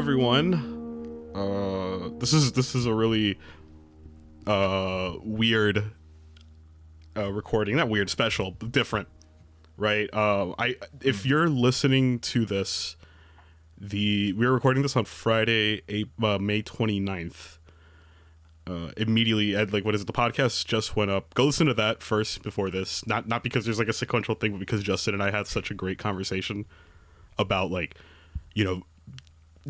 everyone. This is a really weird recording. Not weird, special, but different, right? If you're listening to this, we're recording this on Friday, May 29th. Immediately, the podcast just went up. Go listen to that first before this. Not because there's like a sequential thing, but because Justin and I had such a great conversation about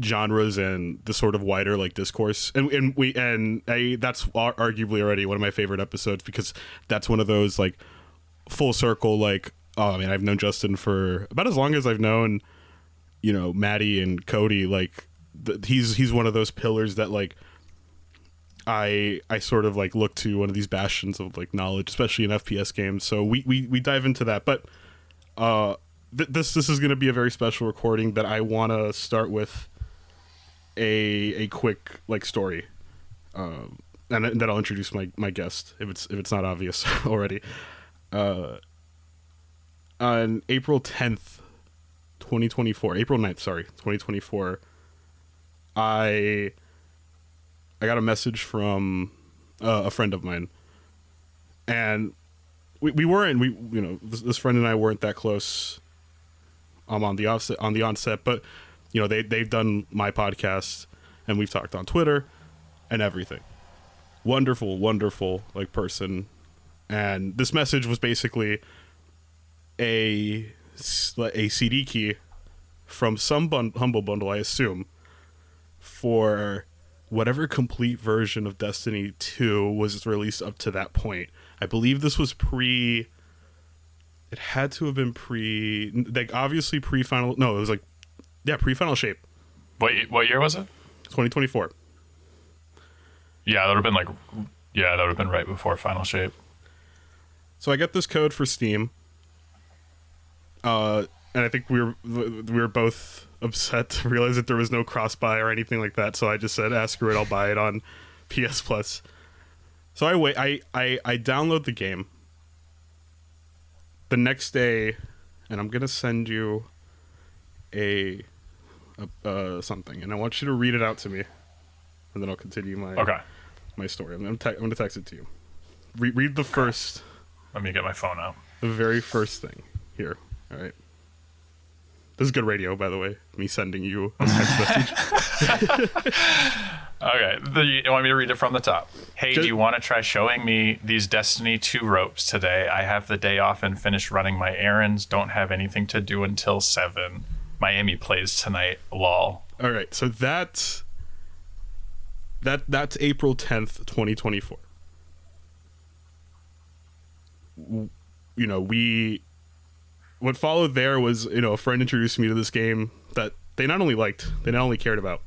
genres and the sort of wider discourse, and that's arguably already one of my favorite episodes, because that's one of those full circle I've known Justin for about as long as I've known Matty and Cody. He's one of those pillars that I sort of look to, one of these bastions of knowledge, especially in FPS games. So we dive into that, but this is going to be a very special recording that I want to start with a quick story, and then I'll introduce my guest if it's not obvious already. On April 10th, 2024, April 9th, 2024, I got a message from a friend of mine, and this friend and I weren't that close on the onset, but they've done my podcast and we've talked on Twitter and everything. Wonderful person. And this message was basically a CD key from some humble bundle, I assume, for whatever complete version of Destiny 2 was released up to that point. I believe this was it had to have been obviously pre-final. No, it was pre-final shape. What year was it? 2024. Yeah, that would have been right before final shape. So I got this code for Steam, and I think we were both upset to realize that there was no cross-buy or anything like that. So I just said, screw it, I'll buy it on PS Plus. So I download the game the next day, and I'm gonna send you a something, and I want you to read it out to me, and then I'll continue my story. I'm gonna text it to you. Read the first. Let me get my phone out. The very first thing here. All right. This is good radio, by the way. Me sending you a text message. Okay. You want me to read it from the top? Hey, do you want to try showing me these Destiny 2 ropes today? I have the day off and finished running my errands. Don't have anything to do until 7. Miami plays tonight. Lol. All right. So that's April 10th, 2024. What followed there was, a friend introduced me to this game that they not only cared about,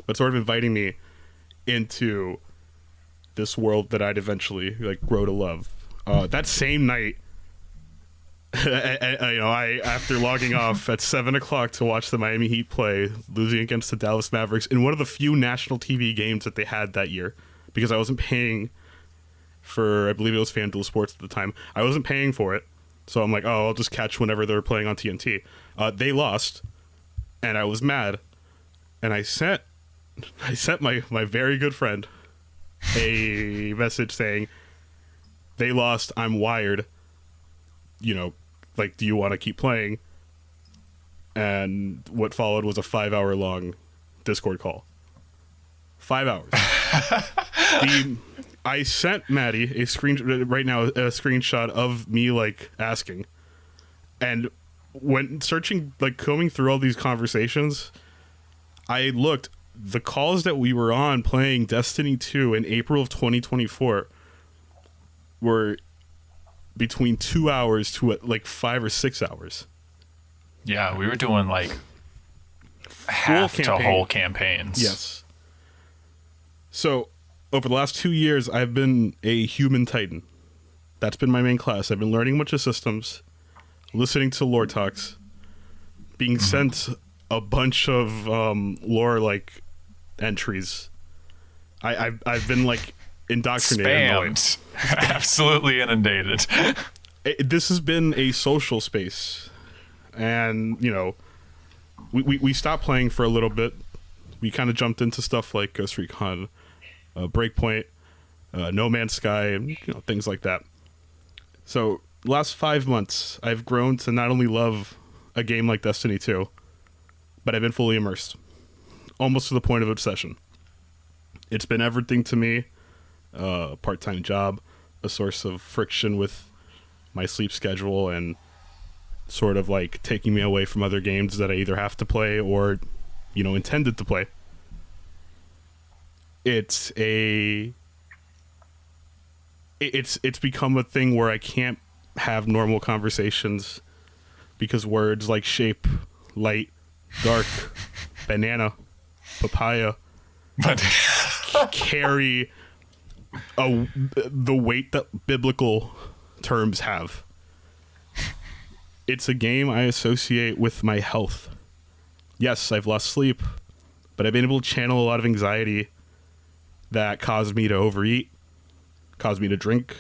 but sort of inviting me into this world that I'd eventually grow to love. That same night, I after logging off at 7:00 to watch the Miami Heat play, losing against the Dallas Mavericks in one of the few national TV games that they had that year, because I wasn't paying for, I believe it was FanDuel Sports at the time. I wasn't paying for it. So I'm like, I'll just catch whenever they were playing on TNT. They lost, and I was mad. And I sent my very good friend a message saying, they lost, I'm wired. Do you want to keep playing? And what followed was a 5-hour long Discord call. 5 hours. I sent Matty a screenshot of me asking, and when searching, combing through all these conversations, I looked, the calls that we were on playing Destiny 2 in April of 2024 were between 2 hours to 5 or 6 hours. Yeah, we were doing half to whole campaigns. Yes. So over the last 2 years, I've been a human titan. That's been my main class. I've been learning a bunch of systems, listening to lore talks, being sent a bunch of lore entries. I've been indoctrinated. Spammed. Absolutely inundated. This has been a social space, and we stopped playing for a little bit we kind of jumped into stuff like Ghost Recon, Breakpoint, No Man's Sky, and things like that. So last 5 months, I've grown to not only love a game like Destiny 2, but I've been fully immersed, almost to the point of obsession. It's been everything to me, a part-time job, a source of friction with my sleep schedule, and sort of like taking me away from other games that I either have to play or, intended to play. It's become a thing where I can't have normal conversations because words like shape, light, dark, banana, papaya carry the weight that biblical terms have. It's a game I associate with my health. Yes, I've lost sleep, but I've been able to channel a lot of anxiety that caused me to overeat, caused me to drink,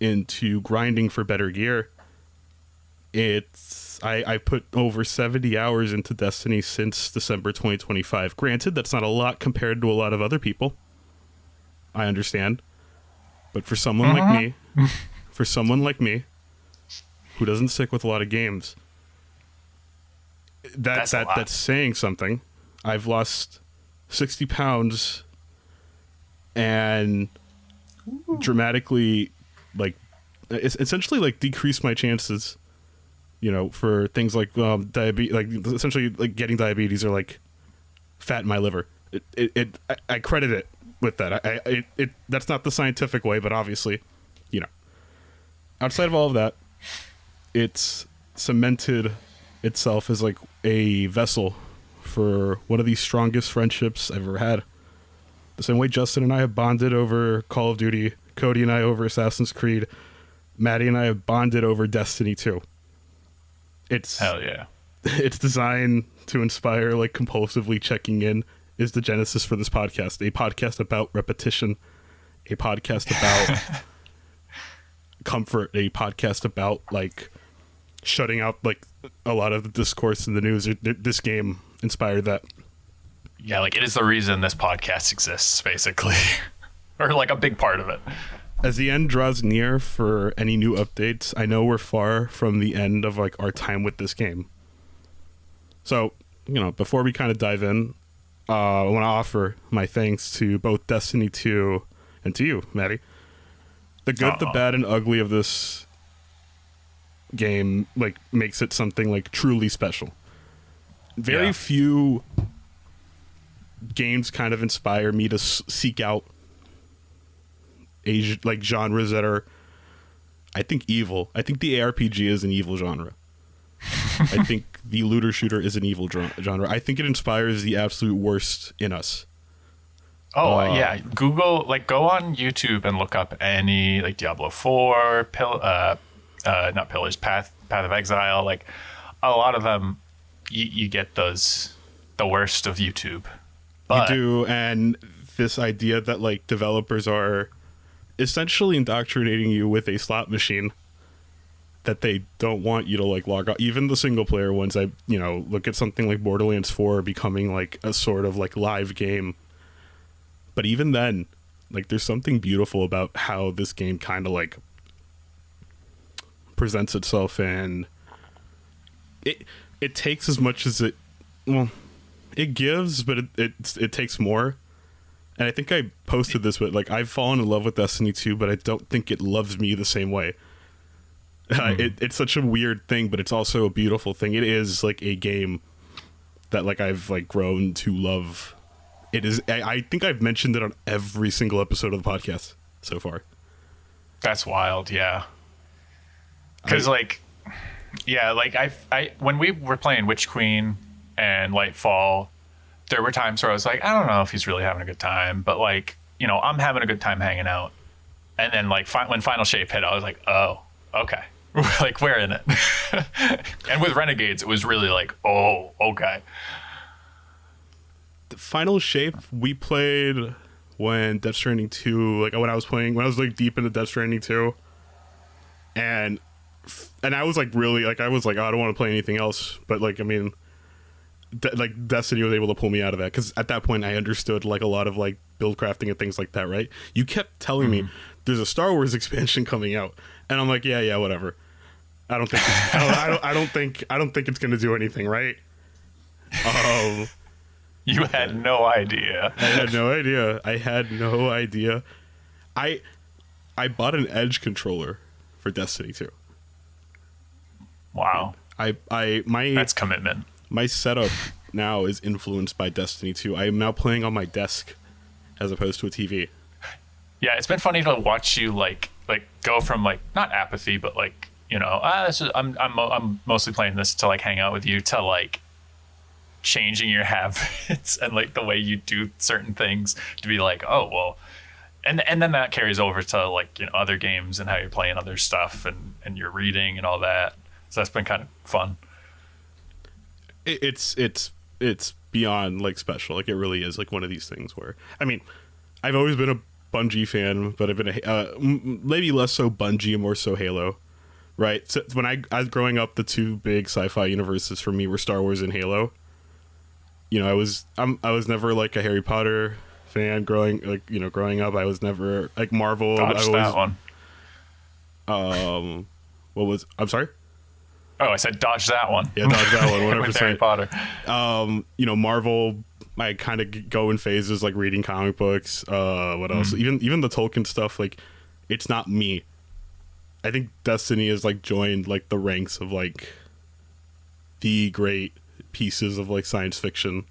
into grinding for better gear. I put over 70 hours into Destiny since December 2025. Granted, that's not a lot compared to a lot of other people. I understand. But for someone like me, who doesn't stick with a lot of games, that's saying something. I've lost 60 pounds and dramatically, essentially decreased my chances, for things like diabetes, essentially getting diabetes or fat in my liver. I credit it with that. That's not the scientific way, but obviously, outside of all of that, it's cemented itself as a vessel for one of the strongest friendships I've ever had. The same way Justin and I have bonded over Call of Duty, Cody and I over Assassin's Creed, Matty and I have bonded over Destiny 2. Hell yeah. It's designed to inspire, compulsively checking in is the genesis for this podcast. A podcast about repetition, a podcast about comfort, a podcast about shutting out a lot of the discourse in the news. This game inspired that. Yeah, it is the reason this podcast exists, basically. Or a big part of it. As the end draws near for any new updates, I know we're far from the end of our time with this game. So, before we kind of dive in, I want to offer my thanks to both Destiny 2 and to you, Matty. The good, the bad, and ugly of this game makes it something truly special. Very few games kind of inspire me to seek out genres that are, I think, evil. I think the ARPG is an evil genre. I think the looter shooter is an evil genre. I think it inspires the absolute worst in us. Yeah. Google, go on YouTube and look up any Diablo 4, not Pillars, Path of Exile. A lot of them, you get the worst of YouTube. But, you do, and this idea that developers are essentially indoctrinating you with a slot machine that they don't want you to log out. Even the single player ones, look at something like Borderlands 4 becoming a sort of live game. But even then, there's something beautiful about how this game kind of presents itself, and it takes as much as it gives, but it takes more. And I think I posted this, but I've fallen in love with Destiny 2, but I don't think it loves me the same way. It's such a weird thing, but it's also a beautiful thing. It is a game that I've grown to love. It is. I think I've mentioned it on every single episode of the podcast so far. That's wild, yeah. Because I when we were playing Witch Queen and Lightfall, there were times where I was I don't know if he's really having a good time, but I'm having a good time hanging out. And then when Final Shape hit, I was oh, okay. We're in it. And with Renegades, it was really oh, okay. The Final Shape we played when Death Stranding 2, when I was deep into Death Stranding 2, and I was really I was oh, I don't want to play anything else, but like Destiny was able to pull me out of that, because at that point I understood like a lot of like build crafting and things like that, right? You kept telling me there's a Star Wars expansion coming out, and I'm like, yeah, whatever. I don't think it's, I don't think it's going to do anything, right? You had no idea. I had no idea. I bought an Edge controller for Destiny 2. Wow. That's commitment. My setup now is influenced by Destiny 2. I am now playing on my desk as opposed to a TV. Yeah, it's been funny to watch you like go from like not apathy, but like, you know, I'm mostly playing this to like hang out with you, to like changing your habits and like the way you do certain things, to be like, oh well, and then that carries over to like, you know, other games and how you're playing other stuff and you're reading and all that. So that's been kind of fun. It's beyond like special. Like, it really is like one of these things where, I mean, I've always been a Bungie fan, but I've been maybe less so Bungie and more so Halo, right? So when I was growing up, the two big sci-fi universes for me were Star Wars and Halo. You know, I was never like a Harry Potter fan growing up. I was never like Marvel. Dodged that one. I'm sorry? Oh, I said dodge that one. Yeah, dodge that one. 100%. With Harry Potter. You know, Marvel, I kind of go in phases, like reading comic books. What else? Even the Tolkien stuff, like, it's not me. I think Destiny has like joined like the ranks of like the great pieces of like science fiction,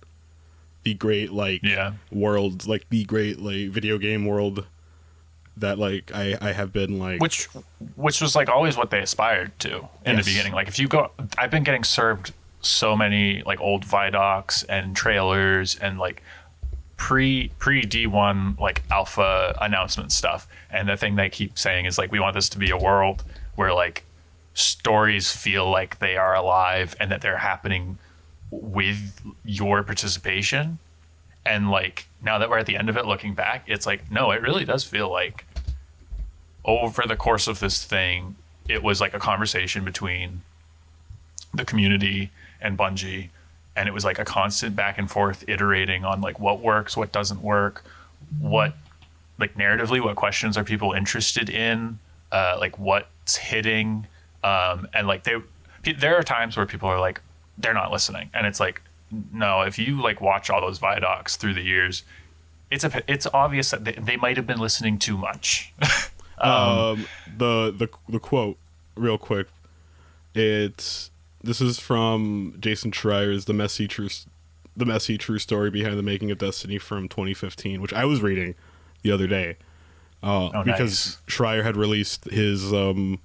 the great like world, like the great like video game world that like I have been like, which was like always what they aspired to in the beginning. Like, if you go, I've been getting served so many like old Vidocs and trailers and like pre D1 like alpha announcement stuff, and the thing they keep saying is like, we want this to be a world where like stories feel like they are alive and that they're happening with your participation. And like, now that we're at the end of it, looking back, it's like, no, it really does feel like over the course of this thing, it was like a conversation between the community and Bungie, and it was like a constant back and forth iterating on like what works, what doesn't work, what like narratively, what questions are people interested in, like what's hitting, and like there are times where people are like, they're not listening, and it's like, no, if you like watch all those Vidocs through the years, it's obvious that they might have been listening too much. The quote, real quick, this is from Jason Schreier's the messy true story behind the making of Destiny from 2015, which I was reading the other day, because nice. Schreier had released his video,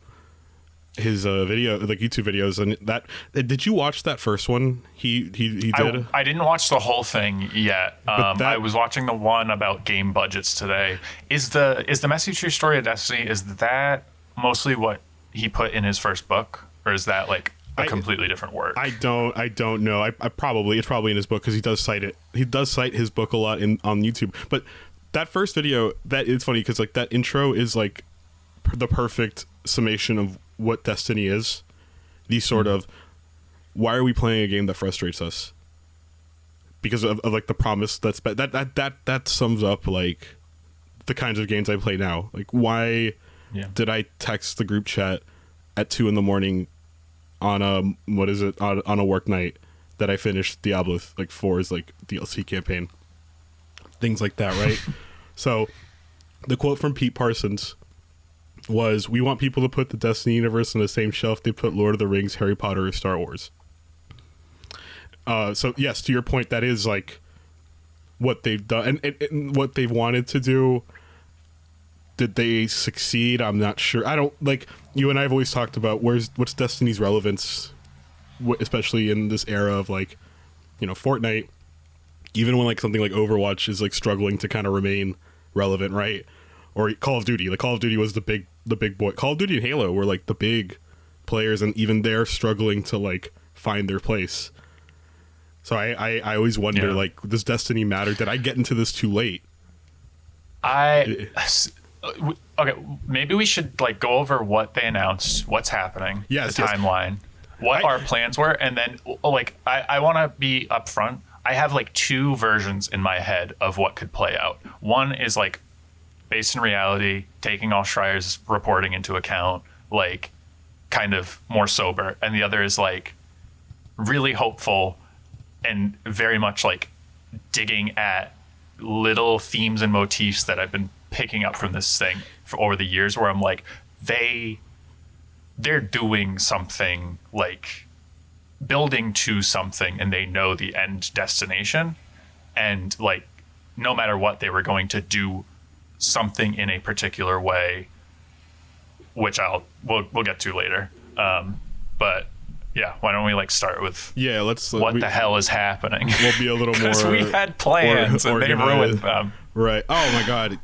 like YouTube videos, and that, did you watch that first one he did? I didn't watch the whole thing yet. I was watching the one about game budgets today. Is the messy true story of Destiny, is that mostly what he put in his first book, or is that like a completely different work? I don't know. It's probably in his book, because he does cite it. He does cite his book a lot on YouTube. But that first video, that is funny, because like that intro is like the perfect summation of what Destiny is. The sort of, why are we playing a game that frustrates us? Because of like the promise that sums up like the kinds of games I play now. Like, why did I text the group chat at 2 a.m. on a work night that I finished Diablo like 4's like DLC campaign? Things like that, right? So the quote from Pete Parsons was, we want people to put the Destiny universe on the same shelf they put Lord of the Rings, Harry Potter, or Star Wars. So yes, to your point, that is like what they've done and what they've wanted to do. Did they succeed? I'm not sure. I don't, like, you and I have always talked about what's Destiny's relevance, especially in this era of like, you know, Fortnite, even when like something like Overwatch is like struggling to kind of remain relevant, right? Or Call of Duty. Like, Call of Duty was the big boy. Call of Duty and Halo were like the big players, and even they're struggling to like find their place. So I always wonder, like, does Destiny matter? Did I get into this too late? Okay, maybe we should like go over what they announced, what's happening, the timeline. what our plans were, and then like I want to be upfront. I have like two versions in my head of what could play out. One is like based in reality, taking all Schreier's reporting into account, like kind of more sober, and the other is like really hopeful and very much like digging at little themes and motifs that I've been picking up from this thing for over the years, where I'm like, they're doing something, like building to something, and they know the end destination, and like no matter what, they were going to do something in a particular way, which we'll get to later. But yeah, why don't we like start with what the hell is happening? We'll be a little more because we had plans and they ruined them. Right. Oh my god.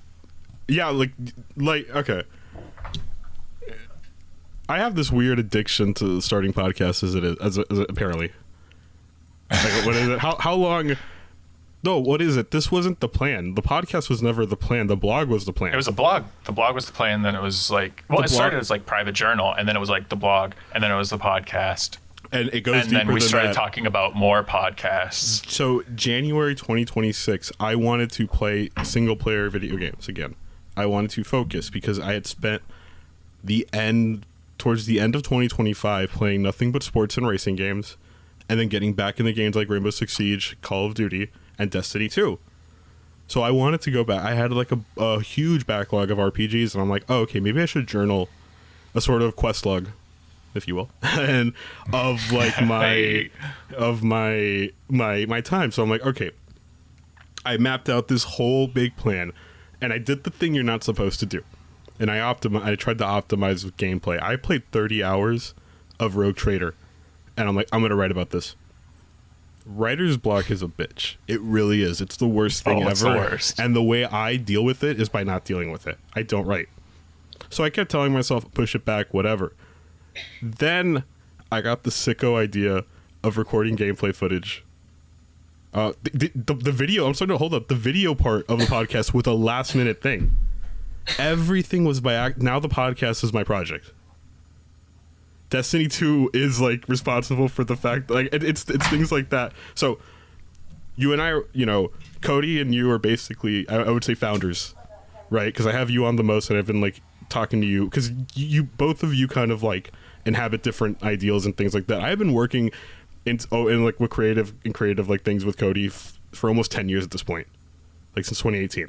Yeah, like okay. I have this weird addiction to starting podcasts as apparently. Like, what is it? How long? No, what is it? This wasn't the plan. The podcast was never the plan. The blog was the plan. It was a blog. The blog was the plan. Then it was like, well, it started as like private journal, and then it was like the blog, and then it was the podcast. And it goes deeper than that. And then we started talking about more podcasts. So January 2026, I wanted to play single player video games again. I wanted to focus because I had spent towards the end of 2025 playing nothing but sports and racing games, and then getting back into games like Rainbow Six Siege, Call of Duty, and Destiny 2. So I wanted to go back. I had like a huge backlog of RPGs, and I'm like, oh, okay, maybe I should journal a sort of quest log, if you will, and of like my time. So I'm like, okay, I mapped out this whole big plan, and I did the thing you're not supposed to do. And I tried to optimize with gameplay. I played 30 hours of Rogue Trader, and I'm like, I'm going to write about this. Writer's block is a bitch. It really is. It's the worst thing ever. It's the worst. And the way I deal with it is by not dealing with it. I don't write. So I kept telling myself, push it back, whatever. Then I got the sicko idea of recording gameplay footage. The video, I'm starting to hold up the video part of the podcast with a last minute thing. Everything was by now the podcast is my project. Destiny 2 is like responsible for the fact like it's things like that. So you and I, Cody and you are basically I would say founders, right? Because I have you on the most, and I've been like talking to you because you both of you kind of like inhabit different ideals and things like that. I've been working in like with creative like things with Cody for almost 10 years at this point, like since 2018.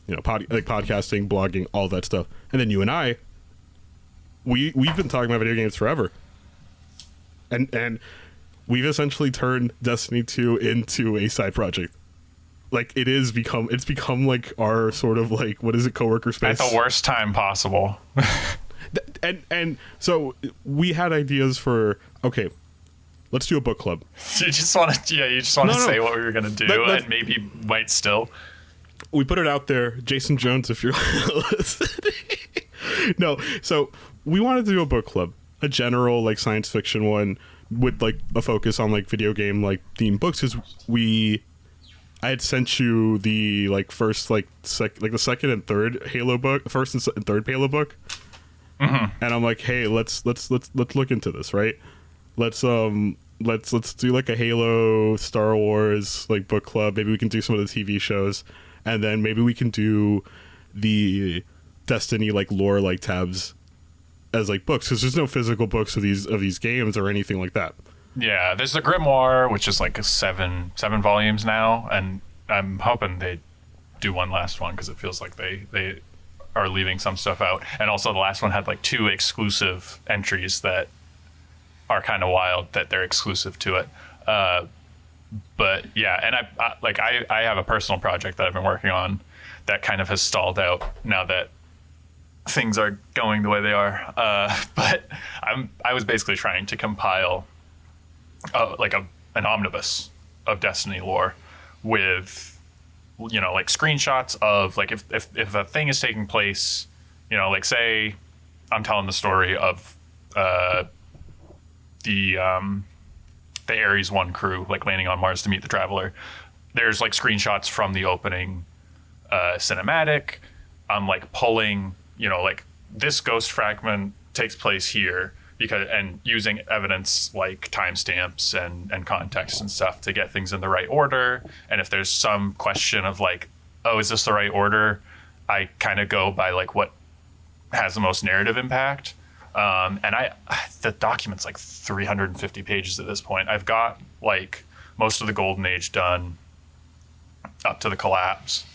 Podcasting, blogging, all that stuff. And then you and I, we've been talking about video games forever. And we've essentially turned Destiny 2 into a side project. Like it's become like our sort of like, what is it, coworker space? At the worst time possible. and so we had ideas for, okay, let's do a book club. You just want to say what we were going to do, and maybe might still. We put it out there, Jason Jones, if you're listening. No, so we wanted to do a book club, a general like science fiction one with like a focus on like video game like themed books. Because I had sent you the like first the second and third Halo book, first and third Halo book, and I'm like, hey, let's look into this, right? Let's do like a Halo Star Wars like book club. Maybe we can do some of the TV shows. And then maybe we can do the Destiny like lore like tabs as like books, because there's no physical books of these games or anything like that. Yeah, there's the Grimoire, which is like seven volumes now, and I'm hoping they do one last one because it feels like they are leaving some stuff out. And also the last one had like 2 exclusive entries that are kind of wild that they're exclusive to it. But yeah, and I have a personal project that I've been working on that kind of has stalled out now that things are going the way they are. But I was basically trying to compile an omnibus of Destiny lore with like screenshots of like if a thing is taking place, like say I'm telling the story of the Ares 1 crew like landing on Mars to meet the Traveler. There's like screenshots from the opening cinematic. I'm like pulling, like this ghost fragment takes place here. and using evidence like timestamps and context and stuff to get things in the right order. And if there's some question of like, oh, is this the right order? I kind of go by like what has the most narrative impact. And the document's like 350 pages at this point. I've got like most of the Golden Age done up to the collapse.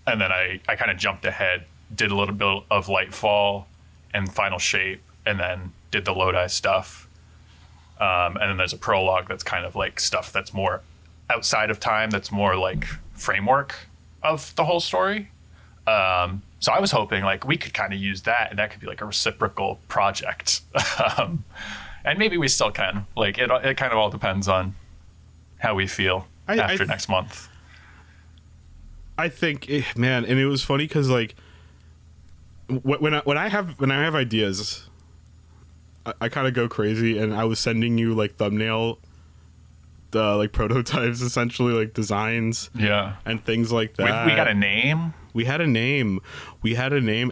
And then I kind of jumped ahead, did a little bit of Lightfall and Final Shape, and then did the Lodi stuff. And then there's a prologue that's kind of like stuff that's more outside of time, that's more like framework of the whole story. So I was hoping like we could kind of use that, and that could be like a reciprocal project. And maybe we still can. Like it kind of all depends on how we feel after next month. I think, man, and it was funny because like when I have ideas, I kind of go crazy, and I was sending you like thumbnail, like prototypes, essentially like designs, and things like that. We got a name. We had a name,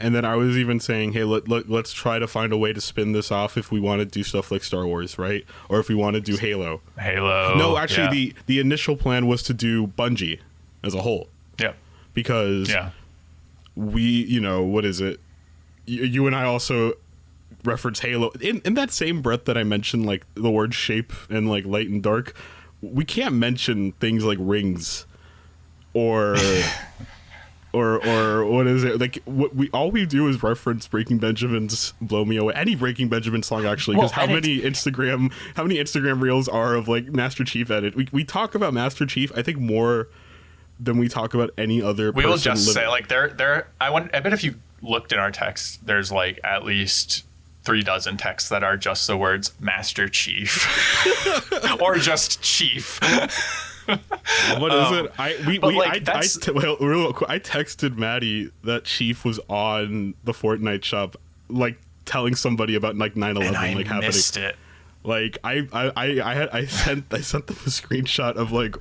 and then I was even saying, hey, let's try to find a way to spin this off if we want to do stuff like Star Wars, right? Or if we want to do Halo. No, actually, the initial plan was to do Bungie as a whole. Yeah. Because we, what is it? You and I also reference Halo in that same breath that I mentioned like the word shape and like light and dark. We can't mention things like rings or or what is it, like what we do is reference Breaking Benjamin's Blow Me Away, any Breaking Benjamin song actually, because how many Instagram reels are of like Master Chief edit. We talk about Master Chief I think more than we talk about any other person. We will just say like I bet if you looked in our text, there's like at least 36 texts that are just the words Master Chief or just Chief. What is it? I texted Matty that Chief was on the Fortnite shop, like telling somebody about like 9/11 like happening. Missed it. Like I sent them a screenshot of like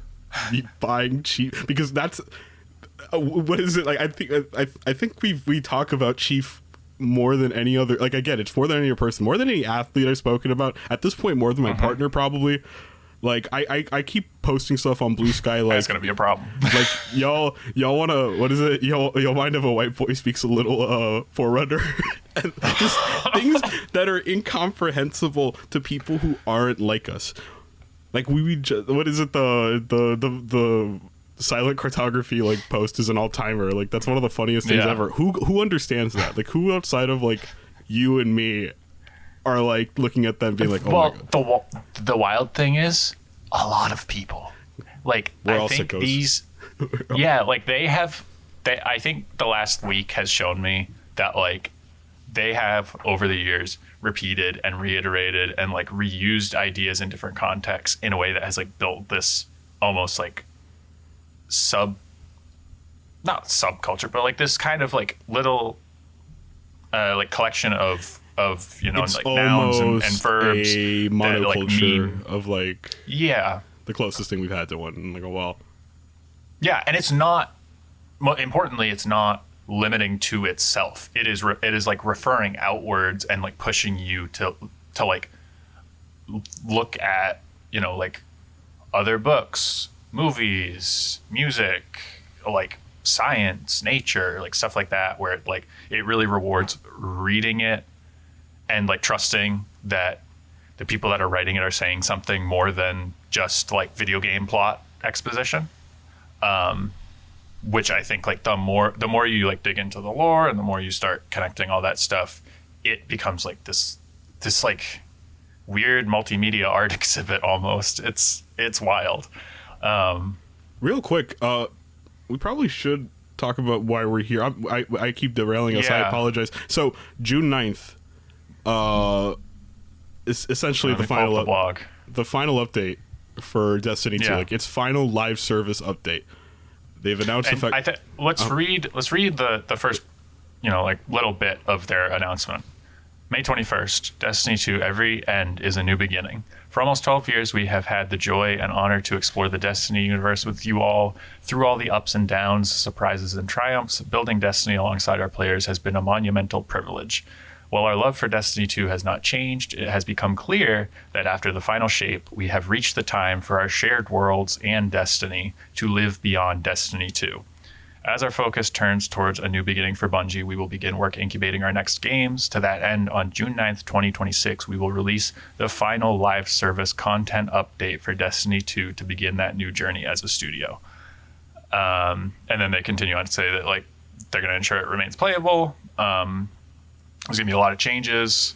me buying Chief, because that's what is it like? I think we talk about Chief more than any other. Like again, it's more than any other person, more than any athlete I've spoken about at this point, more than my partner probably. Like I keep posting stuff on Blue Sky. Like that's gonna be a problem. Like y'all wanna, what is it? Y'all mind if a white boy speaks a little Forerunner? And just things that are incomprehensible to people who aren't like us. Like what is it? The silent cartography like post is an all timer. Like that's one of the funniest things ever. Who understands that? Like who outside of like you and me are like looking at them being like, oh my God. The wild thing is a lot of people like I think sickos. These like I think the last week has shown me that like they have over the years repeated and reiterated and like reused ideas in different contexts in a way that has like built this almost like not subculture, but like this kind of like little like collection of it's like nouns and verbs, a monoculture like of like the closest thing we've had to one in like a while. Yeah, and it's not, importantly, it's not limiting to itself. It is like referring outwards and like pushing you to like look at like other books, movies, music, like science, nature, like stuff like that, where it really rewards reading it and like trusting that the people that are writing it are saying something more than just like video game plot exposition. Which I think like the more you like dig into the lore and the more you start connecting all that stuff, it becomes like this like weird multimedia art exhibit almost. It's wild. Real quick, we probably should talk about why we're here. I keep derailing us. I apologize. So June 9th, is essentially the final update for Destiny 2. Like its final live service update. They've announced let's read the first like little bit of their announcement. May 21st, Destiny 2, every end is a new beginning. For almost 12 years, we have had the joy and honor to explore the Destiny universe with you all. Through all the ups and downs, surprises and triumphs, building Destiny alongside our players has been a monumental privilege. While our love for Destiny 2 has not changed, it has become clear that after the final shape, we have reached the time for our shared worlds and Destiny to live beyond Destiny 2. As our focus turns towards a new beginning for Bungie, we will begin work incubating our next games. To that end, on June 9th, 2026, we will release the final live service content update for Destiny 2 to begin that new journey as a studio. And then they continue on to say that like they're going to ensure it remains playable. There's going to be a lot of changes,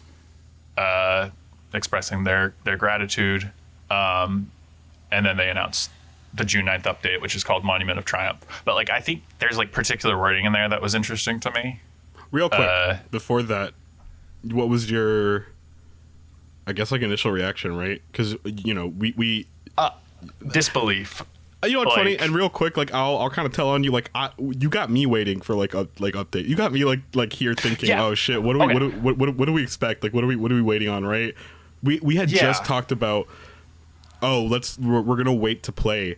expressing their gratitude. And then they announced the June 9th update, which is called Monument of Triumph. But like, I think there's like particular wording in there that was interesting to me. Real quick, before that, what was your, I guess, like initial reaction, right? Because, you know, we disbelief. You know what's funny? And real quick, like I'll kind of tell on you, like you got me waiting for like update. You got me like here thinking, oh shit, what do we expect? Like what are we waiting on? Right? We had just talked about, we're gonna wait to play,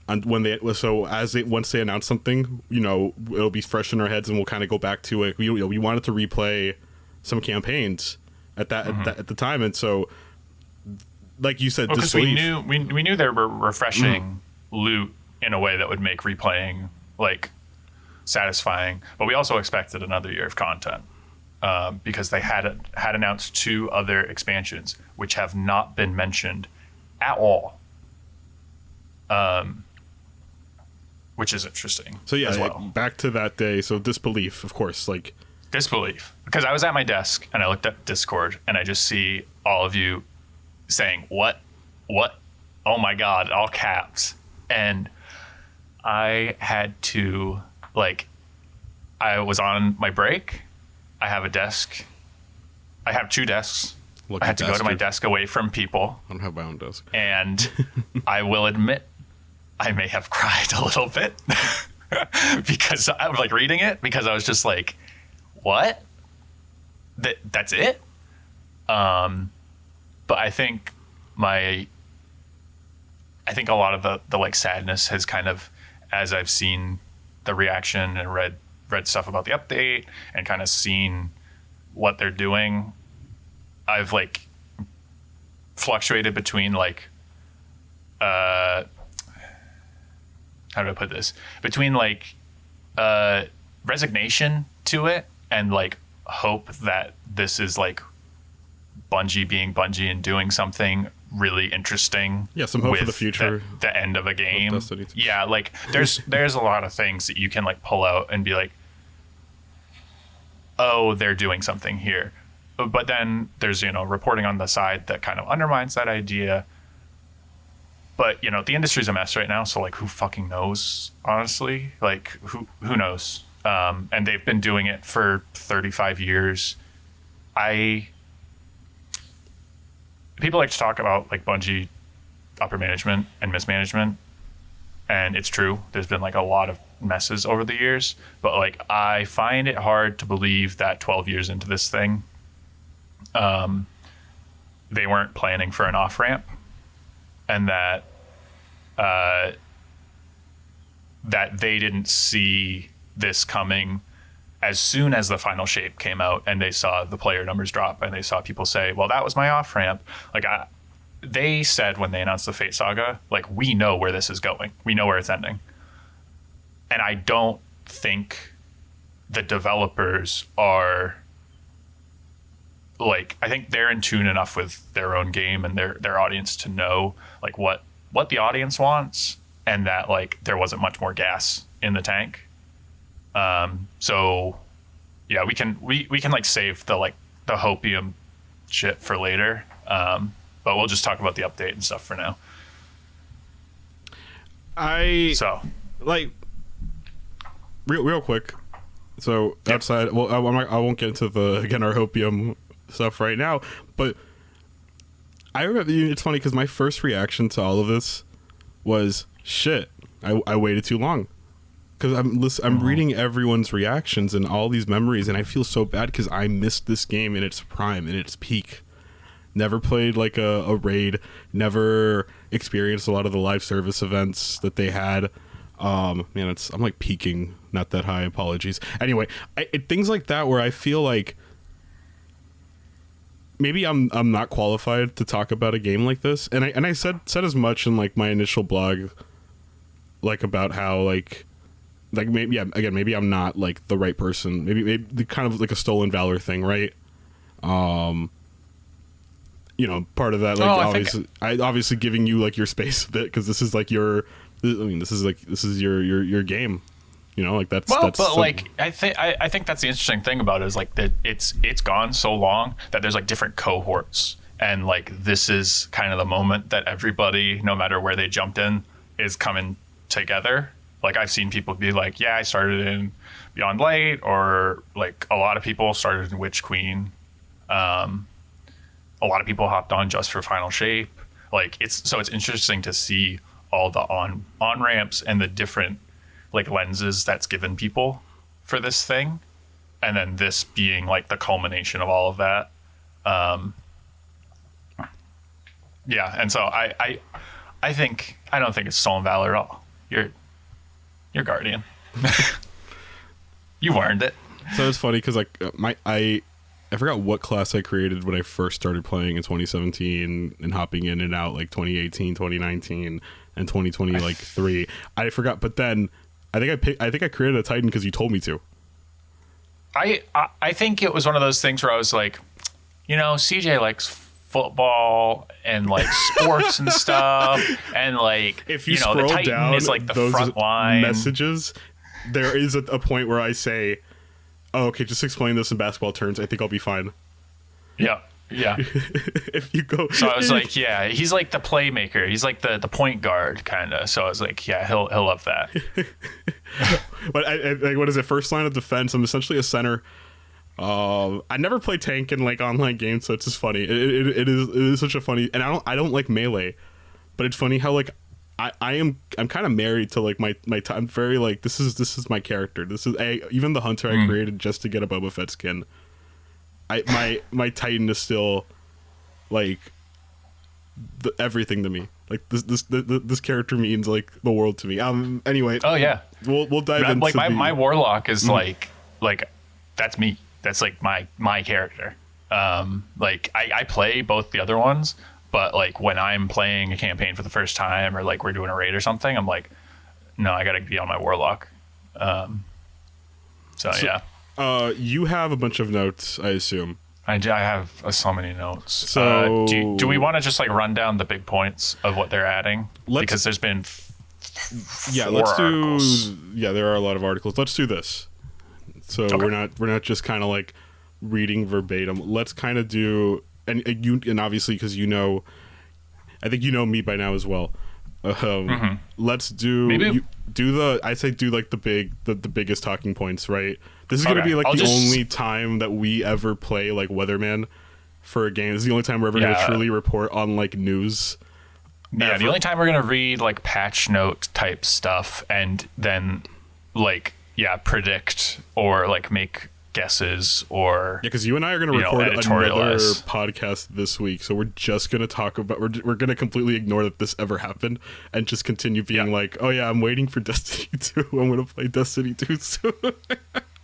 and once they announce something, you know, it'll be fresh in our heads, and we'll kind of go back to it. We wanted to replay some campaigns at the time, and so. Like you said, because we knew there were refreshing loot in a way that would make replaying like satisfying, but we also expected another year of content because they had announced 2 other expansions which have not been mentioned at all, which is interesting. So yeah, as well. Back to that day. So disbelief, of course, like disbelief, because I was at my desk and I looked at Discord and I just see all of you saying what oh my god, all caps, and I had to, like, I was on my break. I have a desk. I have 2 desks. I had to go to my desk away from people. I don't have my own desk. And I will admit I may have cried a little bit because I was like reading it, because I was just like, what, that's it. But I think a lot of the like sadness has kind of, as I've seen the reaction and read stuff about the update and kind of seen what they're doing, I've like fluctuated between like how do I put this? Between like resignation to it and like hope that this is like Bungie being Bungie and doing something really interesting. Yeah, some hope for the future. The end of a game. Yeah, like there's a lot of things that you can like pull out and be like, oh, they're doing something here. But then there's, you know, reporting on the side that kind of undermines that idea. But, you know, the industry's a mess right now, so like who fucking knows, honestly? Like who knows? And they've been doing it for 35 years. People like to talk about like Bungie upper management and mismanagement, and it's true. There's been like a lot of messes over the years, but like I find it hard to believe that 12 years into this thing, they weren't planning for an off ramp, and that they didn't see this coming as soon as the final shape came out and they saw the player numbers drop and they saw people say, well, that was my off ramp. Like they said when they announced the Fate Saga, like, we know where this is going. We know where it's ending. And I don't think the developers are like, I think they're in tune enough with their own game and their audience to know like what the audience wants, and that like there wasn't much more gas in the tank. So yeah, we can like save the like the hopium shit for later. But we'll just talk about the update and stuff for now. Real quick. So outside, well, I won't get into our hopium stuff right now, but I remember, it's funny because my first reaction to all of this was shit. I waited too long. Because I'm reading everyone's reactions and all these memories, and I feel so bad because I missed this game in its prime, in its peak. Never played like a raid, never experienced a lot of the live service events that they had. I'm like peaking, not that high, apologies. Anyway, things like that where I feel like maybe I'm not qualified to talk about a game like this, and I said as much in like my initial blog, like about how like maybe again maybe I'm not like the right person, maybe the kind of like a stolen valor thing, right? You know, part of that like obviously giving you like your space a bit, because this is like your, I mean, this is your game. You know, like that's but like I think that's the interesting thing about it, is like that it's gone so long that there's like different cohorts, and like this is kind of the moment that everybody, no matter where they jumped in, is coming together. Like I've seen people be like, yeah, I started in Beyond Light, or like a lot of people started in Witch Queen. A lot of people hopped on just for Final Shape. Like it's interesting to see all the on ramps and the different like lenses that's given people for this thing, and then this being like the culmination of all of that. Yeah, and so I don't think it's stolen valor at all. You're Guardian. You earned it. So it's funny because like I forgot what class I created when I first started playing in 2017 and hopping in and out like 2018, 2019, and 2020 like 3. I forgot, but then I think I created a Titan because you told me to. I think it was one of those things where I was like, you know, CJ likes football and like sports and stuff, and like, if you know, scroll the Titan down is like the those front line messages, there is a point where I say, oh, okay, just explain this in basketball terms. I think I'll be fine. Yeah. If you go, so I was like, yeah, he's like the playmaker. He's like the point guard kind of. So I was like, yeah, he'll love that. But I what is it? First line of defense. I'm essentially a center. I never play tank in like online games, so it's just funny. It is such a funny, and I don't like melee, but it's funny how like I'm kind of married to like my I'm very like this is my character. This is even the hunter I created just to get a Boba Fett skin. My Titan is still like everything to me. Like this character means like the world to me. Anyway. Oh yeah. We'll dive into like my warlock is like that's me. That's like my character. Like I play both the other ones, but like when I'm playing a campaign for the first time, or like we're doing a raid or something, I'm like, no, I gotta be on my warlock. So yeah. You have a bunch of notes, I assume. I have so many notes. So do we want to just like run down the big points of what they're adding? Because there's been articles. There are a lot of articles. Let's do this. So okay. we're not just kind of like reading verbatim. Let's kind of do, and obviously because I think you know me by now as well. Let's do I say do like the biggest talking points, right? This is gonna be like only time that we ever play like Weatherman for a game. This is the only time we're ever gonna truly report on like news. Yeah, the only time we're gonna read like patch note type stuff, and then like predict or like make guesses, or because you and I are going to record another podcast this week, so we're just going to talk about we're going to completely ignore that this ever happened and just continue being like, oh yeah, I'm waiting for Destiny 2. I'm going to play Destiny 2 soon.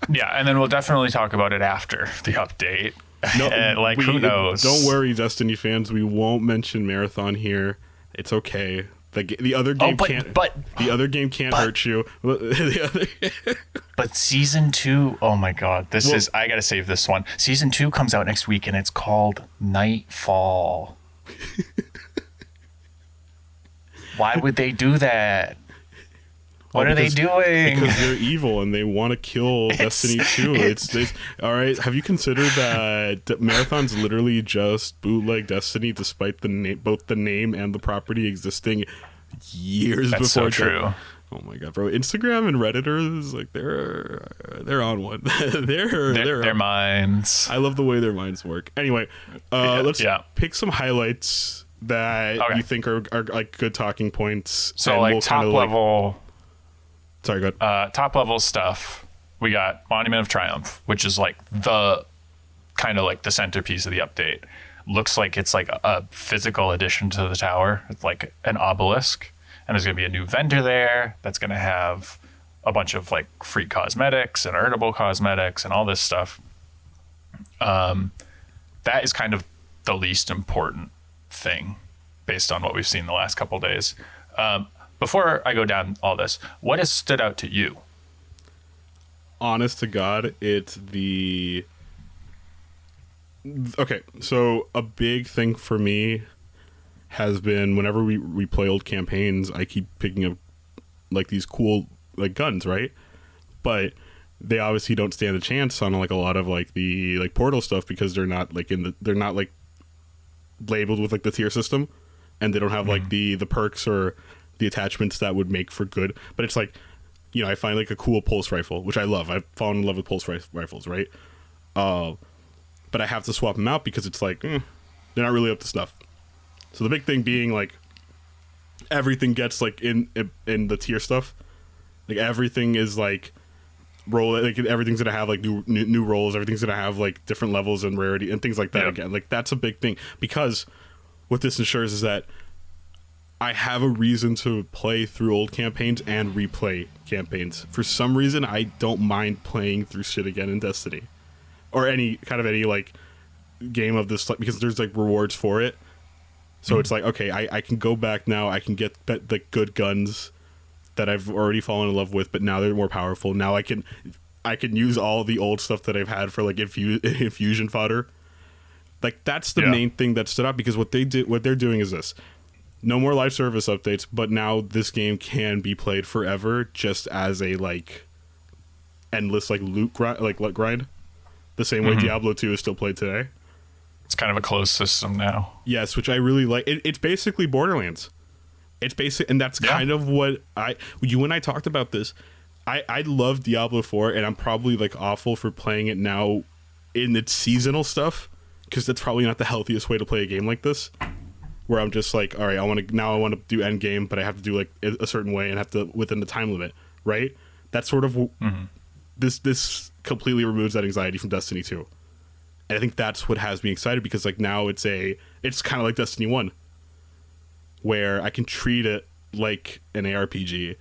Yeah, and then we'll definitely talk about it after the update. No, like who knows? Don't worry, Destiny fans, we won't mention Marathon here. It's okay. The other game can't hurt you. But season 2, oh my god, I gotta save this one. Season 2 comes out next week, and it's called Nightfall. Why would they do that? What are they doing? Because they're evil and they want to kill Destiny 2. It's all right. Have you considered that Marathon's literally just bootleg Destiny, despite both the name and the property existing years before? That's so true. Oh my god, bro! Instagram and Redditors, like they're on one. Their minds. I love the way their minds work. Anyway, let's pick some highlights that you think are like good talking points. So like top level. Sorry, go ahead. Top level stuff. We got Monument of Triumph, which is like the kind of like the centerpiece of the update. Looks like it's like a physical addition to the tower. It's like an obelisk, and there's gonna be a new vendor there that's gonna have a bunch of like free cosmetics and earnable cosmetics and all this stuff. That is kind of the least important thing based on what we've seen the last couple days. Before I go down all this, what has stood out to you? Honest to God, it's okay, so a big thing for me has been whenever we play old campaigns, I keep picking up like these cool like guns, right? But they obviously don't stand a chance on like a lot of like the like portal stuff because they're not like they're not like labeled with like the tier system, and they don't have like the perks or the attachments that would make for good. But it's like, you know, I find like a cool pulse rifle, which I love. I've fallen in love with pulse rifles, right? But I have to swap them out because it's like they're not really up to snuff. So the big thing being like everything gets like in the tier stuff, like everything is like roll, like everything's gonna have like new rolls, everything's gonna have like different levels and rarity and things like that. Again, like that's a big thing because what this ensures is that I have a reason to play through old campaigns and replay campaigns. For some reason, I don't mind playing through shit again in Destiny or any like game of this, because there's like rewards for it. So it's like, okay, I can go back now. I can get the good guns that I've already fallen in love with, but now they're more powerful. Now I can use all the old stuff that I've had for like infusion fodder. Like that's the main thing that stood out, because what they're doing is this. No more live service updates, but now this game can be played forever just as a like endless like loot grind. The same way Diablo 2 is still played today. It's kind of a closed system now. Yes, which I really like. It's basically Borderlands. It's basic, and that's kind of what you and I talked about this. I love Diablo 4, and I'm probably like awful for playing it now in its seasonal stuff, because that's probably not the healthiest way to play a game like this, where I'm just like, all right, I want to do end game, but I have to do like a certain way and have to within the time limit, right? That's sort of this completely removes that anxiety from Destiny 2. And I think that's what has me excited, because like now it's kind of like Destiny 1, where I can treat it like an ARPG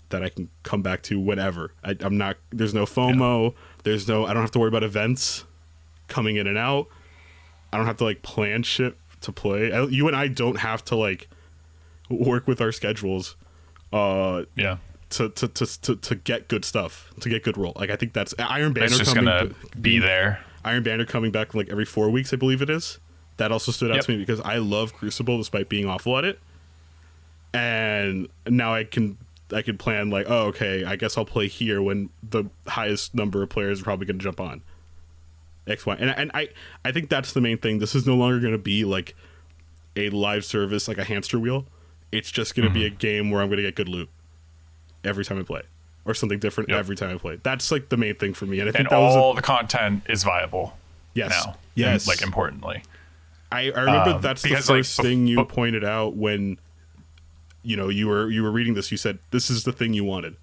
that I can come back to whenever. I'm not, there's no FOMO, I don't have to worry about events coming in and out. I don't have to like plan shit to play. You and I don't have to like work with our schedules to get good stuff, to get good roll. Like I think that's Iron Banner. It's just gonna be there. Iron Banner coming back like every 4 weeks, I believe it is. That also stood out to me because I love Crucible despite being awful at it. And now I can plan like, oh, okay, I guess I'll play here when the highest number of players are probably going to jump on X, Y. And I think that's the main thing. This is no longer going to be like a live service, like a hamster wheel. It's just going to be a game where I'm going to get good loot every time I play, or something different every time I play. That's like the main thing for me. And I think the content is viable. Yes. Now. Yes. Like importantly. I remember that's the first thing you pointed out when, you know, you were reading this. You said, this is the thing you wanted.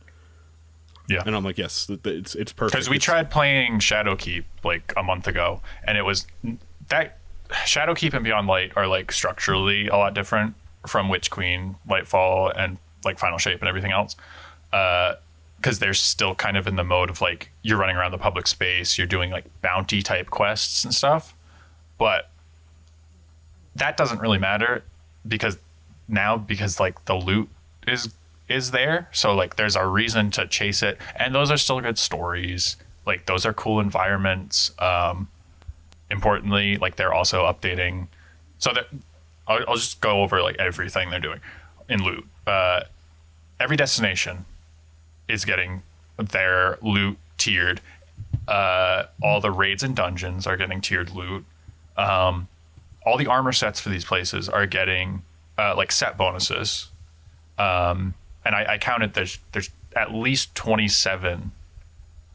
Yeah. And I'm like, yes, it's perfect. Because we tried playing Shadowkeep like a month ago, and it was that Shadowkeep and Beyond Light are like structurally a lot different from Witch Queen, Lightfall, and like Final Shape and everything else. Because they're still kind of in the mode of like you're running around the public space, you're doing like bounty type quests and stuff. But that doesn't really matter because like the loot is there, so like there's a reason to chase it, and those are still good stories. Like those are cool environments. Importantly, like they're also updating, so that I'll just go over like everything they're doing in loot. Every destination is getting their loot tiered. All the raids and dungeons are getting tiered loot. All the armor sets for these places are getting like set bonuses. And I counted there's at least 27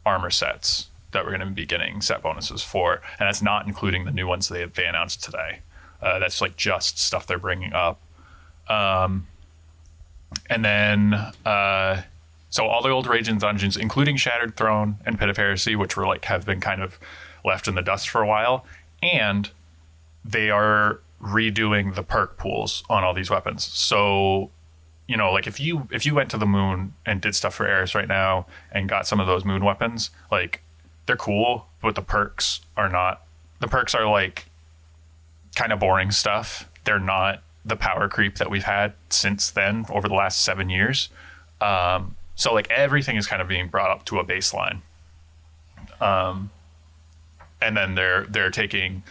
armor sets that we're going to be getting set bonuses for, and that's not including the new ones they announced today. That's like just stuff they're bringing up. And then so all the old raids and dungeons, including Shattered Throne and Pit of Heresy, which were like have been kind of left in the dust for a while, and they are redoing the perk pools on all these weapons. So, you know, like if you went to the moon and did stuff for Eris right now and got some of those moon weapons, like they're cool, but the perks are not. The perks are like kind of boring stuff. They're not the power creep that we've had since then over the last 7 years. So like everything is kind of being brought up to a baseline. And then they're taking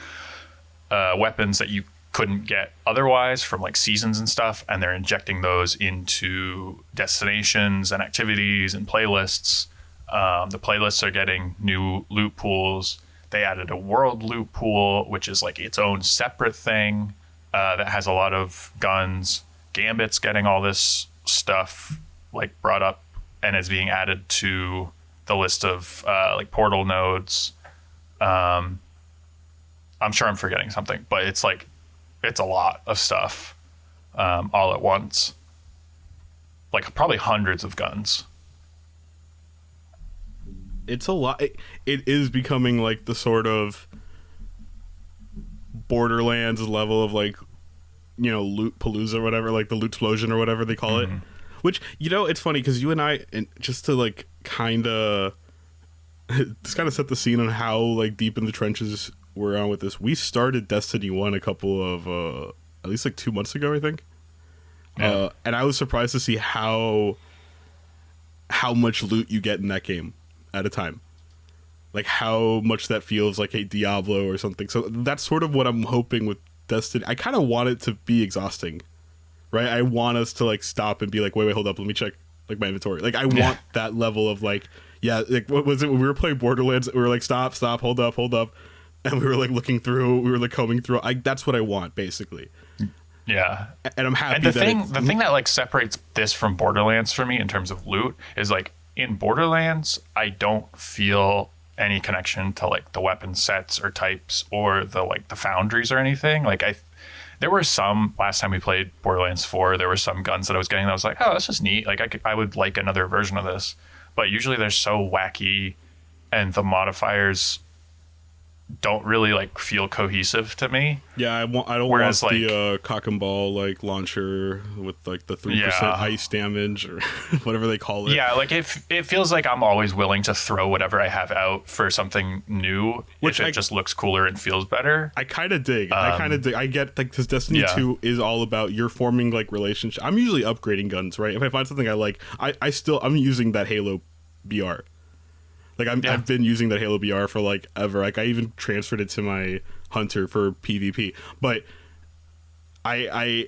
weapons that you couldn't get otherwise from like seasons and stuff, and they're injecting those into destinations and activities and playlists. The playlists are getting new loot pools. They added a world loot pool, which is like its own separate thing that has a lot of guns. Gambit's getting all this stuff like brought up and is being added to the list of like portal nodes. I'm sure I'm forgetting something, but it's a lot of stuff all at once. Like probably hundreds of guns. It's a lot. It is becoming like the sort of Borderlands level of like, you know, Loot Palooza or whatever, like the Loot Explosion or whatever they call it. Which, you know, it's funny because you and I, and just to like kind of set the scene on how like deep in the trenches we're on with this. We started Destiny 1 a couple of at least like 2 months ago, I think. Yeah. And I was surprised to see how much loot you get in that game at a time. Like how much that feels like a Diablo or something. So that's sort of what I'm hoping with Destiny. I kind of want it to be exhausting, right? I want us to like stop and be like, wait, hold up, let me check like my inventory. Like I want that level of like, yeah, like what was it when we were playing Borderlands? We were like, stop, hold up, and we were like looking through, we were like combing through. That's what I want, basically. Yeah, and I'm happy. And the thing that like separates this from Borderlands for me in terms of loot is like in Borderlands, I don't feel any connection to like the weapon sets or types or the like the foundries or anything. Like there were some last time we played Borderlands 4, there were some guns that I was getting that I was like, oh, this is neat. Like I would like another version of this. But usually they're so wacky and the modifiers don't really like feel cohesive to me. Yeah, I don't want the cock and ball like launcher with like the 3% ice damage or whatever they call it. Yeah, like it feels like I'm always willing to throw whatever I have out for something new, which it just looks cooler and feels better. I kind of dig. I get like because Destiny 2 is all about you're forming like relationships. I'm usually upgrading guns, right? If I find something I like, I'm using that Halo BR. Like I've been using that Halo BR for like ever. Like I even transferred it to my Hunter for PvP. But I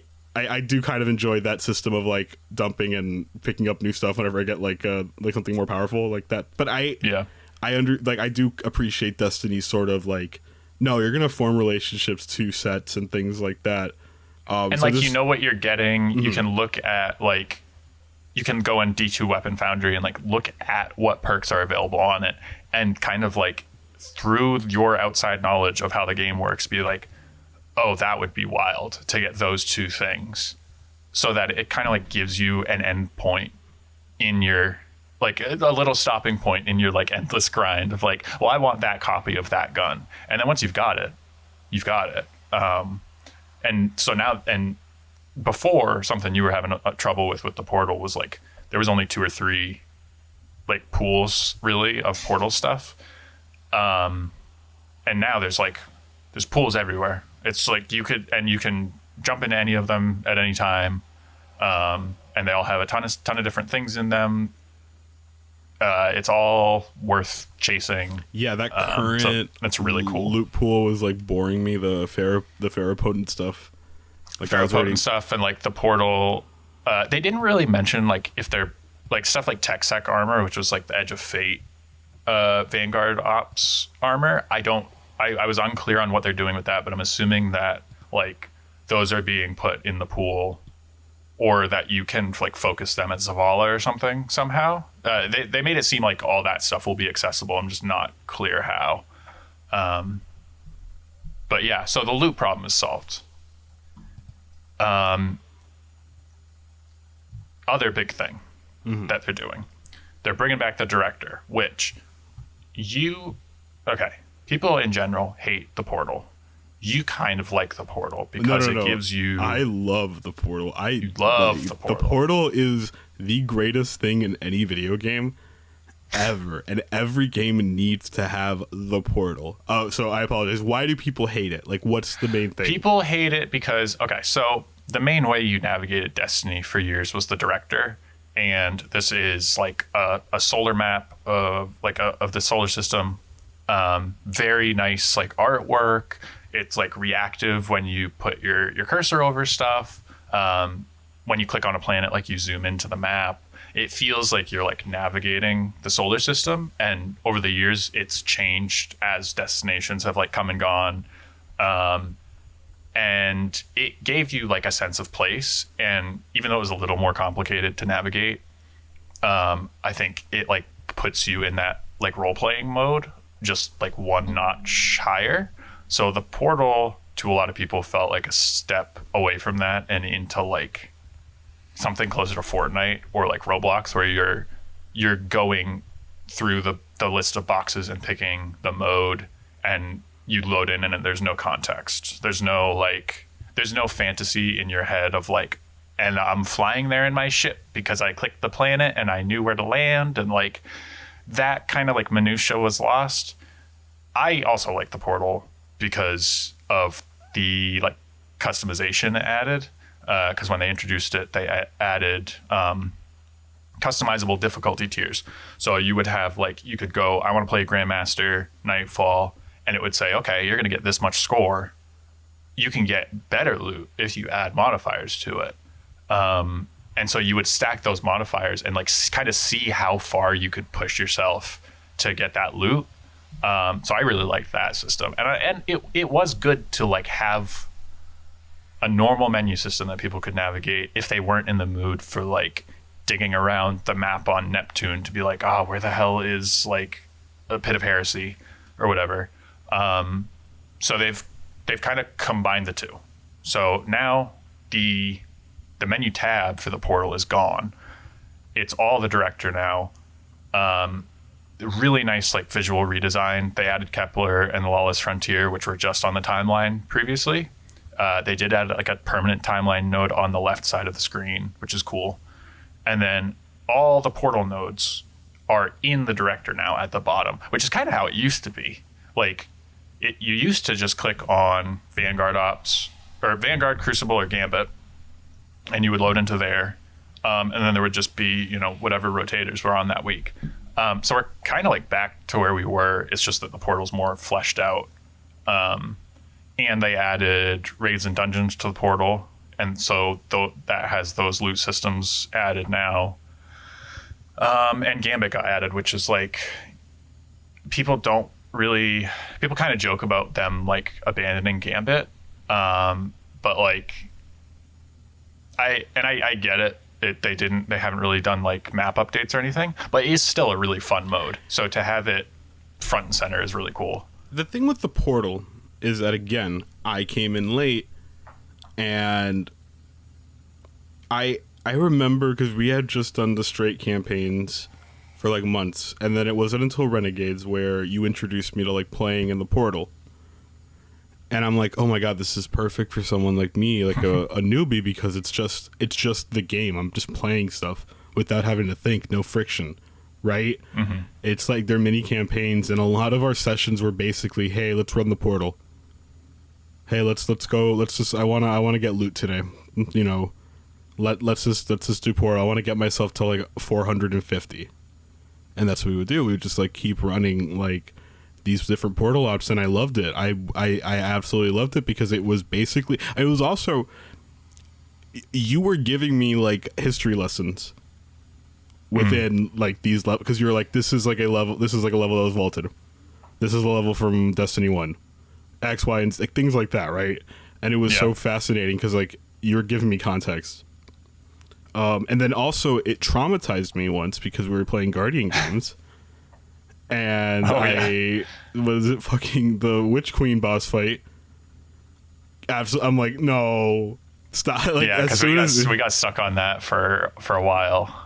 do kind of enjoy that system of like dumping and picking up new stuff whenever I get like something more powerful like that. But I do appreciate Destiny's sort of like, no, you're gonna form relationships to sets and things like that. And so you know what you're getting. You can look at like. You can go in D2 Weapon Foundry and like look at what perks are available on it and kind of like through your outside knowledge of how the game works, be like, oh, that would be wild to get those two things. So that it kind of like gives you an end point in your, like a little stopping point in your like endless grind of like, well, I want that copy of that gun. And then once you've got it, you've got it. And so now, and before, something you were having trouble with the portal was like there was only 2 or 3 like pools really of portal stuff, and now there's pools everywhere. It's like you can jump into any of them at any time, and they all have a ton of different things in them. It's all worth chasing. Yeah, that current so that's really cool. Loot pool was like boring me. The Ferropotent stuff. Like Ferropotent stuff and like the portal, they didn't really mention like if they're like stuff like Tech Sec armor, which was like the Edge of Fate Vanguard Ops armor. I was unclear on what they're doing with that, but I'm assuming that like those are being put in the pool, or that you can like focus them at Zavala or something somehow. They made it seem like all that stuff will be accessible. I'm just not clear how. But yeah, so the loot problem is solved. Other big thing that they're doing, they're bringing back the director, which people in general hate the portal. You kind of like the portal because it gives you. I love the portal. You love the portal. The portal is the greatest thing in any video game, ever, and every game needs to have the portal. Oh, so I apologize. Why do people hate it? Like, what's the main thing? People hate it because, okay, so the main way you navigated Destiny for years was the director. And this is like a solar map of of the solar system. Very nice like artwork. It's like reactive when you put your cursor over stuff. When you click on a planet, like you zoom into the map, it feels like you're like navigating the solar system. And over the years, it's changed as destinations have like come and gone. And it gave you like a sense of place. And even though it was a little more complicated to navigate, I think it like puts you in that like role-playing mode, just like one notch higher. So the portal to a lot of people felt like a step away from that and into like something closer to Fortnite or like Roblox, where you're going through the list of boxes and picking the mode, and you load in and there's no context. There's no fantasy in your head of like, and I'm flying there in my ship because I clicked the planet and I knew where to land, and like that kind of like minutia was lost. I also like the portal because of the like customization it added. Because when they introduced it, they added customizable difficulty tiers. So you would have like, you could go, I want to play Grandmaster Nightfall, and it would say, okay, you're going to get this much score. You can get better loot if you add modifiers to it. And so you would stack those modifiers and like kind of see how far you could push yourself to get that loot. So I really liked that system, and it was good to like have a normal menu system that people could navigate if they weren't in the mood for like digging around the map on Neptune to be like, oh, where the hell is like a pit of heresy or whatever. So they've kind of combined the two. So now the menu tab for the portal is gone. It's all the director now. Really nice like visual redesign. They added Kepler and the Lawless Frontier, which were just on the timeline previously. They did add like a permanent timeline node on the left side of the screen, which is cool. And then all the portal nodes are in the director now at the bottom, which is kind of how it used to be. Like you used to just click on Vanguard Ops or Vanguard, Crucible, or Gambit, and you would load into there. And then there would just be, whatever rotators were on that week. So we're kind of like back to where we were. It's just that the portal's more fleshed out. And they added raids and dungeons to the portal. And so that has those loot systems added now. And Gambit got added, which is like, people kind of joke about them like abandoning Gambit. But like, I get it. They haven't really done like map updates or anything, but it's still a really fun mode. So to have it front and center is really cool. The thing with the portal is that, again, I came in late, and I remember because we had just done the straight campaigns for like months, and then it wasn't until Renegades where you introduced me to like playing in the portal. And I'm like, oh my god, this is perfect for someone like me, like a newbie, because it's just the game. I'm just playing stuff without having to think, no friction, right? Mm-hmm. It's like they're mini campaigns, and a lot of our sessions were basically, hey, let's run the portal. Hey, let's go. I wanna get loot today. Let's just do portal. I want to get myself to like 450, and that's what we would do. We would just like keep running like these different portal ops, and I loved it. I absolutely loved it because it was basically, it was also, you were giving me like history lessons within like these levels, because you're like, this is like a level that was vaulted. This is a level from Destiny 1. X, Y, and like, things like that, right? And it was so fascinating because like you were giving me context. And then also it traumatized me once because we were playing Guardian games. And was it fucking the Witch Queen boss fight? I'm like, no, stop! Like, yeah, because we got stuck on that for a while.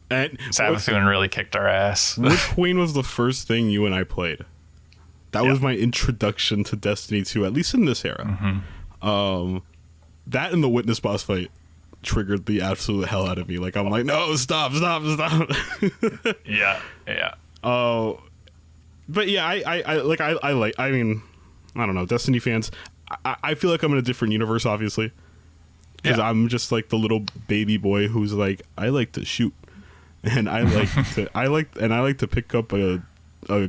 And Salvatori really kicked our ass. Witch Queen was the first thing you and I played. That was my introduction to Destiny 2, at least in this era. Mm-hmm. That and the Witness boss fight. triggered the absolute hell out of me. Like, I'm like, no, stop. Yeah. Oh, but yeah, I mean, I don't know, Destiny fans. I feel like I'm in a different universe, obviously, because I'm just like the little baby boy who's like, I like to shoot, and I like to pick up a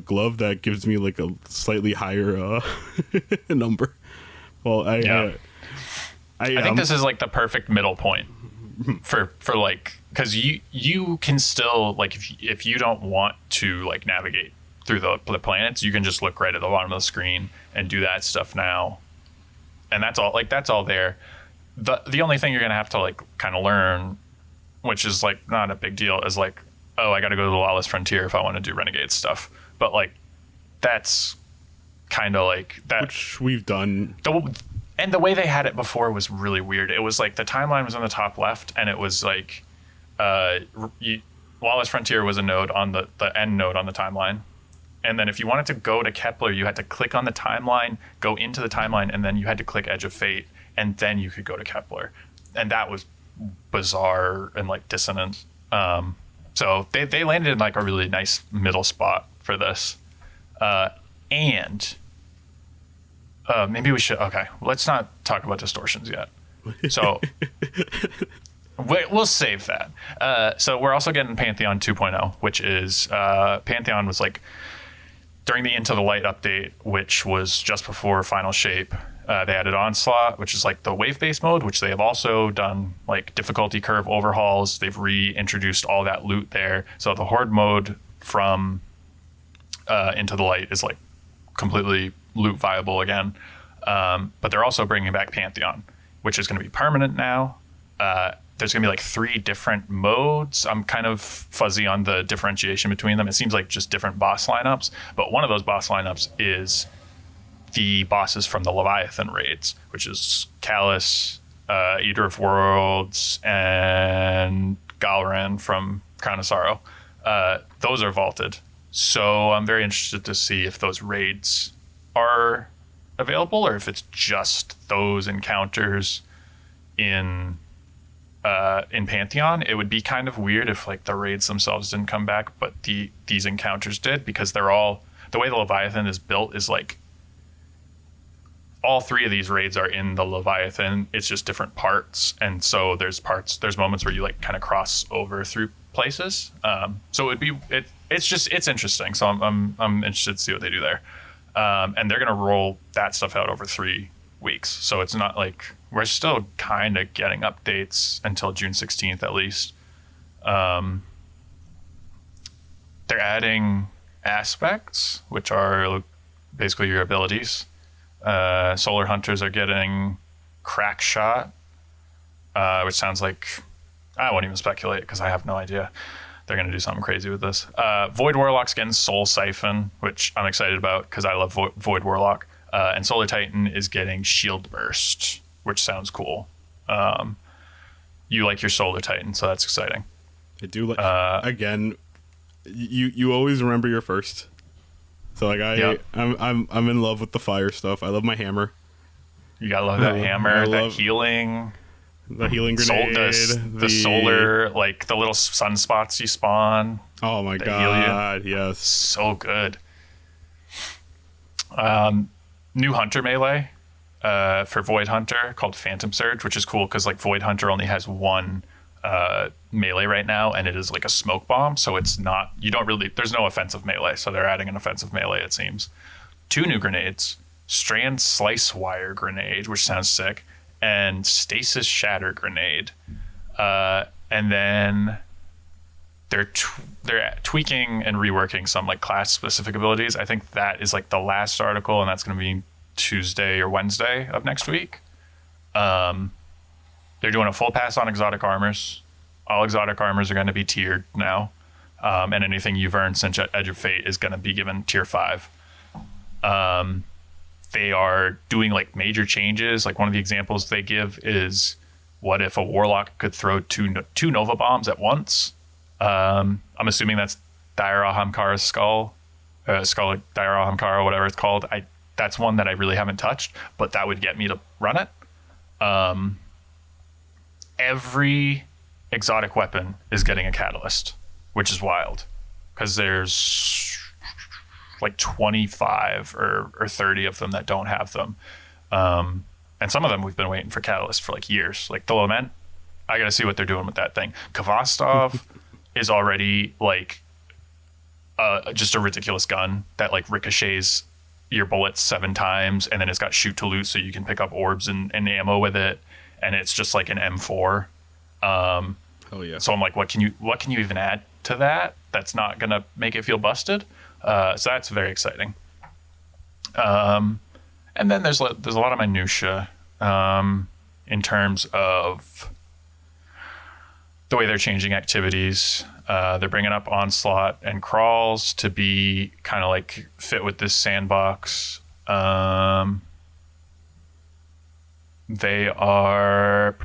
glove that gives me like a slightly higher number. Well, I think this is like the perfect middle point for like, because you can still, like, if you don't want to like navigate through the planets, you can just look right at the bottom of the screen and do that stuff now, and that's all there. The only thing you're gonna have to like kind of learn, which is like not a big deal, is like, oh, I got to go to the Lawless Frontier if I want to do Renegade stuff. But like, that's kind of like that, which we've done. And the way they had it before was really weird. It was like the timeline was on the top left, and it was like Lawless Frontier was a node on the end node on the timeline. And then if you wanted to go to Kepler, you had to click on the timeline, go into the timeline, and then you had to click Edge of Fate, and then you could go to Kepler. And that was bizarre and like dissonant. So they landed in like a really nice middle spot for this. And maybe we should, okay, let's not talk about distortions yet. So we'll save that. So we're also getting Pantheon 2.0, which is Pantheon was like during the Into the Light update, which was just before Final Shape. They added Onslaught, which is like the wave-based mode, which they have also done like difficulty curve overhauls. They've reintroduced all that loot there. So the Horde mode from Into the Light is like completely loot viable again. But they're also bringing back Pantheon, which is going to be permanent now. There's going to be like 3 different modes. I'm kind of fuzzy on the differentiation between them. It seems like just different boss lineups. But one of those boss lineups is the bosses from the Leviathan raids, which is Callus, Eater of Worlds, and Galran from Crown of Sorrow. Those are vaulted. So I'm very interested to see if those raids are available or if it's just those encounters in Pantheon. It would be kind of weird if like the raids themselves didn't come back, but these encounters did, because they're all, the way the Leviathan is built is like all 3 of these raids are in the Leviathan. It's just different parts, and so there's moments where you like kind of cross over through places. So it's interesting. So I'm interested to see what they do there. And they're gonna roll that stuff out over 3 weeks. So it's not like we're still kind of getting updates until June 16th at least. They're adding aspects, which are basically your abilities. Solar Hunters are getting Crack Shot, which sounds like, I won't even speculate because I have no idea. They're going to do something crazy with this. Void Warlock's getting Soul Siphon, which I'm excited about because I love Void Warlock. And Solar Titan is getting Shield Burst, which sounds cool. You like your Solar Titan, so that's exciting. I do like, again, you always remember your first. So like I'm in love with the fire stuff. I love my hammer. You gotta love that hammer, that healing. The healing grenade. The solar, like the little sunspots you spawn. Oh my god, yes. So good. New Hunter melee for Void Hunter called Phantom Surge, which is cool because like Void Hunter only has 1 melee right now, and it is like a smoke bomb, so it's not, there's no offensive melee, so they're adding an offensive melee, it seems. 2 new grenades, Strand Slice Wire grenade, which sounds sick, and Stasis Shatter grenade. And then they're tweaking and reworking some like class specific abilities. I think that is like the last article, and that's going to be Tuesday or Wednesday of next week. They're doing a full pass on exotic armors. All exotic armors are going to be tiered now. And anything you've earned since Edge of Fate is going to be given tier 5. They are doing like major changes. Like one of the examples they give is, what if a warlock could throw two Nova bombs at once? I'm assuming that's Dire Ahamkara's skull of Dire Ahamkara, whatever it's called. That's one that I really haven't touched, but that would get me to run it. every exotic weapon is getting a catalyst, which is wild because there's like 25 or 30 of them that don't have them. And some of them we've been waiting for catalysts for like years. Like the Lament, I got to see what they're doing with that thing. Kvostov is already like just a ridiculous gun that like ricochets your bullets 7 times, and then it's got shoot to loot, so you can pick up orbs and ammo with it, and it's just like an M4. Oh yeah. So I'm like, what can you even add to that that's not gonna make it feel busted? So that's very exciting. And then there's a lot of minutia in terms of the way they're changing activities. They're bringing up onslaught and crawls to be kind of like fit with this sandbox. They are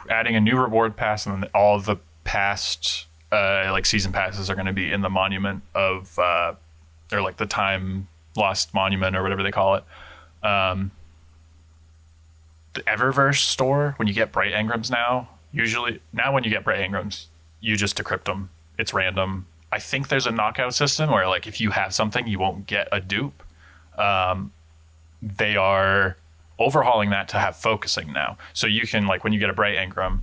adding a new reward pass, and then all of the past like season passes are going to be in the monument of or like the time lost monument or whatever they call it. The Eververse store, when you get bright engrams now when you get bright engrams, you just decrypt them. It's random. I think there's a knockout system where like if you have something, you won't get a dupe. They are overhauling that to have focusing now. So you can, like, when you get a bright engram,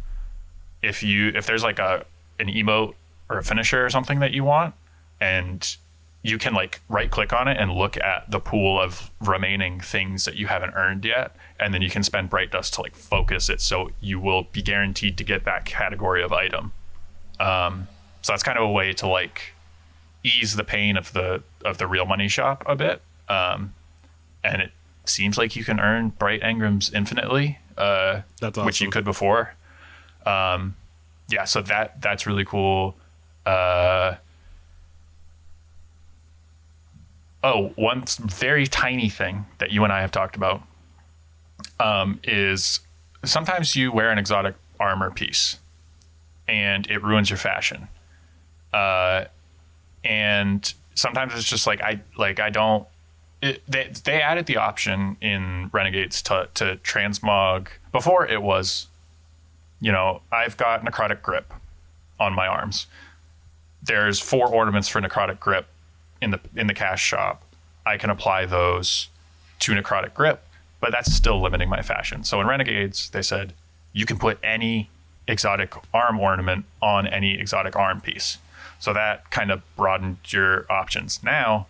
if there's like an emote or a finisher or something that you want, and you can like right click on it and look at the pool of remaining things that you haven't earned yet, and then you can spend bright dust to like focus it, so you will be guaranteed to get that category of item. So that's kind of a way to like ease the pain of the real money shop a bit. And it seems like you can earn bright engrams infinitely, That's awesome. which you could before. Yeah, so that's really cool. One very tiny thing that you and I have talked about is sometimes you wear an exotic armor piece and it ruins your fashion. And sometimes it's just like they added the option in Renegades to transmog. Before it was, I've got necrotic grip on my arms. There's 4 ornaments for necrotic grip in the cash shop. I can apply those to necrotic grip, but that's still limiting my fashion. So in Renegades, they said you can put any exotic arm ornament on any exotic arm piece. So that kind of broadened your options. Now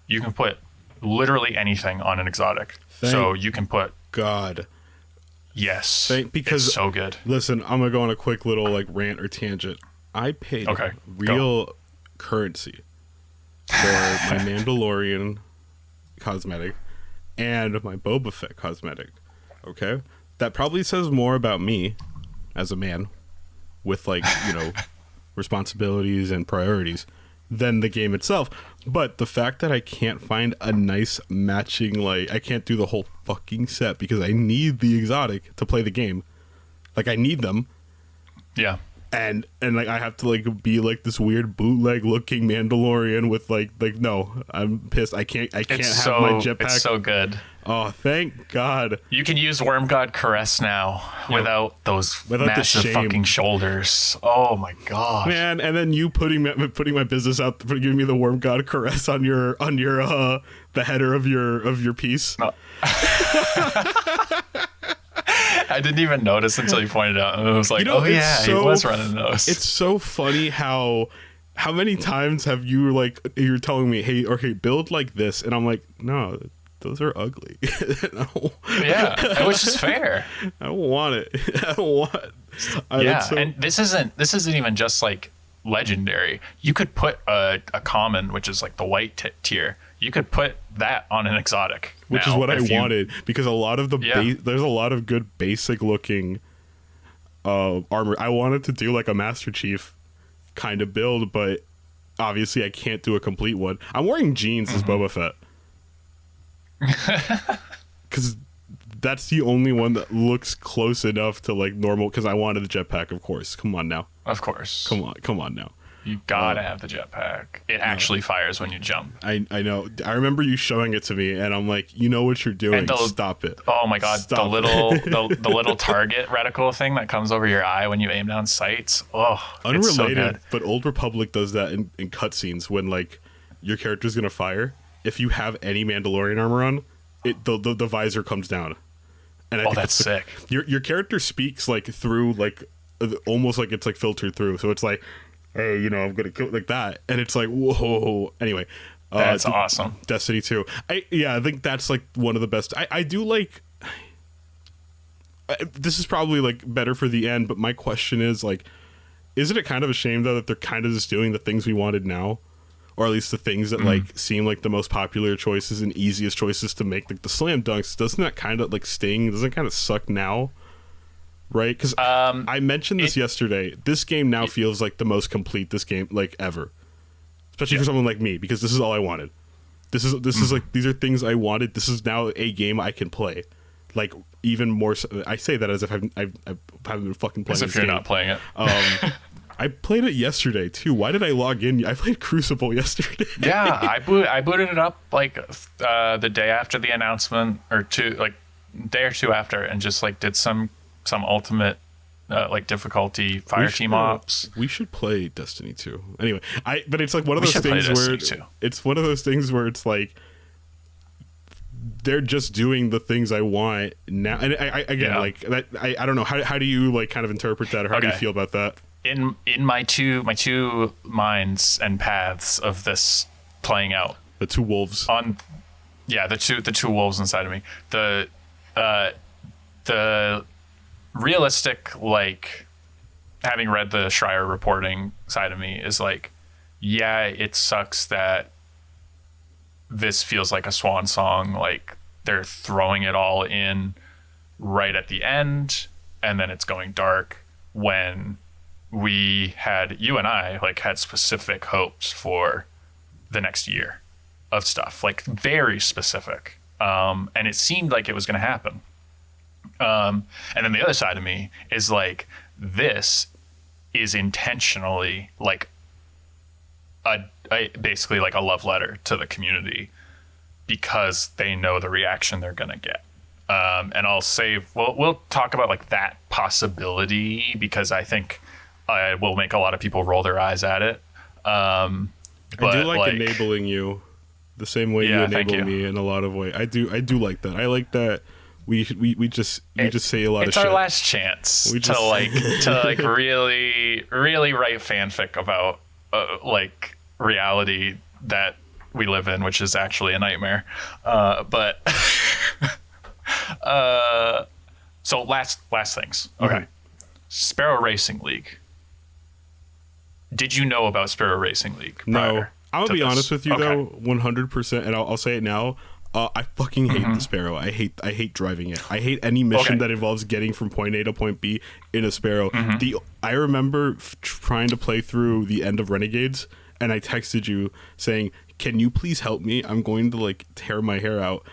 you can put literally anything on an exotic. So you can put God. Yes. Because it's so good. Listen, I'm gonna go on a quick little like rant or tangent. I paid real currency for my Mandalorian cosmetic and my Boba Fett cosmetic. Okay? That probably says more about me as a man with like, responsibilities and priorities than the game itself. But the fact that I can't find a nice matching, like, I can't do the whole fucking set because I need the exotic to play the game. Like, I need them. Yeah. And like I have to like be like this weird bootleg looking Mandalorian with like no, I'm pissed. I can't have my jetpack. It's so good. Oh, thank God. You can use Worm God Caress now without those massive fucking shoulders. Oh my God. Man, and then you putting my business out, giving me the Worm God Caress on your the header of your piece. No. I didn't even notice until you pointed out. And I was like, he was running those. It's so funny how many times have you're telling me, hey, build like this, and I'm like, no, those are ugly. Yeah, which is fair. I don't want it. I don't want it. And this isn't even just like legendary. You could put a common, which is like the white tier. You could put that on an exotic, which is what I wanted, because a lot of there's a lot of good basic looking armor. I wanted to do like a Master Chief kind of build, but obviously I can't do a complete one. I'm wearing jeans as Boba Fett because that's the only one that looks close enough to like normal. Because I wanted the jetpack, of course. Come on now. Of course. Come on now. You gotta have the jetpack. It actually fires when you jump. I know. I remember you showing it to me, and I'm like, you know what you're doing. Stop it. Oh my god, Stop the little target reticle thing that comes over your eye when you aim down sights. Oh, unrelated, it's so good. but Old Republic does that in cutscenes when like your character's gonna fire. If you have any Mandalorian armor on, the visor comes down. And I think that's sick. Your character speaks like through like almost like it's like filtered through. So it's like, hey, you know, I'm gonna kill like that, and it's like, whoa. Anyway, that's awesome. Destiny 2. I think that's like one of the best. I do like. This is probably like better for the end, but my question is like, isn't it kind of a shame though that they're kind of just doing the things we wanted now, or at least the things that like seem like the most popular choices and easiest choices to make, like the slam dunks? Doesn't that kind of like sting? Doesn't it kind of suck now? Right, because I mentioned this yesterday. This game now feels like the most complete this game like ever, especially for someone like me, because this is all I wanted. This is like, these are things I wanted. This is now a game I can play, like even more. I say that as if I haven't been fucking playing. As if you're not playing it. I played it yesterday too. Why did I log in? I played Crucible yesterday. Yeah, I booted it up like the day after the announcement, or day or two after, and just like did some ultimate like difficulty fire team ops. We should play Destiny 2. Anyway, but it's like one of those things where it's one of those things where it's like they're just doing the things I want now. And like that, I don't know, how do you like kind of interpret that, or how do you feel about that? In my two minds and paths of this playing out, the two wolves the two wolves inside of me, the realistic, like, having read the Schreier reporting side of me is like, yeah, it sucks that this feels like a swan song, like they're throwing it all in right at the end and then it's going dark, when you and I like had specific hopes for the next year of stuff, like very specific, and it seemed like it was going to happen. And then the other side of me is like, this is intentionally like basically like a love letter to the community, because they know the reaction they're going to get. And I'll save, we'll talk about like that possibility, because I think I will make a lot of people roll their eyes at it. But I do like enabling you the same way you enable me in a lot of ways. I do like that. I like that. We just say a lot of shit. It's our last chance to really write fanfic about like reality that we live in, which is actually a nightmare. But so last things. Okay. Mm-hmm. Sparrow Racing League. Did you know about Sparrow Racing League? No. I'm gonna be honest with you though, 100%, and I'll say it now. I fucking hate the Sparrow. I hate driving it. I hate any mission that involves getting from point A to point B in a Sparrow. I remember trying to play through the end of Renegades, and I texted you saying, "Can you please help me? I'm going to like tear my hair out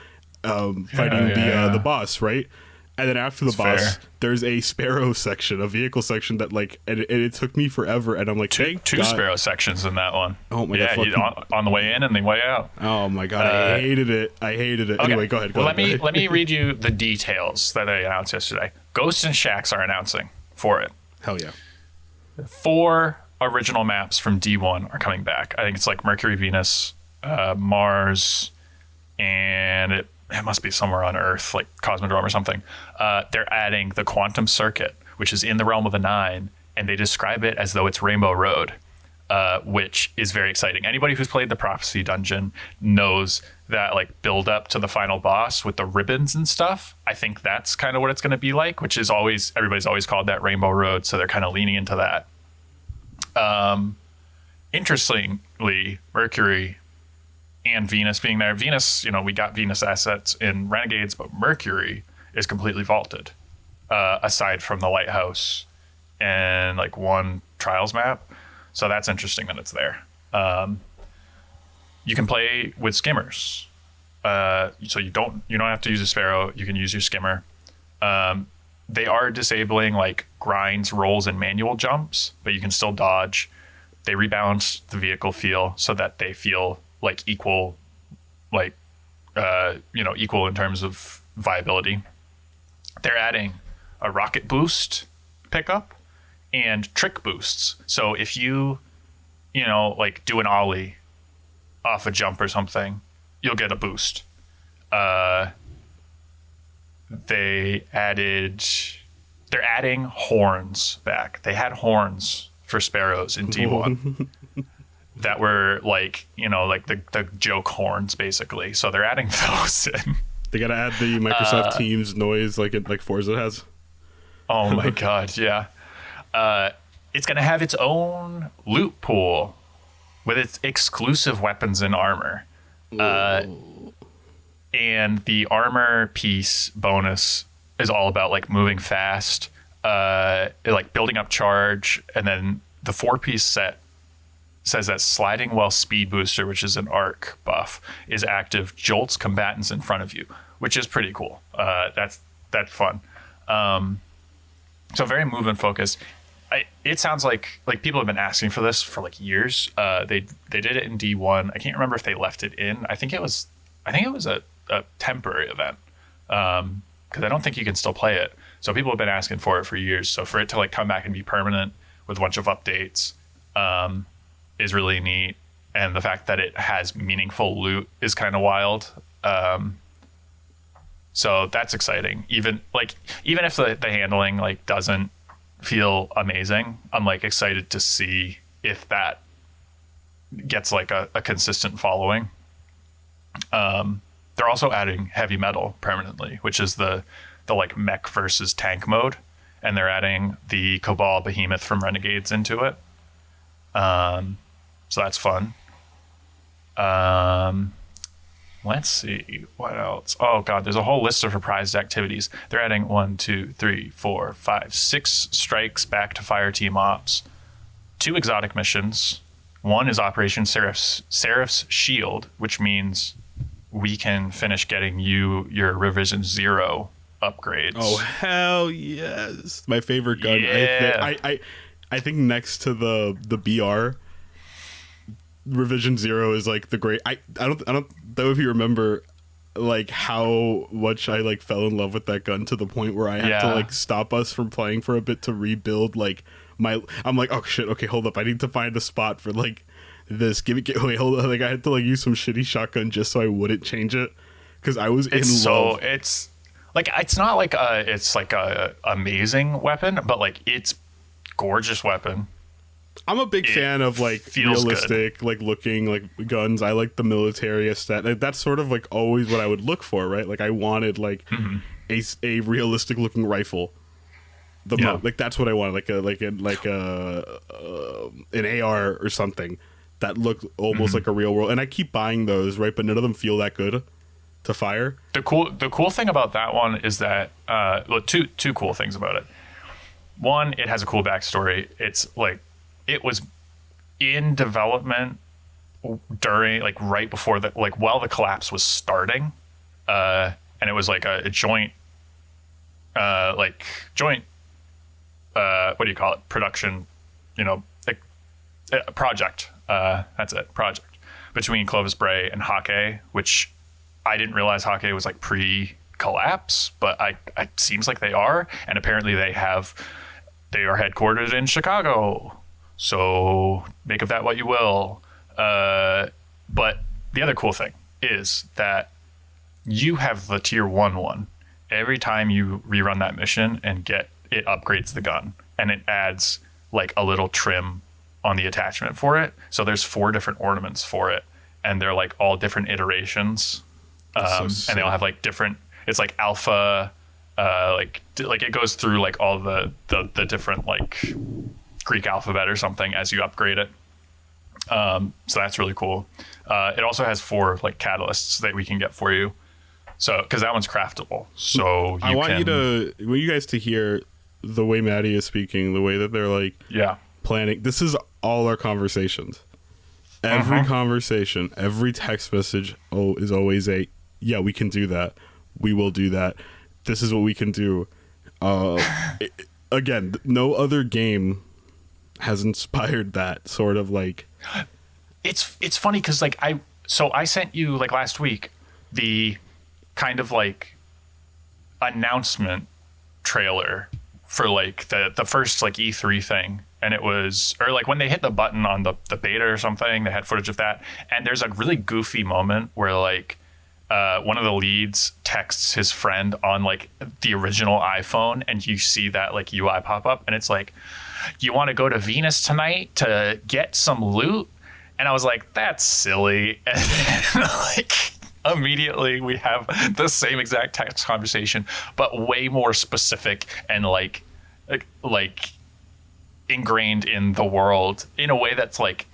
fighting the boss, right?" And then after the boss, there's a Sparrow section, a vehicle section that like, and it took me forever. And I'm like, two Sparrow sections in that one. Oh my god! On the way in and the way out. Oh my god! I hated it. Okay. Anyway, go ahead. Let me read you the details that I announced yesterday. Ghosts and Shacks are announcing for it. Hell yeah! 4 original maps from D1 are coming back. I think it's like Mercury, Venus, Mars, and it must be somewhere on Earth, like Cosmodrome or something. They're adding the Quantum Circuit, which is in the realm of the 9, and they describe it as though it's Rainbow Road, which is very exciting. Anybody who's played the Prophecy Dungeon knows that like build up to the final boss with the ribbons and stuff. I think that's kind of what it's going to be like, which is everybody's always called that Rainbow Road, so they're kind of leaning into that. Interestingly, Mercury and Venus being there. Venus, we got Venus assets in Renegades, but Mercury is completely vaulted, aside from the lighthouse and like one trials map. So that's interesting that it's there. You can play with skimmers. So you don't have to use a Sparrow. You can use your skimmer. They are disabling like grinds, rolls, and manual jumps, but you can still dodge. they rebalance the vehicle feel so that they feel like equal, like equal in terms of viability. They're adding a rocket boost pickup and trick boosts. So if you like do an ollie off a jump or something, you'll get a boost. They're adding horns back. They had horns for sparrows in D1 that were like the joke horns basically. So they're adding those in. They gotta add the Microsoft Teams noise like Forza has. Oh my god, yeah. It's gonna have its own loot pool with its exclusive weapons and armor. And the armor piece bonus is all about like moving fast, like building up charge, and then the 4-piece set says that sliding while speed booster, which is an arc buff, is active, jolts combatants in front of you, which is pretty cool. That's fun. So very movement focused. It sounds like people have been asking for this for like years. They did it in D1. I can't remember if they left it in. I think it was a temporary event, because I don't think you can still play it. So people have been asking for it for years. So for it to like come back and be permanent with a bunch of updates is really neat. And the fact that it has meaningful loot is kind of wild. So that's exciting. Even if the handling like doesn't feel amazing, I'm like excited to see if that gets like a consistent following. They're also adding heavy metal permanently, which is the like mech versus tank mode, and they're adding the Cabal Behemoth from Renegades into it. So that's fun. Let's see what else. Oh god, there's a whole list of reprised activities. They're adding 1, 2, 3, 4, 5, 6 strikes back to Fireteam Ops, 2 exotic missions. One is Operation Seraph's Shield, which means we can finish getting you your Revision 0 upgrades. Oh hell yes! My favorite gun. Yeah. I think next to the BR, Revision 0 is like the great. I don't know if you remember like how much I like fell in love with that gun to the point where I had to like stop us from playing for a bit to rebuild like I'm like, oh shit, okay, hold up, I need to find a spot for like this. Wait, hold on, like I had to like use some shitty shotgun just so I wouldn't change it because I was in love. It's not like a amazing weapon, but like it's gorgeous weapon. I'm a big fan of like realistic good. Like looking like guns. I like the military aesthetic. That's sort of like always what I would look for, right? Like I wanted like a realistic looking rifle. Like that's what I wanted, an AR or something that looked almost like a real world. And I keep buying those, right? But none of them feel that good to fire. The cool thing about that one is that two cool things about it. One, it has a cool backstory. It's like it was in development during like right before while the collapse was starting, and it was like a joint what do you call it, production, project, that's it, project between Clovis Bray and Hake, which I didn't realize Hake was like pre-collapse, but it seems like they are, and apparently they are headquartered in Chicago, so make of that what you will. But the other cool thing is that you have the tier 1 every time you rerun that mission and it upgrades the gun, and it adds like a little trim on the attachment for it. So there's 4 different ornaments for it, and they're like all different iterations. And they all have like different, it's like alpha, like it goes through like all the different like Greek alphabet or something as you upgrade it. So that's really cool. It also has 4 like catalysts that we can get for you. So, because that one's craftable. So I want you guys to hear the way Matty is speaking, the way that they're like planning. This is all our conversations. Every conversation, every text message is always we can do that. We will do that. This is what we can do. Again, no other game has inspired that sort of like. It's funny because like I sent you like last week the kind of like announcement trailer for like the first like E3 thing, and it was, or like when they hit the button on the beta or something, they had footage of that, and there's a really goofy moment where like one of the leads texts his friend on like the original iPhone, and you see that like UI pop up, and it's like, you want to go to Venus tonight to get some loot? And I was like, that's silly. And then, like, immediately we have the same exact text conversation, but way more specific and like ingrained in the world in a way that's like,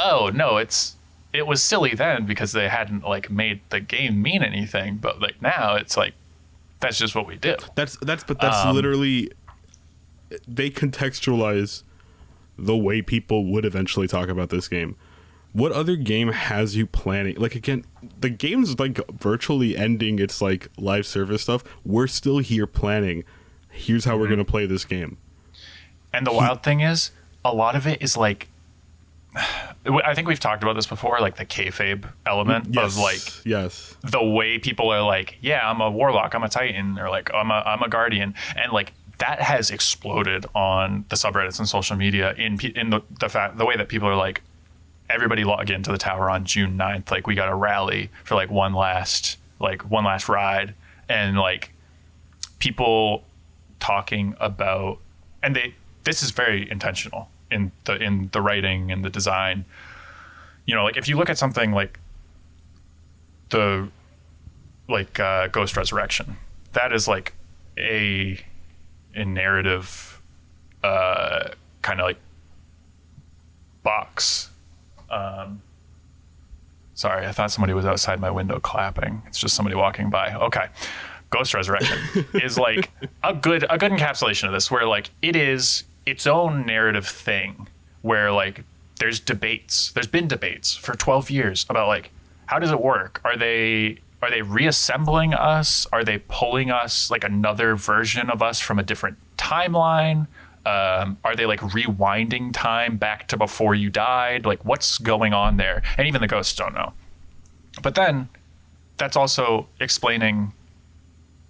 oh no, it was silly then because they hadn't like made the game mean anything, but like now it's like, that's just what we do. That's literally, they contextualize the way people would eventually talk about this game. What other game has you planning? Like, again, the game's like virtually ending its like live service stuff. We're still here planning. Here's how we're going to play this game. And the wild thing is, a lot of it is like, I think we've talked about this before, like the kayfabe element of like the way people are like, yeah, I'm a warlock, I'm a titan, or like I'm a guardian, and like that has exploded on the subreddits and social media in the way that people are like, everybody log into the tower on June 9th. Like, we got a rally for like one last ride, and like people talking about, and this is very intentional in the writing and the design. You know, like if you look at something like Ghost Resurrection, that is like a narrative kind of like box. Sorry, I thought somebody was outside my window clapping. It's just somebody walking by. Okay. Ghost Resurrection is like a good encapsulation of this, where like it is its own narrative thing, where like there's been debates for 12 years about like, how does it work? Are they reassembling us? Are they pulling us like another version of us from a different timeline? Are they like rewinding time back to before you died? Like, what's going on there? And even the ghosts don't know. But then that's also explaining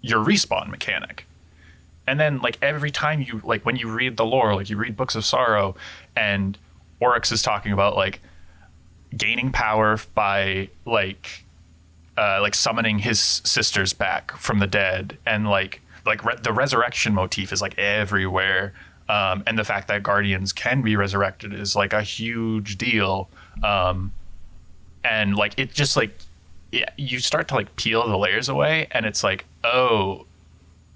your respawn mechanic. And then like every time you, like when you read the lore, like you read Books of Sorrow, and Oryx is talking about like gaining power by like summoning his sisters back from the dead, and the resurrection motif is like everywhere. And the fact that guardians can be resurrected is like a huge deal. And like, it just like, yeah, you start to like peel the layers away, and it's like, oh,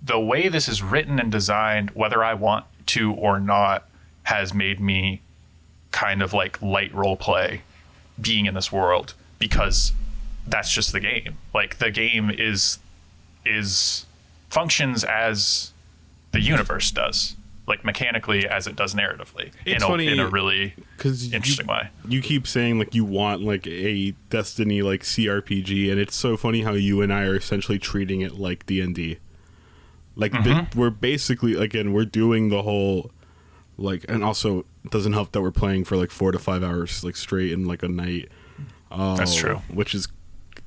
the way this is written and designed, whether I want to or not, has made me kind of like light role play being in this world, because that's just the game. Like, the game is functions as the universe does, like mechanically as it does narratively. It's funny, in a really interesting way. You keep saying like you want like a Destiny like CRPG, and it's so funny how you and I are essentially treating it like D&D. Like we're basically, again, we're doing the whole like, and also it doesn't help that we're playing for like 4 to 5 hours like straight in like a night. That's true. Which is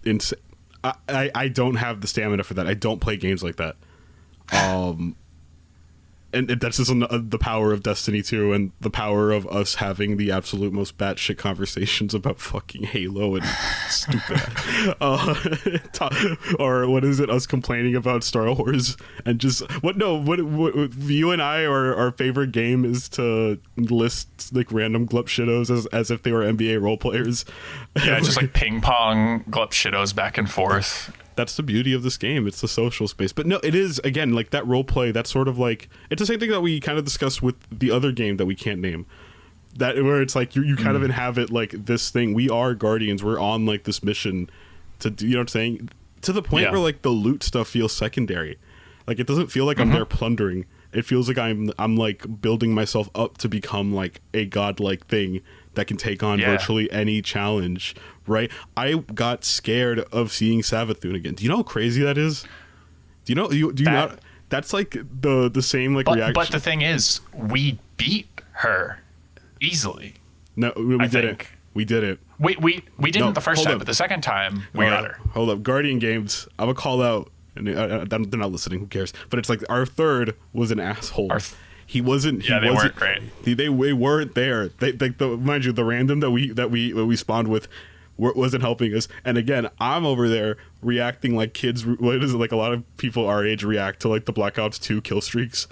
insane. I don't have the stamina for that. I don't play games like that. And that's just the power of Destiny 2, and the power of us having the absolute most batshit conversations about fucking Halo and stupid. Or what is it? Us complaining about Star Wars and just what you and I, our favorite game is to list like random glup shittos as if they were NBA role players. Yeah, just like ping pong glup shittos back and forth. That's the beauty of this game. It's the social space. But no, it is, again, like that role play, that's sort of like, it's the same thing that we kind of discussed with the other game that we can't name. That where it's like you kind of inhabit like this thing. We are guardians. We're on like this mission to do, you know what I'm saying? To the point where like the loot stuff feels secondary. Like it doesn't feel like I'm there plundering. It feels like I'm like building myself up to become like a godlike thing that can take on virtually any challenge, right? I got scared of seeing Savathun again. Do you know how crazy that is? Do you know? Do you not? That's like the same like reaction. But the thing is, we beat her. easily. No, we didn't. We did it. We didn't the first time, up. but the second time we got her. Hold up. Guardian Games, I'm going to call out, and they're not listening, who cares? But it's like our third was an asshole. He wasn't. They weren't great. They weren't there. Mind you, the random that we spawned with wasn't helping us. And again, I'm over there reacting like kids. What is it, like a lot of people our age react to like the Black Ops 2 kill streaks.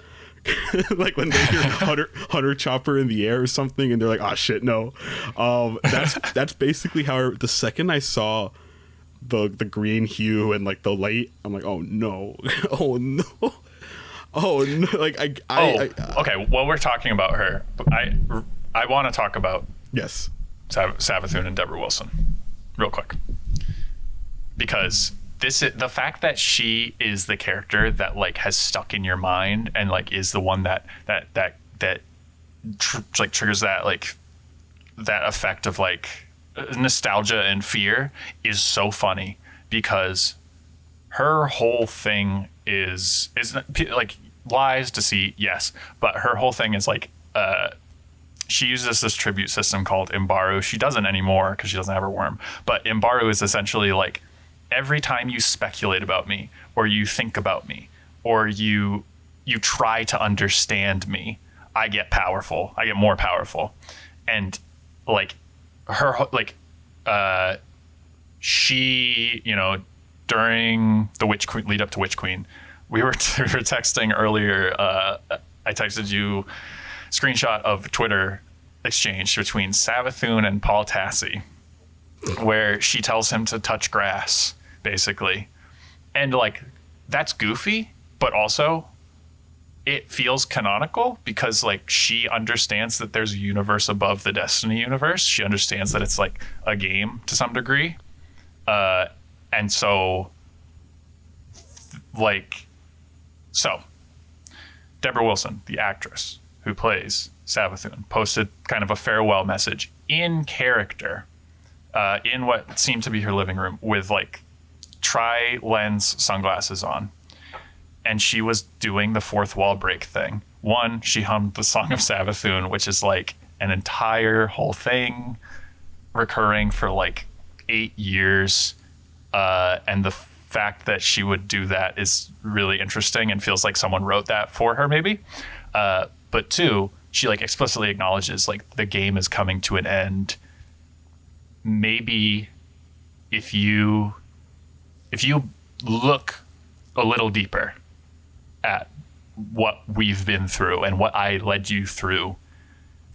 Like when they hear Hunter Chopper in the air or something, and they're like, "Oh shit, no." That's basically how. The second I saw the green hue and like the light, I'm like, "Oh no, oh no." Oh no! Like okay. While we're talking about her, I want to talk about yes, Savathun and Deborah Wilson, real quick, because this is the fact that she is the character that like has stuck in your mind and like is the one that triggers that like that effect of like nostalgia and fear is so funny, because her whole thing is like lies, deceit, yes, but her whole thing is like she uses this tribute system called Imbaru. She doesn't anymore because she doesn't have her worm, but Imbaru is essentially like every time you speculate about me or you think about me or you try to understand me, I get powerful. I get more powerful. And like her like she, you know, during the Witch Queen, lead up to Witch Queen, we were texting earlier. I texted you a screenshot of Twitter exchange between Savathun and Paul Tassi, where she tells him to touch grass, basically. And like, that's goofy, but also it feels canonical because like she understands that there's a universe above the Destiny universe. She understands that it's like a game to some degree. And so Deborah Wilson, the actress who plays Savathun, posted kind of a farewell message in character, in what seemed to be her living room with like tri-lens sunglasses on. And she was doing the fourth wall break thing. One, she hummed the Song of Savathun, which is like an entire whole thing recurring for like 8 years. And the fact that she would do that is really interesting and feels like someone wrote that for her, maybe. But two, she like explicitly acknowledges like the game is coming to an end. Maybe if you look a little deeper at what we've been through and what I led you through,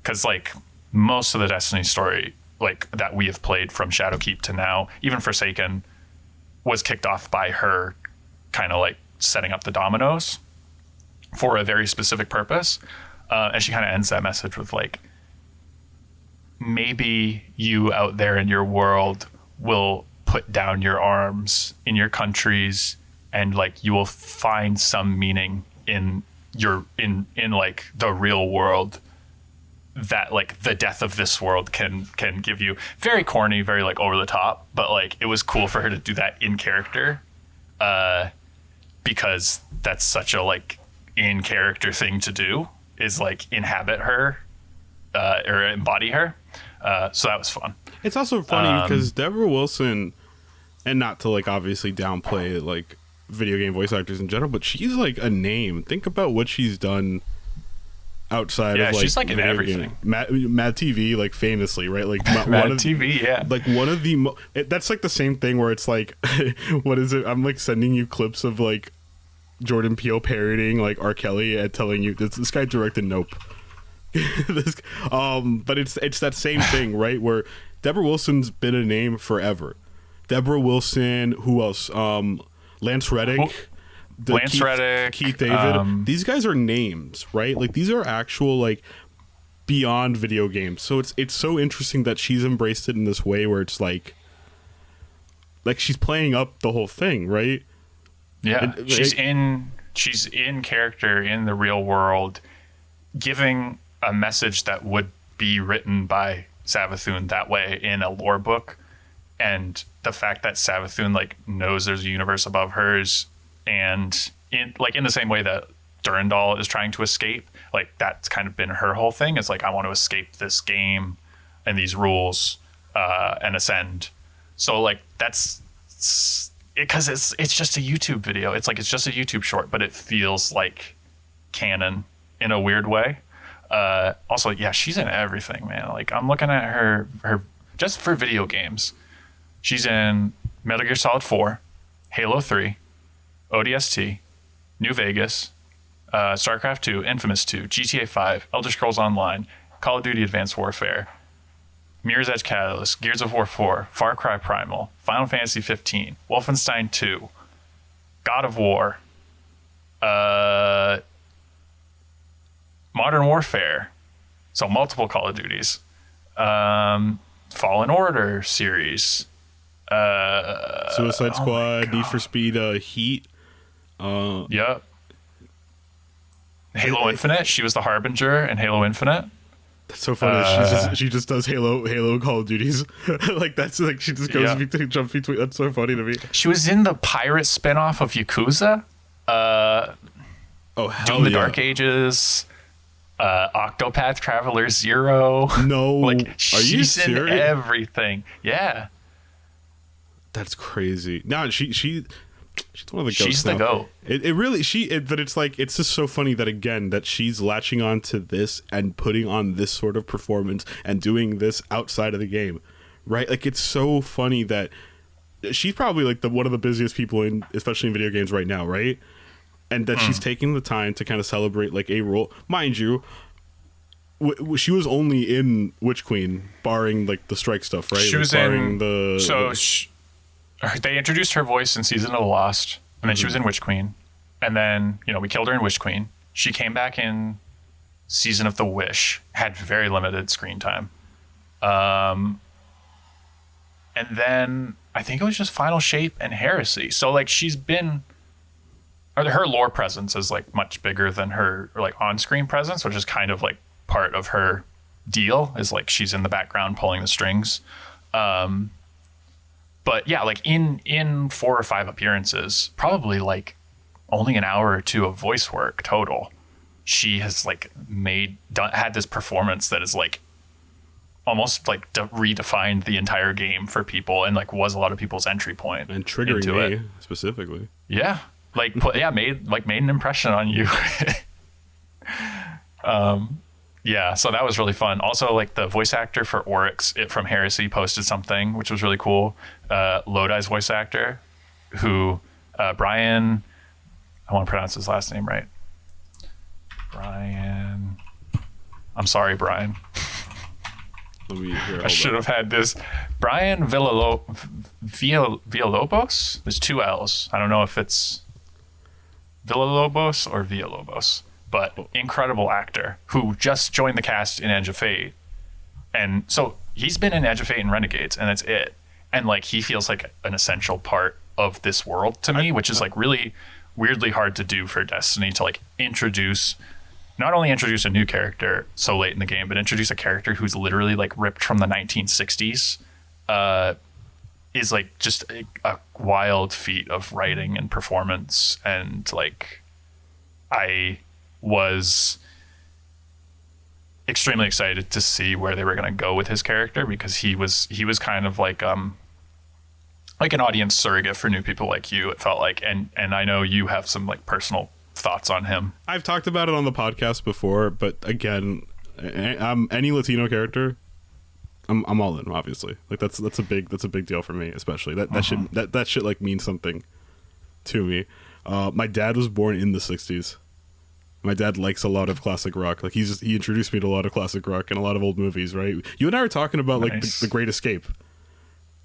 because like most of the Destiny story like that we have played from Shadowkeep to now, even Forsaken, was kicked off by her kind of like setting up the dominoes for a very specific purpose. And she kind of ends that message with like, maybe you out there in your world will put down your arms in your countries and like you will find some meaning in like the real world that like the death of this world can give you. Very corny, very like over the top, but like it was cool for her to do that in character, because that's such a like in character thing to do, is like inhabit her or embody her. So that was fun. It's also funny because Deborah Wilson, and not to like obviously downplay like video game voice actors in general, but she's like a name. Think about what she's done outside of like, she's like in everything. Mad TV, like famously, right? Like Mad TV, yeah. Like one of the that's like the same thing where it's like, what is it? I'm like sending you clips of like Jordan Peele parodying like R. Kelly and telling you this guy directed Nope. But it's that same thing, right? Where Deborah Wilson's been a name forever. Deborah Wilson, who else? Lance Reddick. Keith David. These guys are names, right? Like these are actual like beyond video games. So it's so interesting that she's embraced it in this way where it's like she's playing up the whole thing, right? Yeah, and, she's in character in the real world, giving a message that would be written by Savathun that way in a lore book. And the fact that Savathun like knows there's a universe above hers, and in the same way that Durandal is trying to escape. Like that's kind of been her whole thing. It's like, I want to escape this game and these rules and ascend. So like that's because it's just a YouTube video. It's just a YouTube short, but it feels like canon in a weird way. Also, yeah, she's in everything, man. Like I'm looking at her just for video games. She's in Metal Gear Solid 4, Halo 3, ODST, New Vegas, StarCraft 2, Infamous 2, GTA 5, Elder Scrolls Online, Call of Duty Advanced Warfare, Mirror's Edge Catalyst, Gears of War 4, Far Cry Primal, Final Fantasy 15, Wolfenstein 2, God of War, Modern Warfare, so multiple Call of Duties, Fallen Order series, Suicide Squad, Need for Speed, Heat. Yep. Halo Infinite. She was the Harbinger in Halo Infinite. That's so funny. She just does Halo Call of Duties. Like that's like she just goes jump between. That's so funny to me. She was in the pirate spinoff of Yakuza. Doom the Dark Ages. Octopath Traveler 0. No, like are you serious? In everything. Yeah. That's crazy. No, she's one of the goats. She's the goat. It really but it's like it's just so funny that again that she's latching on to this and putting on this sort of performance and doing this outside of the game, right? Like it's so funny that she's probably like one of the busiest people in especially in video games right now, right? And that she's taking the time to kind of celebrate like a role, mind you. She was only in Witch Queen, barring like the strike stuff, right? She was barring they introduced her voice in season of Lost, and then she was in Witch Queen, and then we killed her in Witch Queen. She came back in season of The Wish, had very limited screen time, and then I think it was just Final Shape and Heresy. So like she's been, her lore presence is like much bigger than her like on-screen presence, which is kind of like part of her deal. Is like she's in the background pulling the strings. But yeah, like in 4 or 5 appearances, probably like only an hour or 2 of voice work total, she has like had this performance that is like almost like redefined the entire game for people, and like was a lot of people's entry point and triggering into me it. Specifically. Yeah, like made an impression on you. Yeah, so that was really fun. Also, like the voice actor for Oryx from Heresy posted something, which was really cool. Lodi's voice actor, who Brian, I want to pronounce his last name right. Brian, I'm sorry, Brian. I should have had this. Brian Villalobos. There's 2 L's. I don't know if it's Villalobos or Villalobos. But incredible actor who just joined the cast in Edge of Fate. And so he's been in Edge of Fate and Renegades, and that's it. And like he feels like an essential part of this world to me, which is like really weirdly hard to do for Destiny, to like not only introduce a new character so late in the game, but introduce a character who's literally like ripped from the 1960s. Is like just a wild feat of writing and performance. And like I was extremely excited to see where they were going to go with his character, because he was kind of like an audience surrogate for new people like you, it felt like, and I know you have some like personal thoughts on him. I've talked about it on the podcast before, but again, any Latino character, I'm all in, obviously. Like that's a big deal for me, especially that shit like means something to me. My dad was born in the 60s. My dad likes a lot of classic rock. Like he introduced me to a lot of classic rock and a lot of old movies, right? You and I were talking about like the Great Escape,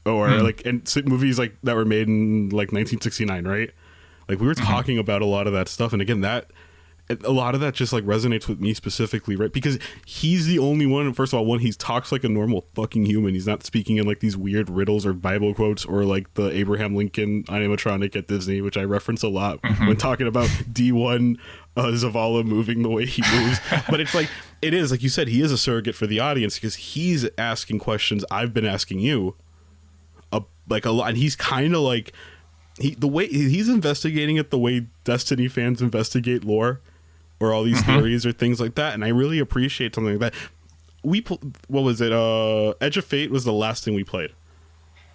or like and movies like that were made in like 1969, right? Like we were talking about a lot of that stuff, and again, a lot of that just like resonates with me specifically, right? Because he's the only one. First of all, he talks like a normal fucking human. He's not speaking in like these weird riddles or Bible quotes or like the Abraham Lincoln animatronic at Disney, which I reference a lot when talking about D1 Zavala moving the way he moves. But it's like, it is like you said, he is a surrogate for the audience because he's asking questions I've been asking you, like a lot. And he's kind of like the way he's investigating it, the way Destiny fans investigate lore. or all these theories or things like that, and I really appreciate something like that. What was it? Edge of Fate was the last thing we played.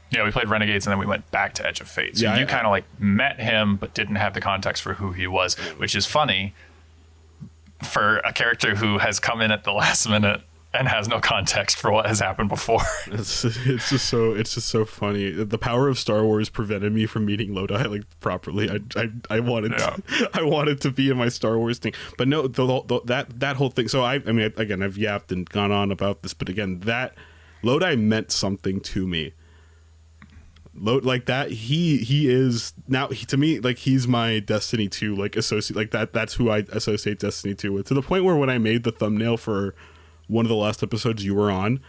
Yeah, we played Renegades, and then we went back to Edge of Fate. So Yeah, you kind of like met him, but didn't have the context for who he was, which is funny for a character who has come in at the last minute and has no context for what has happened before. It's just so funny. The power of Star Wars prevented me from meeting Lodi like properly. I wanted to be in my Star Wars thing, but no, that whole thing. So I mean, again, I've yapped and gone on about this, but again, that Lodi meant something to me. Like that, he is now to me, like he's my Destiny 2 like associate, like that's who I associate Destiny 2 with, to the point where when I made the thumbnail for one of the last episodes you were on,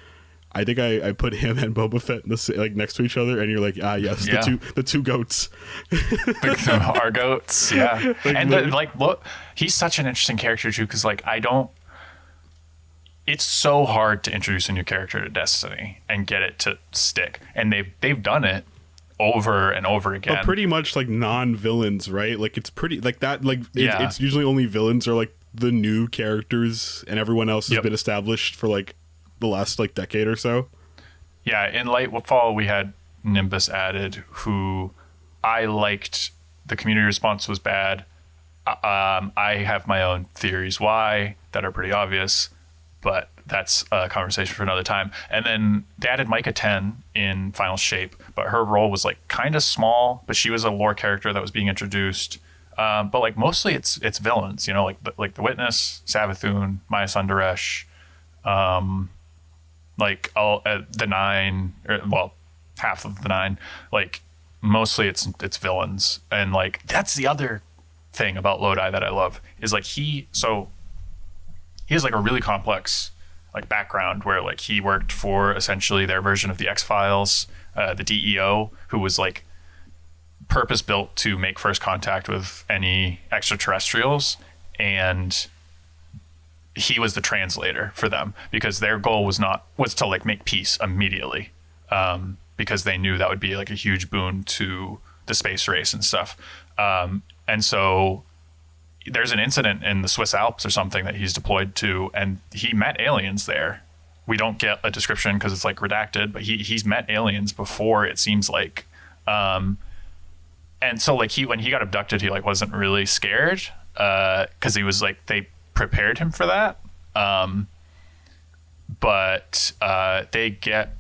I think I put him and Boba Fett in like next to each other, and you're like, yes, yeah. the two goats. Our goats, yeah. Like look, he's such an interesting character too, because like it's so hard to introduce a new character to Destiny and get it to stick, and they've done it over and over again. But pretty much like non-villains, right? Like it's pretty like that. Like it's usually only villains are like the new characters, and everyone else has been established for like the last like decade or so. Yeah, in Lightfall we had Nimbus added, who I liked. The community response was bad. I have my own theories why that are pretty obvious, but that's a conversation for another time. And then they added Micah 10 in Final Shape, but her role was like kind of small, but she was a lore character that was being introduced. But like mostly it's villains, you know, like the Witness, Savathun, Maya Sundaresh, like all the 9, or well, half of the 9. Like mostly it's villains, and like that's the other thing about Lodi that I love is like he has like a really complex like background where like he worked for essentially their version of the X-Files, the DEO, who was like purpose built to make first contact with any extraterrestrials, and he was the translator for them because their goal was to like make peace immediately, because they knew that would be like a huge boon to the space race and stuff. And so there's an incident in the Swiss Alps or something that he's deployed to, and he met aliens there. We don't get a description because it's like redacted, but he's met aliens before, it seems like. And so like when he got abducted, he like wasn't really scared, because he was like, they prepared him for that. But they get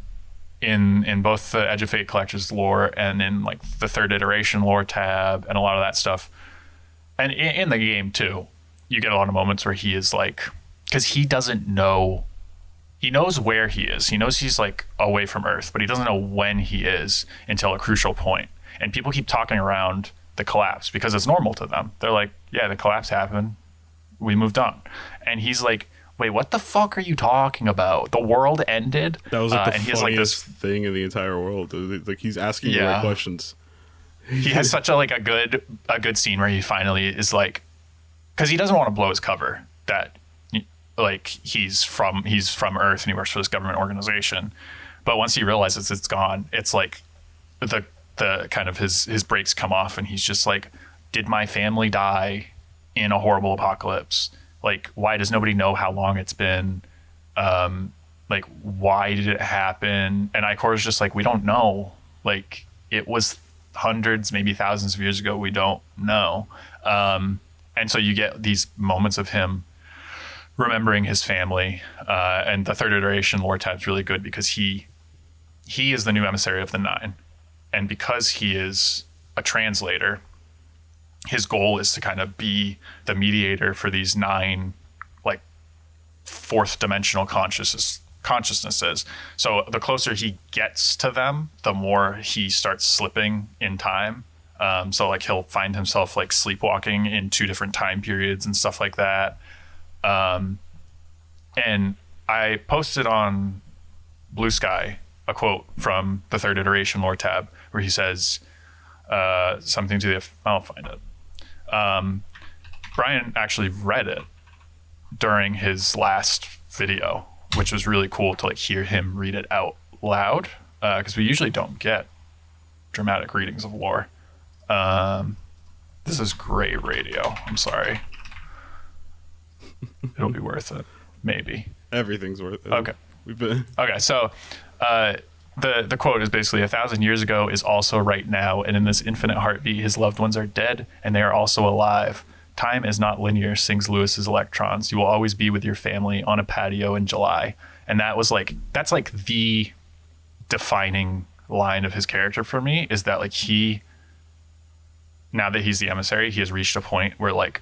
in both the Edge of Fate Collector's lore and in like the third iteration lore tab and a lot of that stuff. And in the game too, you get a lot of moments where he is like, because he doesn't know, he knows where he is. He knows he's like away from Earth, but he doesn't know when he is until a crucial point. And people keep talking around the collapse because it's normal to them. They're like, yeah, the collapse happened. We moved on. And he's like, wait, what the fuck are you talking about? The world ended? That was like the and funniest like this thing in the entire world. Like he's asking the right questions. He has such a good scene where he finally is like, because he doesn't want to blow his cover that like he's from Earth and he works for this government organization, but once he realizes it's gone, it's like the kind of his brakes come off, and he's just like, did my family die in a horrible apocalypse? Like, why does nobody know how long it's been? Like, why did it happen? And Icor's just like, we don't know. Like, it was hundreds, maybe thousands of years ago. We don't know. And so you get these moments of him remembering his family. And the third iteration lore tab is really good because he is the new emissary of the 9. And because he is a translator, his goal is to kind of be the mediator for these 9 like fourth dimensional consciousnesses. So the closer he gets to them, the more he starts slipping in time. So like he'll find himself like sleepwalking in 2 different time periods and stuff like that. And I posted on Blue Sky a quote from the third iteration lore tab where he says something to the, I'll find it. Brian actually read it during his last video, which was really cool to like hear him read it out loud, because we usually don't get dramatic readings of lore. This is great radio. I'm sorry. it'll be worth it. Maybe. Everything's worth it. Okay. We've been. Okay, so the quote is basically 1,000 years ago is also right now, and in this infinite heartbeat, his loved ones are dead and they are also alive. Time is not linear, sings Lewis's Electrons. You will always be with your family on a patio in July. And that's like the defining line of his character for me, is that like now that he's the emissary, he has reached a point where like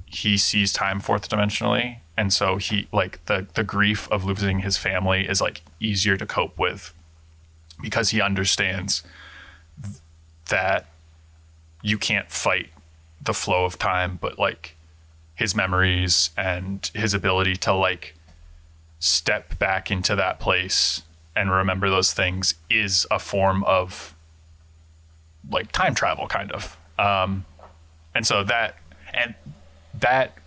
he sees time fourth dimensionally. And so he like the grief of losing his family is like easier to cope with because he understands that you can't fight the flow of time, but like his memories and his ability to like step back into that place and remember those things is a form of like time travel kind of. And so that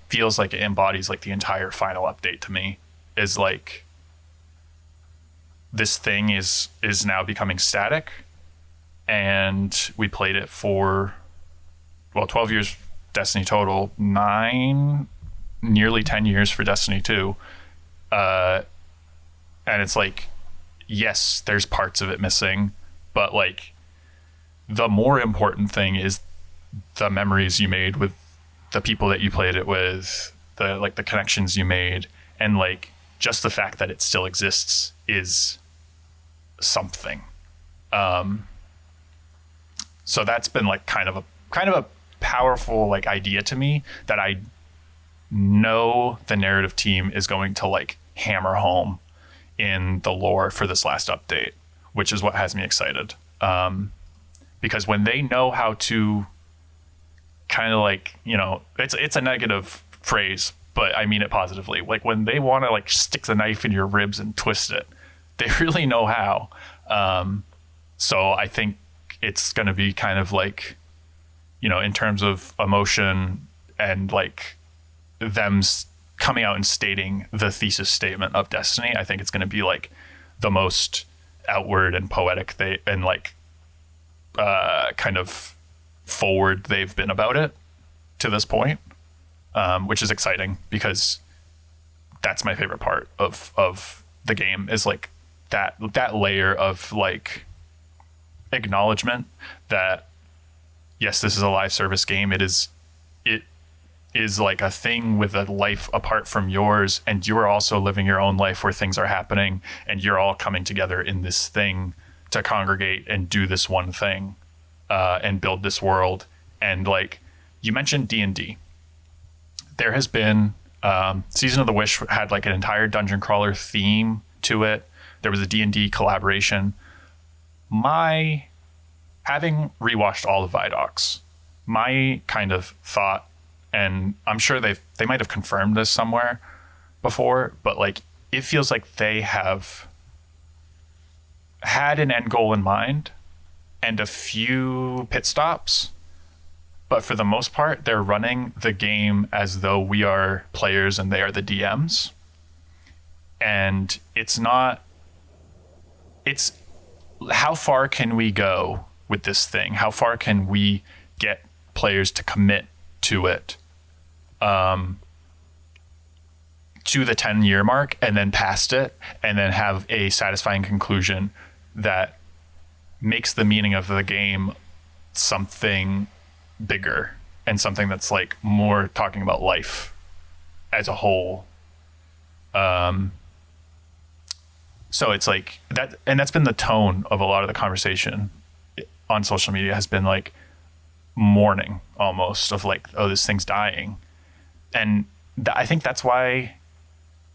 feels like it embodies like the entire final update to me, is like this thing is now becoming static, and we played it for 12 years Destiny total, 9 nearly 10 years for Destiny 2. And it's like, yes, there's parts of it missing, but like the more important thing is the memories you made with the people that you played it with, the connections you made, and like just the fact that it still exists is something. So that's been like kind of a powerful like idea to me that I know the narrative team is going to like hammer home in the lore for this last update, which is what has me excited. Because when they know how to kind of like, you know, it's a negative phrase, but I mean it positively. Like when they want to like stick the knife in your ribs and twist it, they really know how. So I think it's going to be kind of like, you know, in terms of emotion and like them coming out and stating the thesis statement of Destiny, I think it's going to be like the most outward and poetic kind of forward they've been about it to this point, which is exciting because that's my favorite part of the game, is like that layer of like acknowledgement that yes, this is a live service game. It is like a thing with a life apart from yours, and you're also living your own life where things are happening, and you're all coming together in this thing to congregate and do this one thing, and build this world. And like you mentioned D&D, there has been Season of the Wish had like an entire dungeon crawler theme to it. There was a D&D collaboration. Having rewatched all of Vidocs, my kind of thought, and I'm sure they might have confirmed this somewhere before, but like it feels like they have had an end goal in mind and a few pit stops, but for the most part, they're running the game as though we are players and they are the DMs. And it's how far can we go with this thing? How far can we get players to commit to it, to the 10-year mark, and then past it, and then have a satisfying conclusion that makes the meaning of the game something bigger and something that's like more talking about life as a whole. So it's like that, and that's been the tone of a lot of the conversation on social media, has been like mourning almost of like, oh, this thing's dying. And I think that's why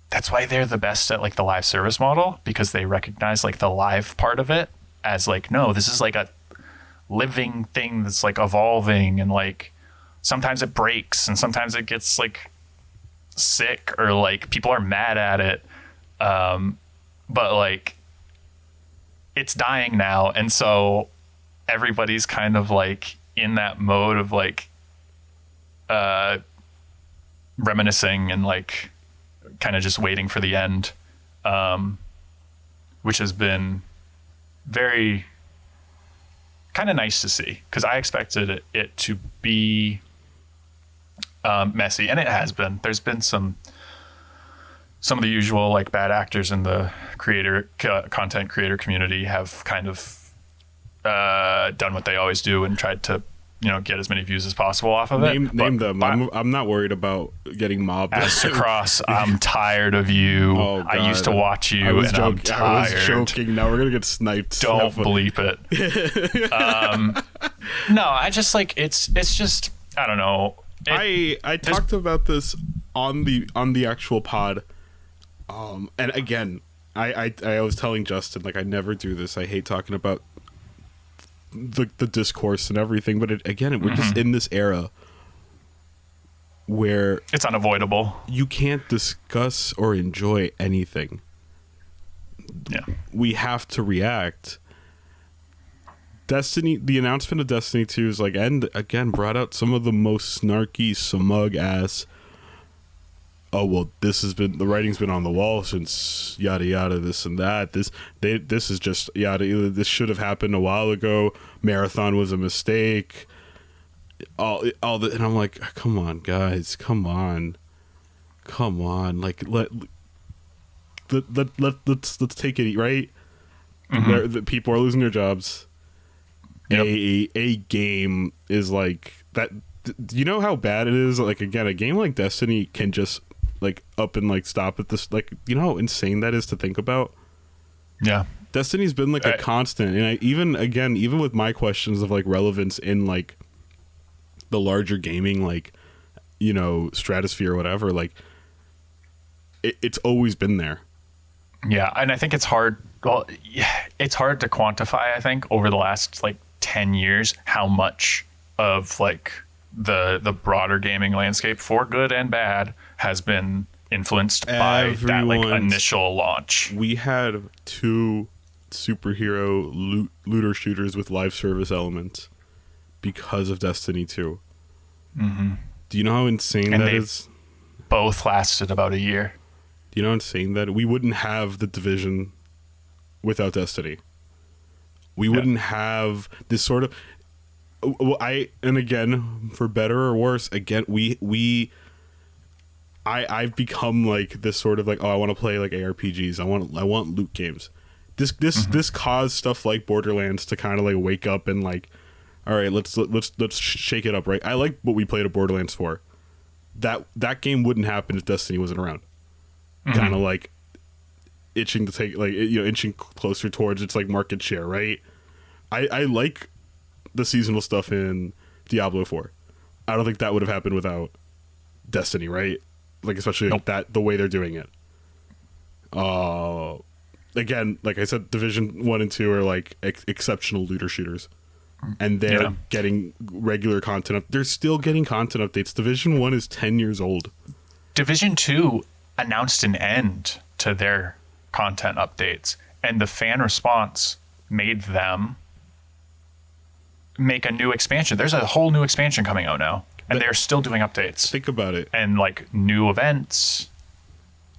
they're the best at like the live service model, because they recognize like the live part of it as like, no, this is like a living thing that's like evolving, and like sometimes it breaks and sometimes it gets like sick, or like people are mad at it. But like it's dying now. And so everybody's kind of like in that mode of like reminiscing and like kind of just waiting for the end, which has been very kind of nice to see, because I expected it to be messy, and it has been. There's been some of the usual like bad actors in the content creator community have kind of done what they always do and tried to get as many views as possible off of it. Name them. I'm not worried about getting mobbed. As to Cross, I'm tired of you. Oh, I used to watch you, and I'm tired. I was joking. Now we're gonna get sniped. Don't bleep it. No, I just like it's just I don't know. I talked about this on the actual pod, and again, I was telling Justin, like, I never do this. I hate talking about the discourse and everything, but we're just in this era where it's unavoidable. You can't discuss or enjoy anything. Yeah, we have to react. Destiny, the announcement of Destiny 2 is like, and again, brought out some of the most snarky, smug ass. Oh well, the writing's been on the wall since yada yada, this and that. This is just yada. This should have happened a while ago. Marathon was a mistake. And I'm like, come on, guys, come on. Like let's take it right. The people are losing their jobs. Yep. A game is like that. Do you know how bad it is? Like, again, a game like Destiny can just like up and like stop at this. Like, you know how insane that is to think about. Yeah, Destiny's been like a constant, and even with my questions of like relevance in like the larger gaming, like, stratosphere or whatever, like it's always been there. Yeah, and I think it's hard. Well, yeah, it's hard to quantify. I think over the last like 10 years, how much of like the broader gaming landscape, for good and bad, has been influenced by that like initial launch. We had 2 superhero looter shooters with live service elements because of Destiny 2. Mm-hmm. Do you know how insane that is? Both lasted about a year. Do you know how insane that? We wouldn't have the Division without Destiny. We wouldn't have this sort of. And again, for better or worse, again, I've become like this sort of like, I want to play like ARPGs. I want loot games. This caused stuff like Borderlands to kind of like wake up and like, all right, let's shake it up, right? I like what we played at Borderlands 4. That game wouldn't happen if Destiny wasn't around. Kind of like itching to take, like, inching closer towards its like market share, right? I like the seasonal stuff in Diablo 4. I don't think that would have happened without Destiny, right? Like, especially like that, the way they're doing it. Again, like I said, Division 1 and 2 are like exceptional looter shooters, and they're getting regular content they're still getting content updates. Division 1 is 10 years old. Division 2 announced an end to their content updates, and the fan response made them make a new expansion. There's a whole new expansion coming out now, and they're still doing updates. Think about it. And like new events.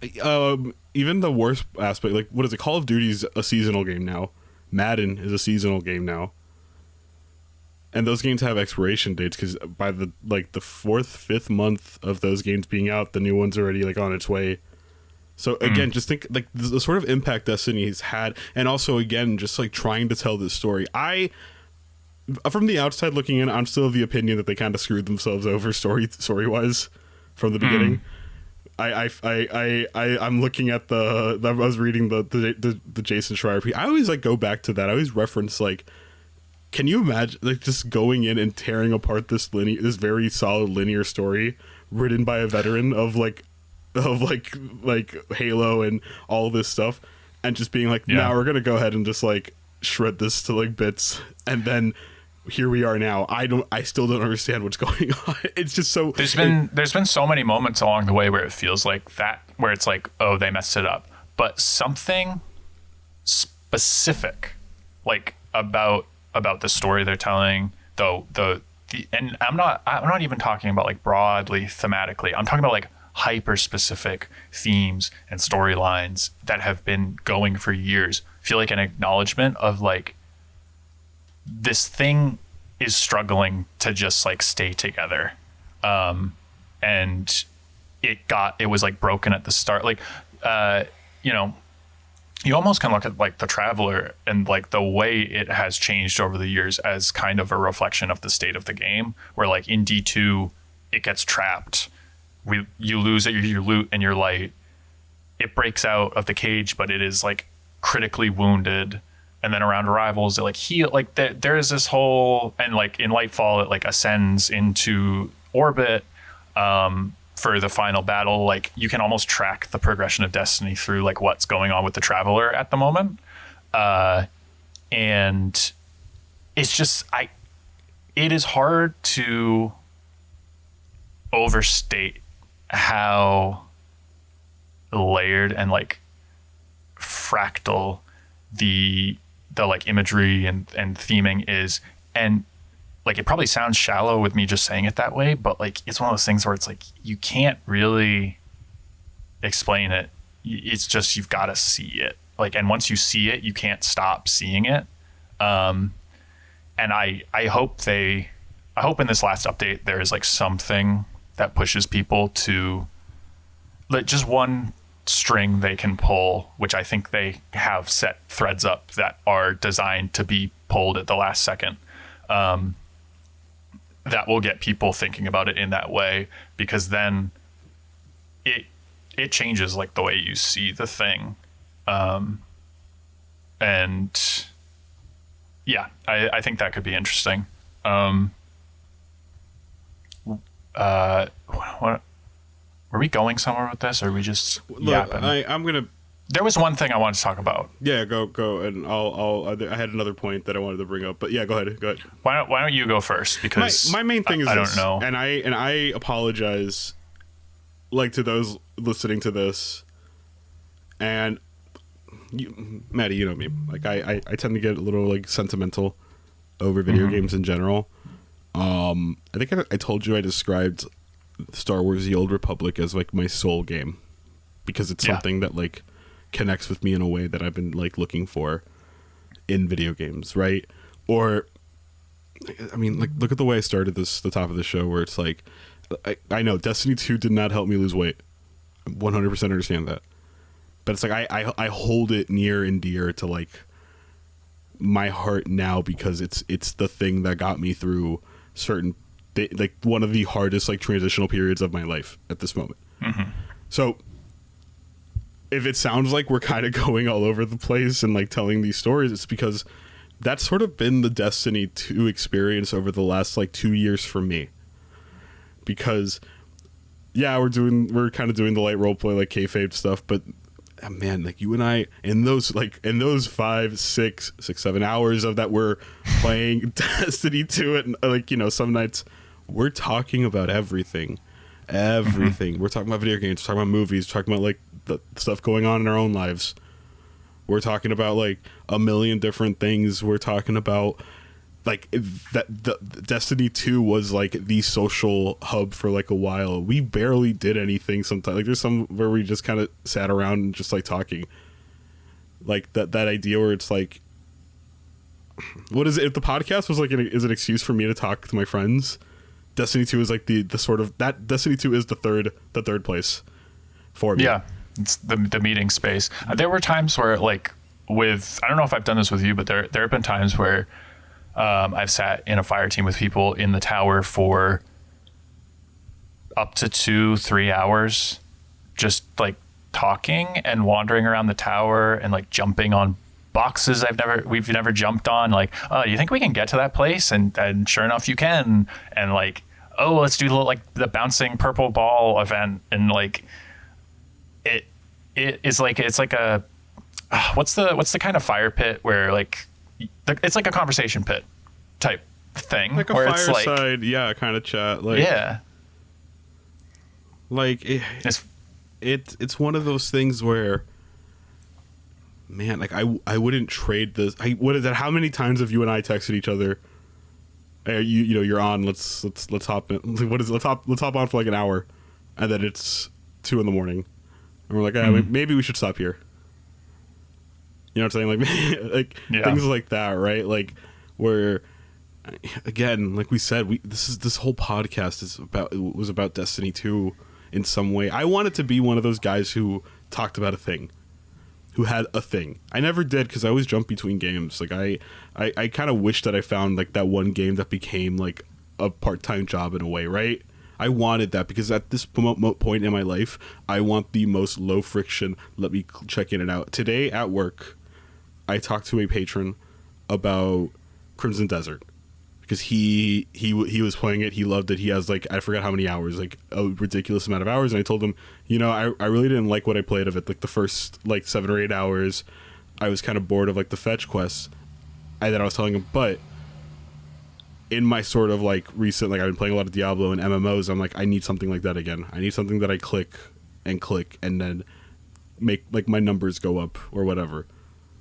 Even the worst aspect, like, what is it? Call of Duty's a seasonal game now. Madden is a seasonal game now. And those games have expiration dates, because by the 4th, 5th month of those games being out, the new one's already like on its way. So again, just think like the sort of impact Destiny's had, and also again, just like trying to tell this story. From the outside looking in, I'm still of the opinion that they kind of screwed themselves over story wise from the beginning. I'm looking at I was reading the Jason Schreier piece. I always like go back to that. I always reference like, can you imagine like just going in and tearing apart this very solid linear story written by a veteran of Halo and all this stuff, and just being like, now we're gonna go ahead and just like shred this to like bits, and then here we are now. I still don't understand what's going on. It's just so there's been so many moments along the way where it feels like that, where it's like, oh, they messed it up, but something specific like about the story they're telling, and I'm not even talking about like broadly thematically. I'm talking about like hyper specific themes and storylines that have been going for years. Feel like an acknowledgement of like, this thing is struggling to just like stay together. and it was like broken at the start. Like, you know, you almost can look at like the Traveler and like the way it has changed over the years as kind of a reflection of the state of the game, where like in D2 it gets trapped, you lose it, your loot and your light, it breaks out of the cage, but it is like critically wounded, and then around arrivals it like heal, like there is this whole, and like in Lightfall it like ascends into orbit for the final battle. Like you can almost track the progression of Destiny through like what's going on with the Traveler at the moment, and it's just it is hard to overstate how layered and like fractal the like imagery and theming is. And like it probably sounds shallow with me just saying it that way, but like it's one of those things where it's like you can't really explain it. It's just you've got to see it. Like, and once you see it, you can't stop seeing it. And I hope in this last update there is like something that pushes people to like just one string they can pull, which I think they have set threads up that are designed to be pulled at the last second. That will get people thinking about it in that way, because then it changes like the way you see the thing. And yeah, I think that could be interesting. What were we going somewhere with this, or are we just yapping? I'm gonna. There was one thing I wanted to talk about. Yeah, go, and I had another point that I wanted to bring up, but yeah, go ahead. Why don't you go first? Because my main thing is I this, don't know, and I apologize, like, to those listening to this, and you, Matty, you know me, like I tend to get a little like sentimental over video games in general. I think I told you I described Star Wars: The Old Republic as like my soul game, because it's something that like connects with me in a way that I've been like looking for in video games, right? Or I mean, like, look at the way I started the top of the show, where it's like I know Destiny 2 did not help me lose weight. I 100% understand that. But it's like I hold it near and dear to like my heart now, because it's the thing that got me through certain like one of the hardest like transitional periods of my life at this moment. So if it sounds like we're kind of going all over the place and like telling these stories, it's because that's sort of been the Destiny 2 experience over the last like 2 years for me. Because yeah, we're kind of doing the light roleplay, like kayfabe stuff, but man, like you and I in those 5, 6, 7 hours of that we're playing Destiny 2, and like, you know, some nights we're talking about everything. We're talking about video games, we're talking about movies, we're talking about like the stuff going on in our own lives. We're talking about like a million different things. We're talking about like that the Destiny 2 was like the social hub for like a while. We barely did anything sometimes. Like there's some where we just kind of sat around and just like talking. Like that idea where it's like, what is it? If the podcast was like is an excuse for me to talk to my friends, Destiny 2 is like the sort of that. Destiny 2 is the third place for me. Yeah, it's the meeting space. There were times where like I don't know if I've done this with you, but there have been times where I've sat in a fire team with people in the tower for up to 2-3 hours, just like talking and wandering around the tower and like jumping on boxes we've never jumped on. Like, oh, do you think we can get to that place? And sure enough, you can. And like, oh, let's do the bouncing purple ball event. And like, it is like, it's like a what's the kind of fire pit where like it's like a conversation pit type thing, like a where fireside, yeah, kind of chat. Like, yeah, like it's one of those things where, man, like I wouldn't trade this. What is that? How many times have you and I texted each other? Hey, you know, you're on. Let's hop in. What is it? Let's hop on for like an hour, and then it's 2 a.m. and we're like, maybe we should stop here. You know what I'm saying? Like, like things like that, right? Like where again, like we said, this whole podcast was about Destiny 2 in some way. I wanted to be one of those guys who talked about a thing, who had a thing. I never did, because I always jump between games. Like I kind of wish that I found like that one game that became like a part-time job in a way, right? I wanted that because at this point in my life, I want the most low friction. Let me check in and out. Today at work, I talked to a patron about Crimson Desert because he was playing it. He loved it. He has like, I forgot how many hours, like a ridiculous amount of hours. And I told him, I really didn't like what I played of it. Like the first like 7 or 8 hours, I was kind of bored of like the fetch quests. And then I was telling him, but in my sort of like recent, like I've been playing a lot of Diablo and MMOs, I'm like, I need something like that again. I need something that I click and then make like my numbers go up or whatever.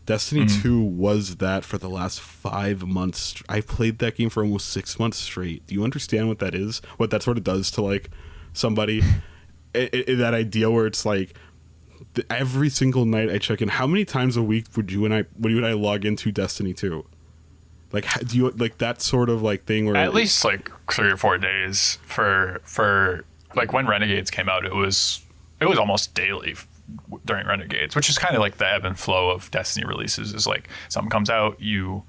Destiny 2 was that for the last 5 months. I played that game for almost 6 months straight. Do you understand what that is? What that sort of does to like somebody? That idea where it's like every single night I check in. How many times a week would you and I log into Destiny 2? Like, do you like that sort of like thing where at least like 3 or 4 days for like when Renegades came out, it was almost daily during Renegades, which is kind of like the ebb and flow of Destiny releases. Is like something comes out, you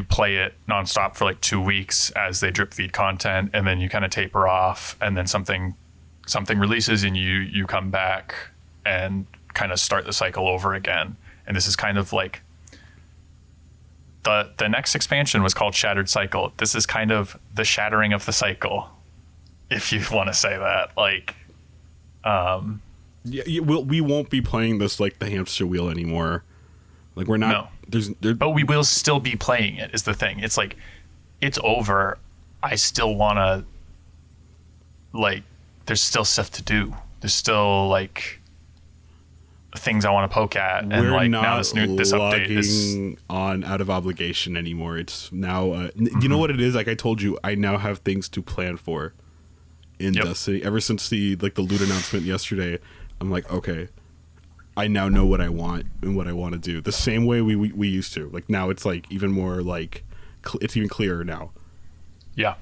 play it nonstop for like 2 weeks as they drip feed content, and then you kind of taper off, and then something releases and you come back and kind of start the cycle over again. And this is kind of like the next expansion was called Shattered Cycle. This is kind of the shattering of the cycle, if you want to say that. Like, we won't be playing this like the hamster wheel anymore. Like we're not. No. But we will still be playing it. Is the thing. It's like it's over. I still want to. Like, there's still stuff to do. There's still like things I want to poke at, and we're like not now this update is on out of obligation anymore. It's now you know what it is, like I told you, I now have things to plan for in Destiny. Ever since the loot announcement yesterday, I'm like, okay, I now know what I want and what I want to do the same way we used to. Like now it's like even more like it's even clearer now. Yeah,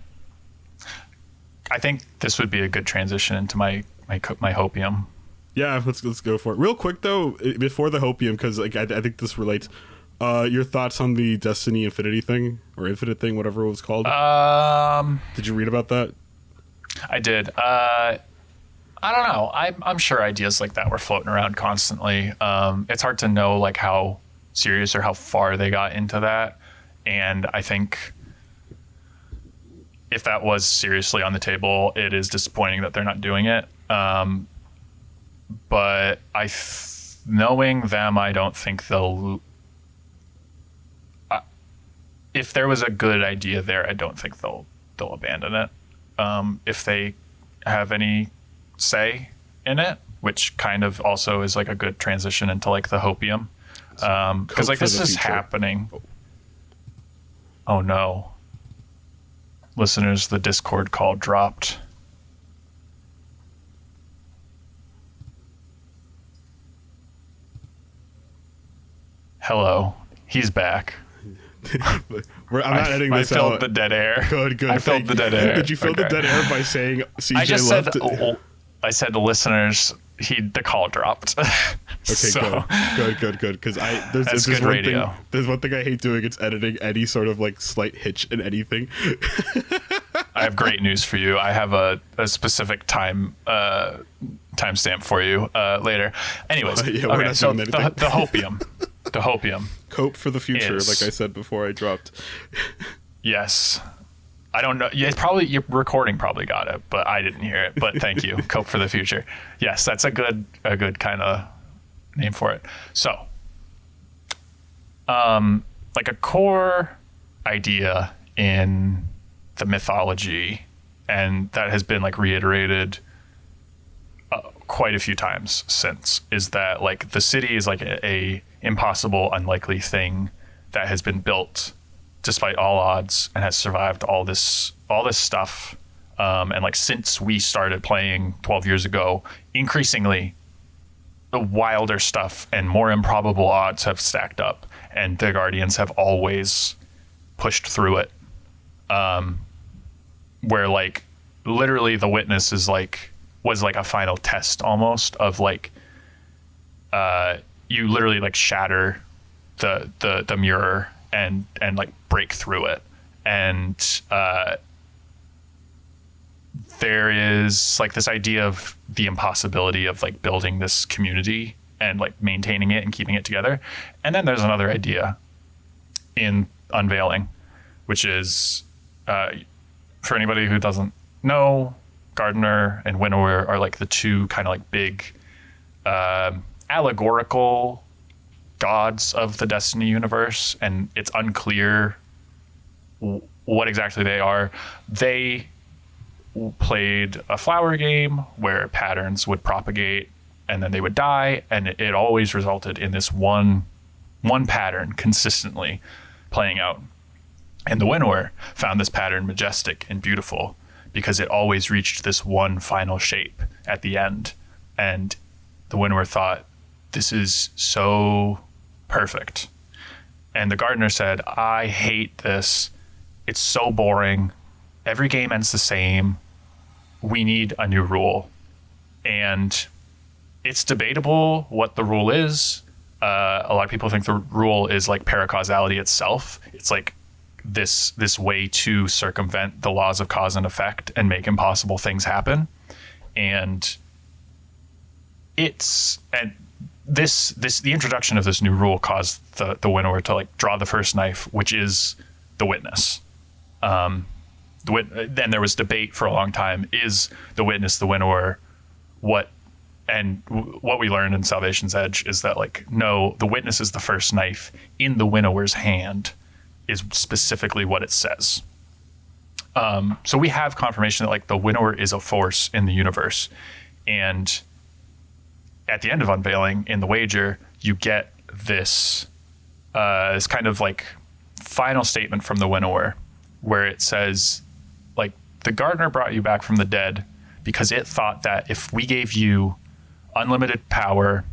I think this would be a good transition into my hopium. Yeah, let's go for it. Real quick though, before the hopium, because like I think this relates. Your thoughts on the Destiny Infinity thing or Infinite thing, whatever it was called? Did you read about that? I did. I don't know. I'm sure ideas like that were floating around constantly. It's hard to know like how serious or how far they got into that, and I think if that was seriously on the table, it is disappointing that they're not doing it. But knowing them, I don't think they'll. If there was a good idea there, I don't think they'll abandon it. If they have any say in it, which kind of also is like a good transition into like the hopium, because like this is happening. Oh no, listeners, the Discord call dropped. Hello, he's back. I'm not editing this out. I filled the dead air. Good. I filled the dead air. Did you fill the dead air by saying CJ I just left? I said to listeners, the call dropped. Okay, so, good. Because there's good one radio. thing. There's one thing I hate doing. It's editing any sort of like slight hitch in anything. I have great news for you. I have a specific timestamp for you later. Anyways, we're not so doing anything. the hopium. The hopium. Cope for the future, like I said before I dropped. Yes. I don't know. Yeah, probably your recording probably got it, but I didn't hear it. But thank you. Cope for the future. Yes, that's a good kind of name for it. So, like a core idea in the mythology, and that has been like reiterated quite a few times since, is that like the city is like a impossible, unlikely thing that has been built despite all odds and has survived all this stuff. And like since we started playing 12 years ago, increasingly the wilder stuff and more improbable odds have stacked up, and the Guardians have always pushed through it. where like literally the witness was like a final test almost of like you literally like shatter the mirror and like break through it, and there is like this idea of the impossibility of like building this community and like maintaining it and keeping it together. And then there's another idea in Unveiling, which is for anybody who doesn't know, Gardener and Winnower are like the two kind of like big allegorical gods of the Destiny universe, and it's unclear what exactly they are. They played a flower game where patterns would propagate and then they would die, and it always resulted in this one pattern consistently playing out. And the Winnower found this pattern majestic and beautiful because it always reached this one final shape at the end. And the Winnower thought, this is so perfect. And the Gardener said, I hate this. It's so boring. Every game ends the same. We need a new rule. And it's debatable what the rule is. A lot of people think the rule is like paracausality itself. It's like this way to circumvent the laws of cause and effect and make impossible things happen. And the introduction of this new rule caused the Winnower to like draw the first knife, which is the witness. Then there was debate for a long time. Is the witness the Winnower? What we learned in Salvation's Edge is that like, no, the witness is the first knife in the Winnower's hand is specifically what it says. So we have confirmation that like the Winnower is a force in the universe. And at the end of Unveiling in the Wager, you get this kind of like final statement from the Winnower where it says like, the Gardener brought you back from the dead because it thought that if we gave you unlimited power,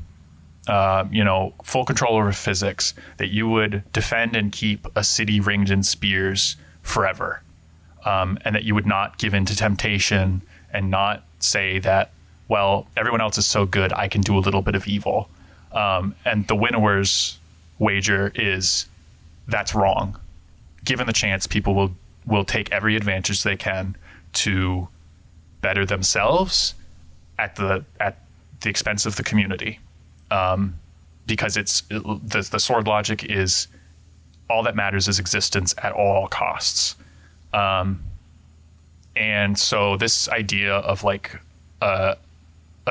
full control over physics, that you would defend and keep a city ringed in spears forever. And that you would not give in to temptation and not say that, well, everyone else is so good, I can do a little bit of evil. And the Winnower's wager is that's wrong. Given the chance, people will take every advantage they can to better themselves at the expense of the community. Because the sword logic is all that matters is existence at all costs. And so this idea of like a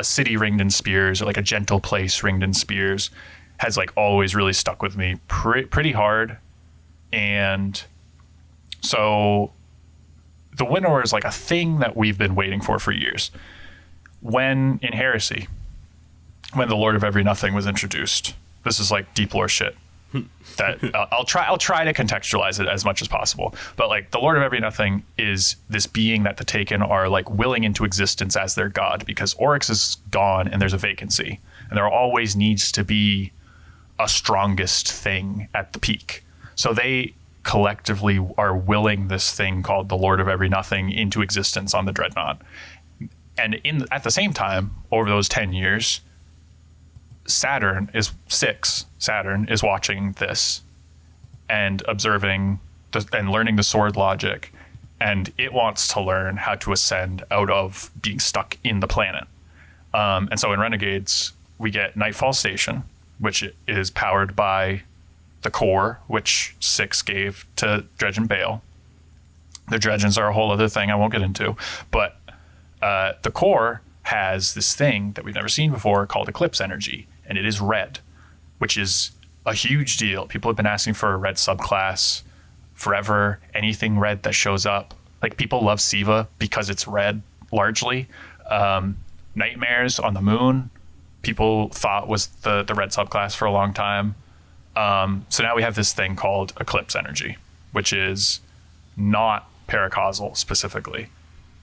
city ringed in spears, or like a gentle place ringed in spears, has like always really stuck with me pretty hard. And so the Winnower is like a thing that we've been waiting for years. When in Heresy, when the Lord of Every Nothing was introduced, this is like deep lore shit that I'll try to contextualize it as much as possible. But like the Lord of Every Nothing is this being that the Taken are like willing into existence as their god, because Oryx is gone and there's a vacancy, and there always needs to be a strongest thing at the peak. So they collectively are willing this thing called the Lord of Every Nothing into existence on the Dreadnought. And at the same time, over those 10 years, Saturn is watching this and observing and learning the sword logic, and it wants to learn how to ascend out of being stuck in the planet. And so in Renegades, we get Nightfall Station, which is powered by the core, which Six gave to Dredge and Bale. The Dredgens are a whole other thing I won't get into, but the core has this thing that we've never seen before called Eclipse Energy, and it is red, which is a huge deal. People have been asking for a red subclass forever. Anything red that shows up, like people love Siva because it's red largely. Nightmares on the Moon, people thought was the red subclass for a long time. So now we have this thing called Eclipse Energy, which is not paracausal specifically.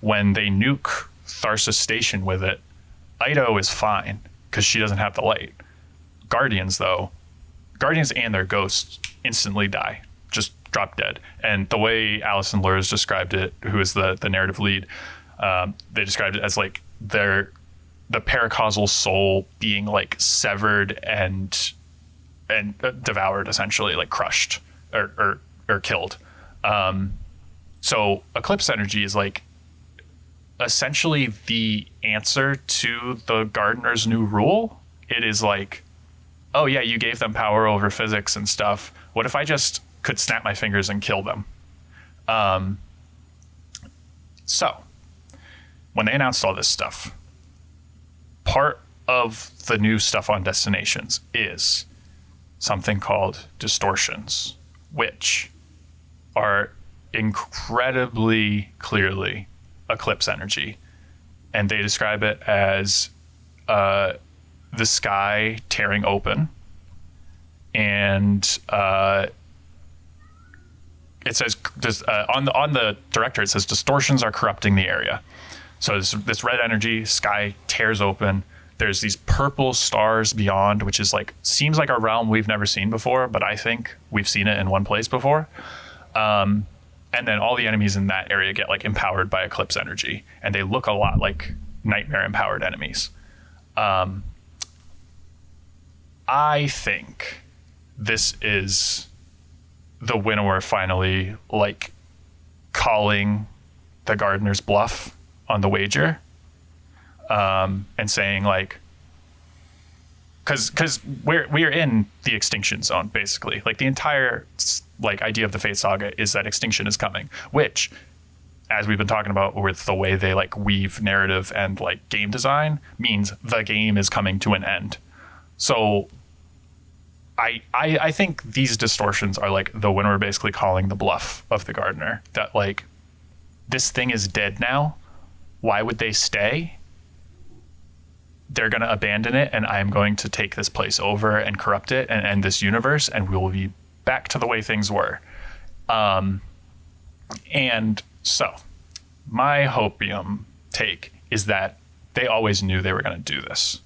When they nuke Tharsis Station with it, Ido is fine because she doesn't have the light. Guardians and their ghosts instantly die, just drop dead. And the way Alison Lures described it, who is the narrative lead, they described it as like the paracausal soul being like severed and devoured, essentially, like crushed or killed. So eclipse energy is like essentially the answer to the gardener's new rule. It is like, oh yeah, you gave them power over physics and stuff. What if I just could snap my fingers and kill them? So when they announced all this stuff, part of the new stuff on destinations is something called distortions, which are incredibly clearly eclipse energy. And they describe it as the sky tearing open. And it says on the director, it says distortions are corrupting the area. So this red energy, sky tears open. There's these purple stars beyond, which is like, seems like a realm we've never seen before, but I think we've seen it in one place before. And then all the enemies in that area get like empowered by eclipse energy, and they look a lot like nightmare empowered enemies. I think this is the winnower finally like calling the gardener's bluff on the wager, and saying like, because we're in the extinction zone, basically. Like the entire like idea of the Fate Saga is that extinction is coming, which, as we've been talking about with the way they like weave narrative and like game design, means the game is coming to an end. So I think these distortions are like the winnower basically calling the bluff of the gardener, that like, this thing is dead now. Why would they stay? They're going to abandon it, and I'm going to take this place over and corrupt it and end this universe, and we will be back to the way things were. And so my hopium take is that they always knew they were going to do this,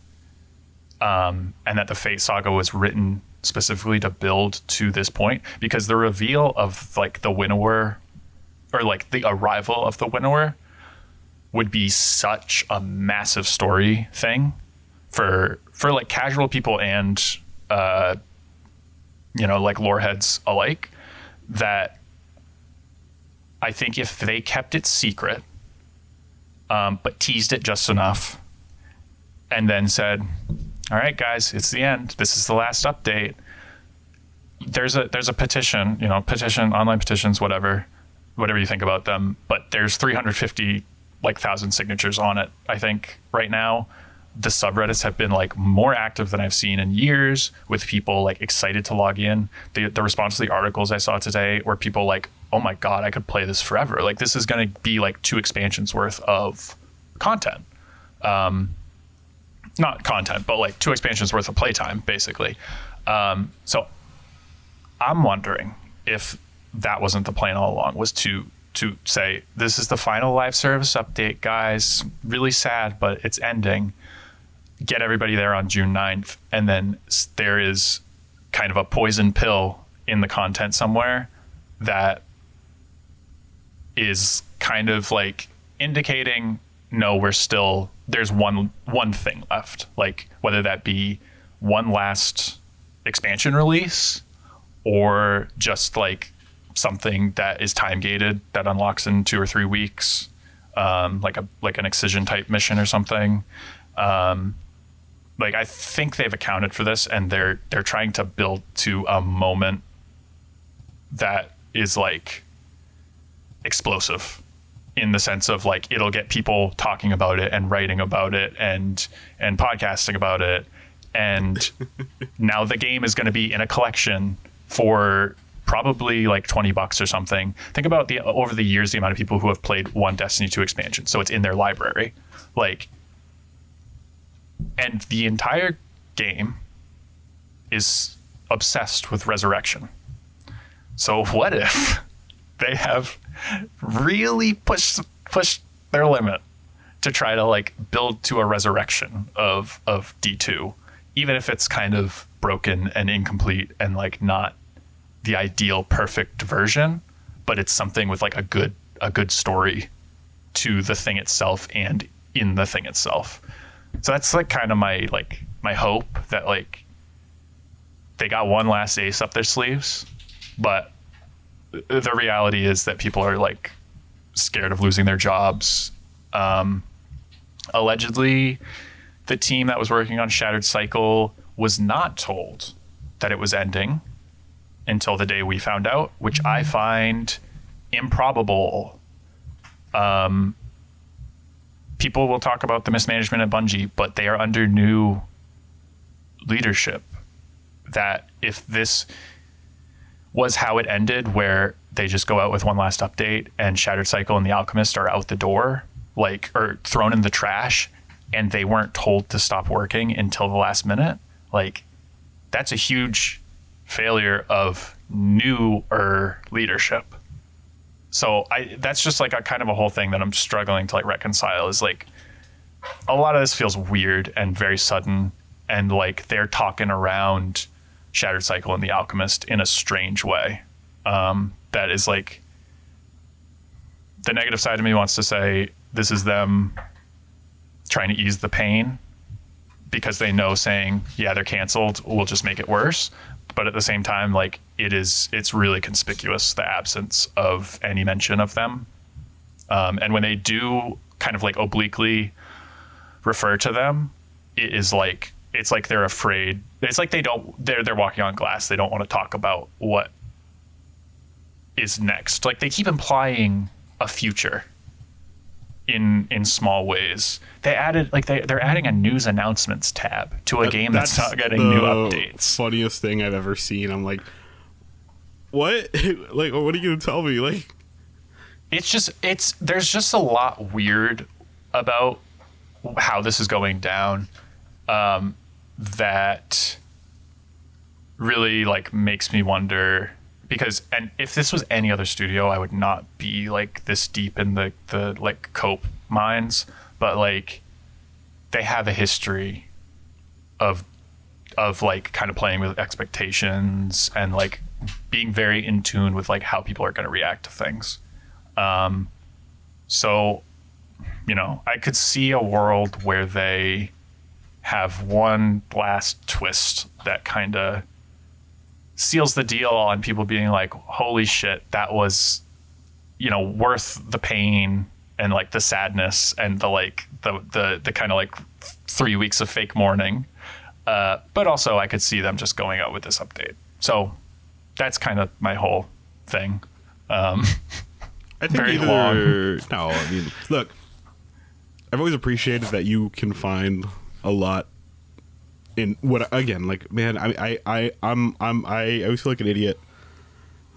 and that the Fate Saga was written specifically to build to this point, because the reveal of like the winnower, or like the arrival of the winnower, would be such a massive story thing for like casual people and like lore heads alike, that I think if they kept it secret, but teased it just enough, and then said, all right guys, it's the end, this is the last update, there's a petition, online petitions, whatever you think about them, but there's 350 like 1,000 signatures on it, I think, right now. The subreddits have been like more active than I've seen in years, with people like excited to log in. The response to the articles I saw today were people like, oh my god, I could play this forever, like this is going to be like 2 expansions worth of content. Not content, but like 2 expansions worth of playtime, basically. So I'm wondering if that wasn't the plan all along, was to say, this is the final live service update, guys. Really sad, but it's ending. Get everybody there on June 9th. And then there is kind of a poison pill in the content somewhere that is kind of like indicating, no, there's one thing left. Like whether that be one last expansion release, or just like something that is time gated that unlocks in 2 or 3 weeks, like an excision type mission or something. Like I think they've accounted for this, and they're trying to build to a moment that is like explosive, in the sense of like it'll get people talking about it and writing about it and podcasting about it, and now the game is going to be in a collection for probably like $20 or something. Think about over the years, the amount of people who have played one Destiny 2 expansion. So it's in their library. Like, and the entire game is obsessed with resurrection. So what if they have really pushed their limit to try to like build to a resurrection of D2, even if it's kind of broken and incomplete and like not the ideal perfect version, but it's something with like a good story to the thing itself and in the thing itself. So that's like kind of my hope that like they got one last ace up their sleeves, but the reality is that people are like scared of losing their jobs. Allegedly, the team that was working on Shattered Cycle was not told that it was ending until the day we found out, which I find improbable. People will talk about the mismanagement at Bungie, but they are under new leadership. That if this was how it ended, where they just go out with one last update and Shattered Cycle and the Alchemist are out the door, like, or thrown in the trash, and they weren't told to stop working until the last minute, like, that's a huge failure of newer leadership. So that's just like a kind of a whole thing that I'm struggling to like reconcile, is like a lot of this feels weird and very sudden, and like they're talking around Shattered Cycle and the Alchemist in a strange way. That is like, the negative side of me wants to say this is them trying to ease the pain because they know saying, yeah, they're canceled will just make it worse. But at the same time, like it's really conspicuous, the absence of any mention of them. And when they do kind of like obliquely refer to them, it is like, it's like they're afraid. It's like they're walking on glass. They don't want to talk about what is next. Like they keep implying a future in small ways. They added like they're adding a news announcements tab to a game that's not getting new updates. Funniest thing I've ever seen. I'm like, what? Like, what are you gonna tell me? Like, there's just a lot weird about how this is going down. That really like makes me wonder, because, and if this was any other studio, I would not be like this deep in the like cope mines, but like they have a history of like kind of playing with expectations and like being very in tune with like how people are going to react to things. So, you know, I could see a world where they have one last twist that kind of seals the deal on people being like, holy shit, that was, you know, worth the pain and like the sadness and the like the kind of like 3 weeks of fake mourning. But also I could see them just going out with this update. So that's kind of my whole thing. I think very long. No, I mean, look, I've always appreciated that you can find a lot in what, again, like, man, I always feel like an idiot,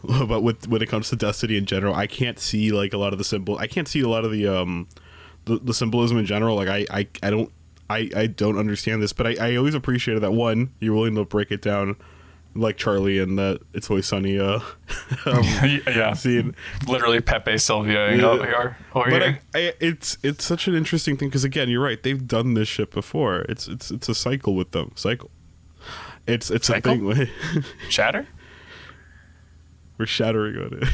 but when it comes to Destiny in general, I can't see like a lot of the symbol. I can't see a lot of the symbolism in general. Like I don't understand this, but I always appreciated that, one, you're willing to break it down like Charlie and that It's Always Sunny yeah, scene. Literally Pepe Sylvia over here. It's such an interesting thing because, again, you're right, they've done this shit before. It's a cycle with them. It's cycle? A thing. Shatter? We're shattering on it.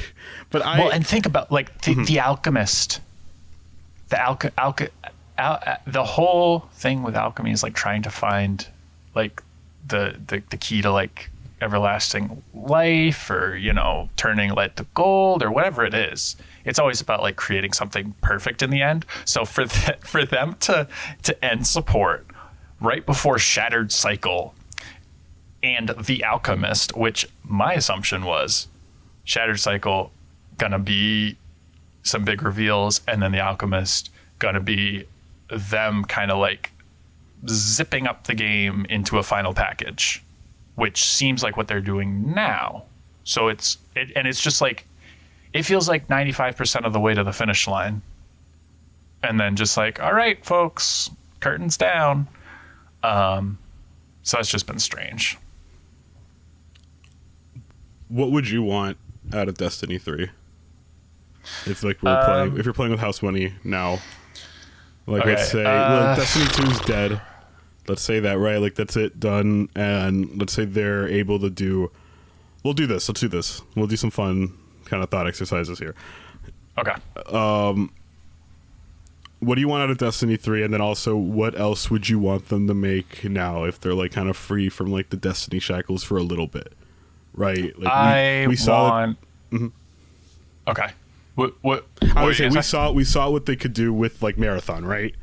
But and think about like the Alchemist. The whole thing with alchemy is like trying to find like the key to like everlasting life, or, you know, turning lead to gold, or whatever it is. It's always about like creating something perfect in the end. So for them to end support right before Shattered Cycle and the Alchemist, which my assumption was Shattered Cycle gonna be some big reveals, and then the Alchemist gonna be them kind of like zipping up the game into a final package, which seems like what they're doing now. So it's just like, it feels like 95% of the way to the finish line, and then just like, all right, folks, curtains down. So it's just been strange. What would you want out of Destiny 3? If like if you're playing with house money now, like, okay, let's say Destiny 2's dead. Let's say that, right? Like, that's it, done. And let's say they're able to do we'll do this. Let's do this. We'll do some fun kind of thought exercises here. Okay. What do you want out of Destiny 3? And then also, what else would you want them to make now if they're like kind of free from like the Destiny shackles for a little bit? Right? Like we saw want... Okay. What I would say we saw what they could do with like Marathon, right?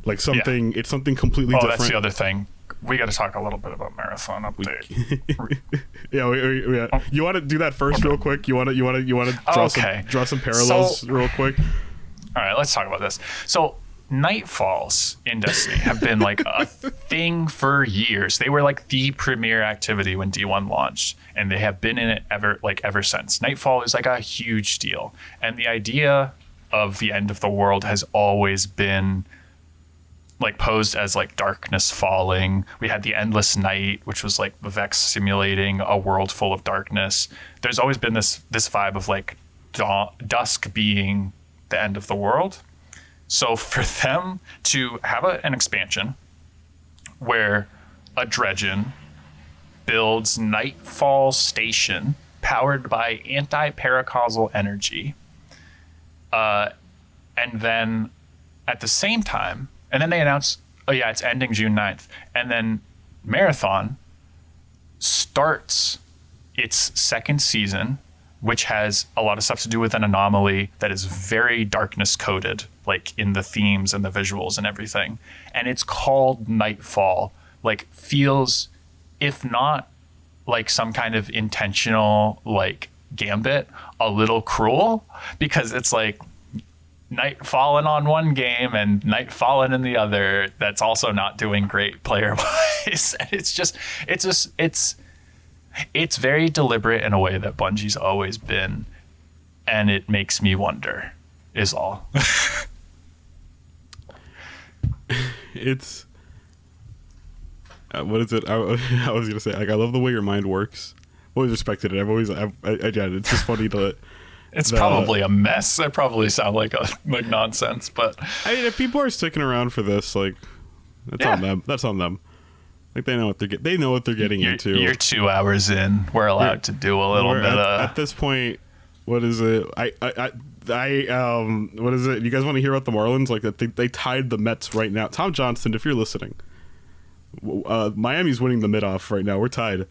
Like something it's something completely different. That's the other thing. We got to talk a little bit about Marathon update. Yeah. You want to do that first, real quick? You want to draw some parallels real quick? All right, let's talk about this. So Nightfalls in Destiny have been like a thing for years. They were like the premier activity when D1 launched, and they have been in it ever since. Nightfall is like a huge deal, and the idea of the end of the world has always been like posed as like darkness falling. We had the endless night, which was like the Vex simulating a world full of darkness. There's always been this vibe of like dusk being the end of the world. So for them to have an expansion where a Dredgen builds Nightfall Station powered by anti-paracausal energy, and then at the same time, and then they announce, it's ending June 9th. And then Marathon starts its second season, which has a lot of stuff to do with an anomaly that is very darkness coded, like in the themes and the visuals and everything. And it's called Nightfall. Like, feels, if not like some kind of intentional like gambit, a little cruel, because it's like night fallen on one game and night fallen in the other. That's also not doing great player wise. It's very deliberate in a way that Bungie's always been, and it makes me wonder, is all. It's what is it? I was gonna say, like, I love the way your mind works. I've always respected it. It's just funny to. It's probably a mess. I probably sound like nonsense, but I mean, if people are sticking around for this, like, that's on them. That's on them. Like, they know what they're getting into. You're 2 hours in. We're allowed to do a little bit at this point. What is it? What is it? You guys want to hear about the Marlins? Like, they tied the Mets right now. Tom Johnston, if you're listening, Miami's winning the mid-off right now. We're tied.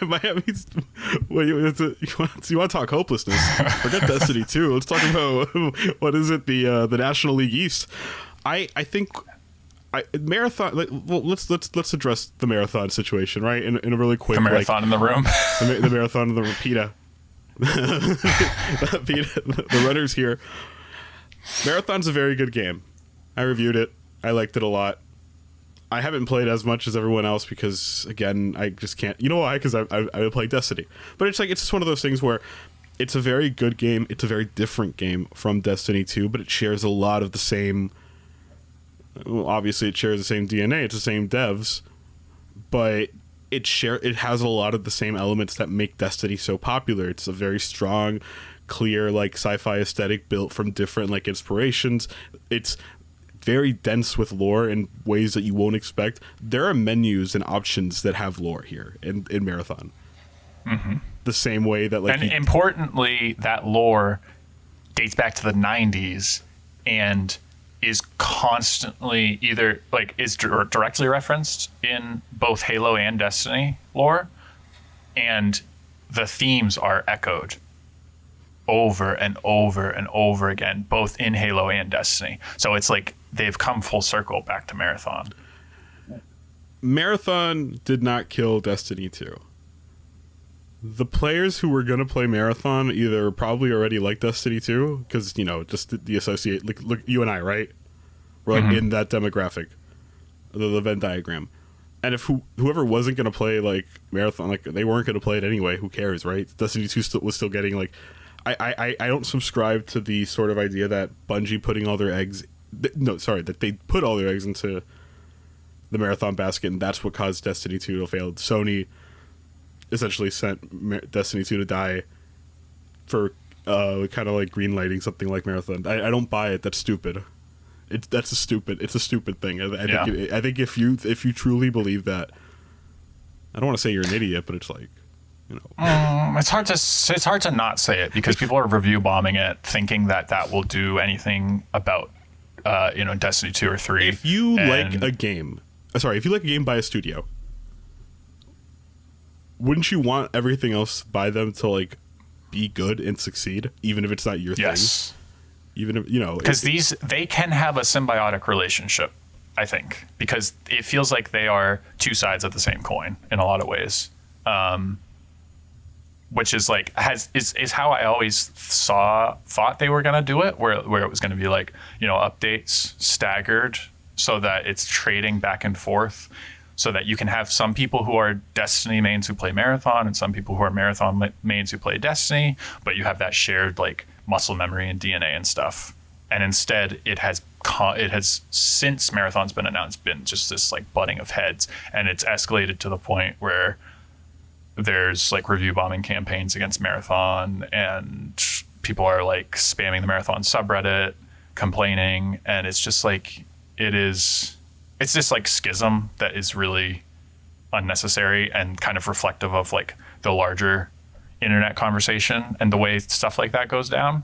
Miami's. You want to talk hopelessness? Forget Destiny 2. Let's talk about what is it? The National League East. I think Marathon. Let's address the Marathon situation, right? In a really quick. The Marathon in the room. The Marathon in the PETA. The runners here. Marathon's a very good game. I reviewed it. I liked it a lot. I haven't played as much as everyone else because, again, I just can't. You know why? Because I play Destiny. But it's just one of those things where it's a very good game. It's a very different game from Destiny 2, but it shares a lot of the same. Well, obviously, it shares the same DNA. It's the same devs, but it has a lot of the same elements that make Destiny so popular. It's a very strong, clear, like, sci-fi aesthetic built from different, like, inspirations. It's very dense with lore in ways that you won't expect. There are menus and options that have lore here in Marathon. Mm-hmm. The same way that, like, and importantly, that lore dates back to the 90s and is constantly either like is directly referenced in both Halo and Destiny lore, and the themes are echoed over and over and over again, both in Halo and Destiny. So it's like they've come full circle back to Marathon. Marathon did not kill Destiny 2. The players who were going to play Marathon either probably already like Destiny 2, because, you know, just the associate, look, you and I, right? We're like in that demographic, the Venn diagram. And if whoever wasn't going to play, like, Marathon, like, they weren't going to play it anyway, who cares, right? Destiny 2 was still getting, like, I don't subscribe to the sort of idea that Bungie putting all their eggs, that they put all their eggs into the Marathon basket, and that's what caused Destiny 2 to fail. Sony essentially sent Destiny 2 to die for kind of like greenlighting something like Marathon. I don't buy it. That's stupid. It's a stupid thing. I think if you truly believe that, I don't want to say you're an idiot, but it's like, It's hard to not say it because people are review bombing it, thinking that will do anything about Destiny 2 or 3. If you like a game by a studio, wouldn't you want everything else by them to like be good and succeed, even if it's not your thing? Even if because they can have a symbiotic relationship, I think, because it feels like they are two sides of the same coin in a lot of ways. Which is like is how I always thought they were gonna do it, where it was gonna be like updates staggered so that it's trading back and forth, so that you can have some people who are Destiny mains who play Marathon and some people who are Marathon mains who play Destiny, but you have that shared like muscle memory and DNA and stuff. And instead, it has since Marathon's been announced been just this like butting of heads, and it's escalated to the point where there's like review bombing campaigns against Marathon, and people are like spamming the Marathon subreddit, complaining, and it's just like it's this like schism that is really unnecessary and kind of reflective of like the larger internet conversation and the way stuff like that goes down,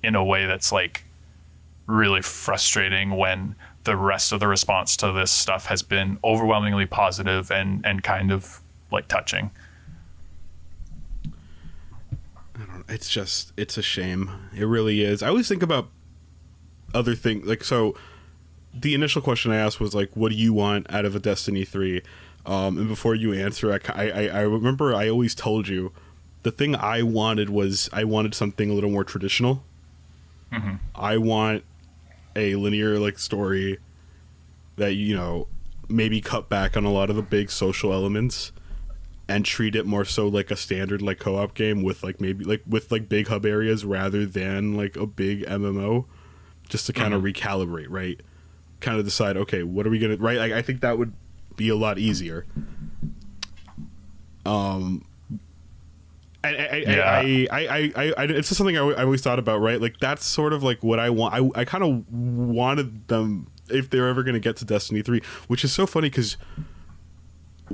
in a way that's like really frustrating when the rest of the response to this stuff has been overwhelmingly positive and kind of like touching. I don't know. It's a shame. It really is. I always think about other things. Like, so the initial question I asked was like, what do you want out of a Destiny 3? And before you answer, I remember I always told you the thing I wanted something a little more traditional. Mm-hmm. I want a linear like story that, maybe cut back on a lot of the big social elements and treat it more so like a standard like co-op game with like maybe like with like big hub areas rather than like a big MMO, just to kind of recalibrate, right? Kind of decide, okay, what are we gonna, right? Like, I think that would be a lot easier. And it's just something I always thought about, right? Like, that's sort of like what I want. I kind of wanted them, if they're ever going to get to Destiny 3, which is so funny because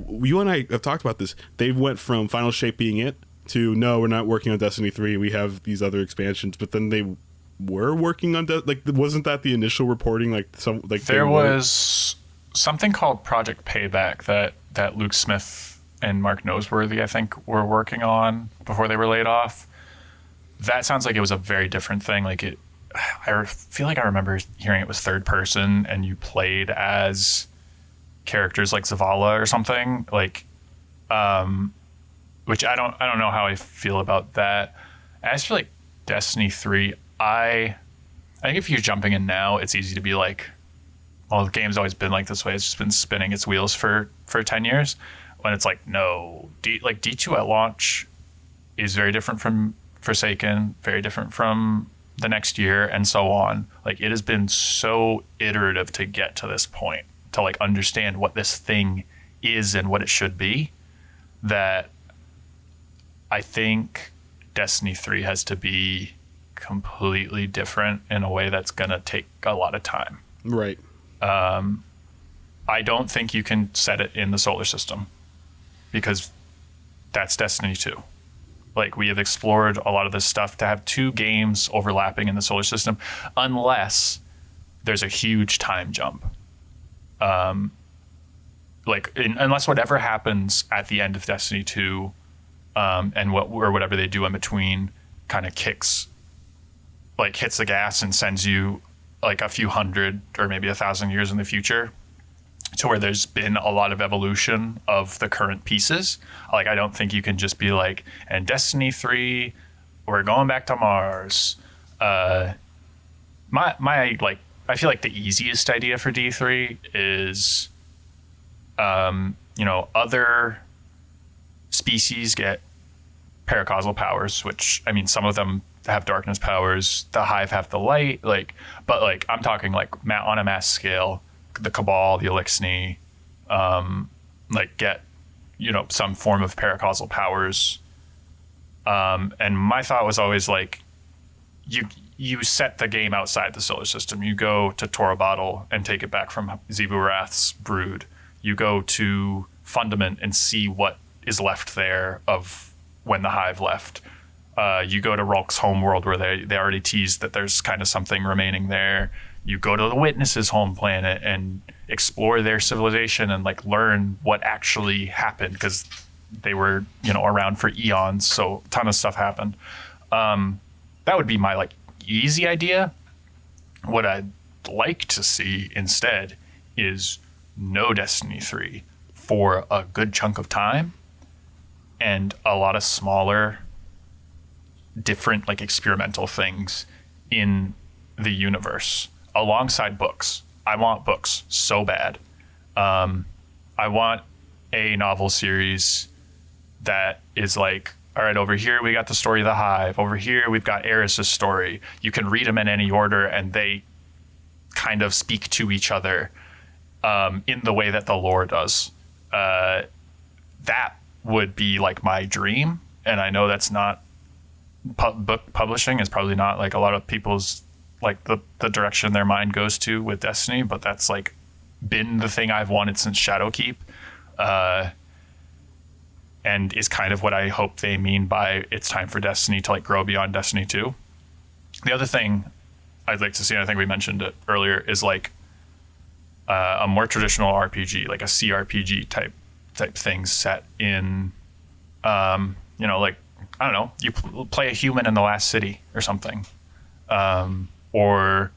you and I have talked about this. They went from Final Shape being it to, no, we're not working on Destiny 3. We have these other expansions, but then they were working on wasn't that the initial reporting? There was something called Project Payback that Luke Smith and Mark Noseworthy, I think, were working on before they were laid off. That sounds like it was a very different thing. I feel like I remember hearing it was third person and you played as characters like Zavala or something, which I don't know how I feel about that. As for like Destiny 3, I think if you're jumping in now, it's easy to be like, well, the game's always been like this way. It's just been spinning its wheels for 10 years. When it's like, no, D2 at launch is very different from Forsaken, very different from the next year, and so on. Like, it has been so iterative to get to this point, to like understand what this thing is and what it should be, that I think Destiny 3 has to be completely different in a way that's going to take a lot of time. Right. I don't think you can set it in the solar system because that's Destiny 2. Like, we have explored a lot of this stuff to have two games overlapping in the solar system, unless there's a huge time jump. Unless whatever happens at the end of Destiny 2, and whatever they do in between kind of hits the gas and sends you like a few hundred or maybe 1,000 years in the future, to where there's been a lot of evolution of the current pieces. Like, I don't think you can just be like, and Destiny 3, we're going back to Mars. I feel like the easiest idea for D3 is, other species get paracausal powers, which, I mean, some of them have darkness powers. The Hive have the light, but I'm talking like on a mass scale, the Cabal, the Elixni, get, some form of paracausal powers. And my thought was always like, you set the game outside the solar system. You go to Torabottle and take it back from Zeburath's brood. You go to Fundament and see what is left there of when the Hive left. You go to Rulk's homeworld where they already teased that there's kind of something remaining there. You go to the Witness's home planet and explore their civilization and like learn what actually happened, because they were, you know, around for eons, so a ton of stuff happened. That would be my like easy idea. What I'd like to see instead is no Destiny 3 for a good chunk of time, and a lot of smaller, different, like experimental things in the universe alongside books. I want books so bad. I want a novel series that is like, all right, over here we got the story of the Hive. Over here we've got Eris's story. You can read them in any order, and they kind of speak to each other in the way that the lore does. That would be like my dream, and I know that's not book publishing is probably not like a lot of people's like the direction their mind goes to with Destiny, but that's like been the thing I've wanted since Shadowkeep, and is kind of what I hope they mean by it's time for Destiny to like grow beyond Destiny 2. The other thing I'd like to see, and I think we mentioned it earlier, is like a more traditional RPG, like a CRPG type thing set in, you know, like, I don't know, you play a human in the last city or something, or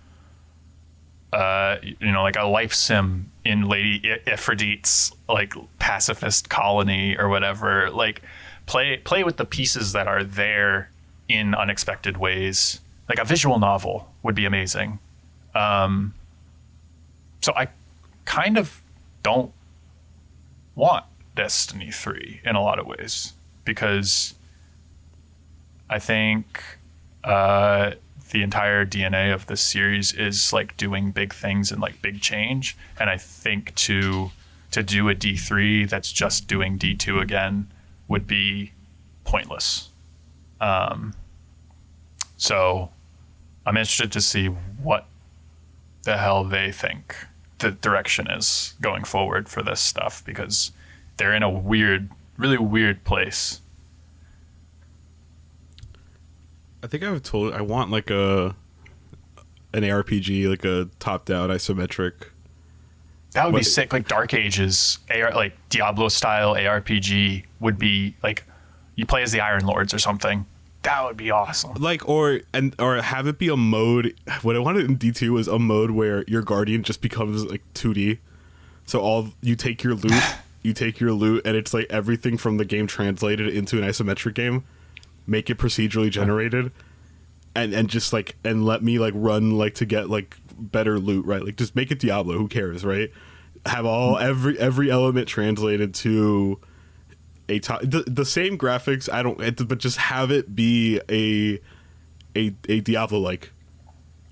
you know, like a life sim in Lady Ifrit's like pacifist colony or whatever. Like play with the pieces that are there in unexpected ways. Like a visual novel would be amazing. So I kind of don't want Destiny 3 in a lot of ways, because I think the entire DNA of this series is like doing big things and like big change. And I think to do a D3 that's just doing D2 again would be pointless. So I'm interested to see what the hell they think the direction is going forward for this stuff, because they're in a really weird place. I think I want like an ARPG, like a top-down isometric. That would be sick. Like Dark Ages, like Diablo style ARPG would be like, you play as the Iron Lords or something. That would be awesome. Like, or have it be a mode. What I wanted in D2 was a mode where your Guardian just becomes like 2D. So you take your loot, and it's like everything from the game translated into an isometric game. Make it procedurally generated, and just like, and let me like run like to get like better loot, right? Like just make it Diablo. Who cares, right? Have every element translated to the same graphics. But just have it be a Diablo like.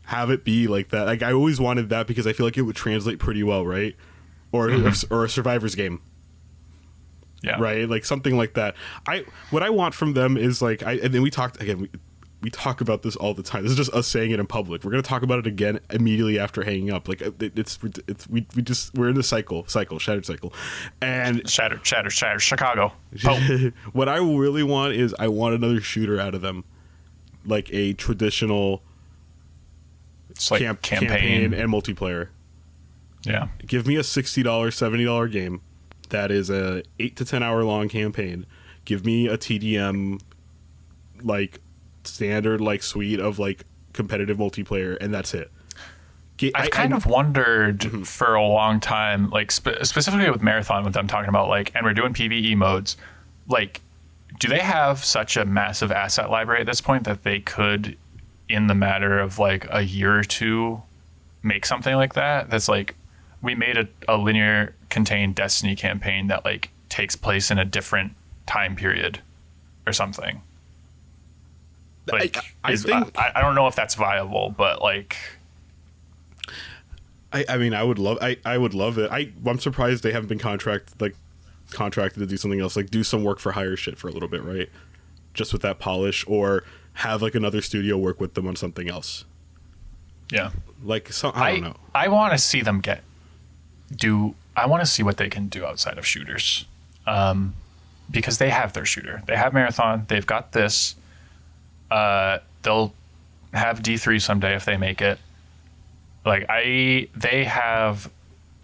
Have it be like that. Like I always wanted that, because I feel like it would translate pretty well, right? Or a Survivor's game. Yeah. Right. Like something like that. What I want from them is like, and then we talked again. We talk about this all the time. This is just us saying it in public. We're gonna talk about it again immediately after hanging up. Like we're in the shattered cycle, and shattered Chicago. What I really want is I want another shooter out of them, like a traditional, it's like campaign and multiplayer. Yeah. Give me a $60, $70 game that is a 8 to 10 hour long campaign. Give me a TDM like standard like suite of like competitive multiplayer, and that's it. I've kind of wondered for a long time, like specifically with Marathon, with them talking about like, and we're doing PvE modes, like, do they have such a massive asset library at this point that they could, in the matter of like a year or two, make something like that? That's like, we made a linear contained Destiny campaign that like takes place in a different time period or something. Like, I don't know if that's viable, but like, I mean, I would love it. I'm surprised they haven't been contracted to do something else, like do some work for hire shit for a little bit, right? Just with that polish, or have like another studio work with them on something else. Yeah. Like, I don't know. I want to see them I want to see what they can do outside of shooters. because they have their shooter. They have Marathon. They've got this. They'll have D3 someday if they make it. Like they have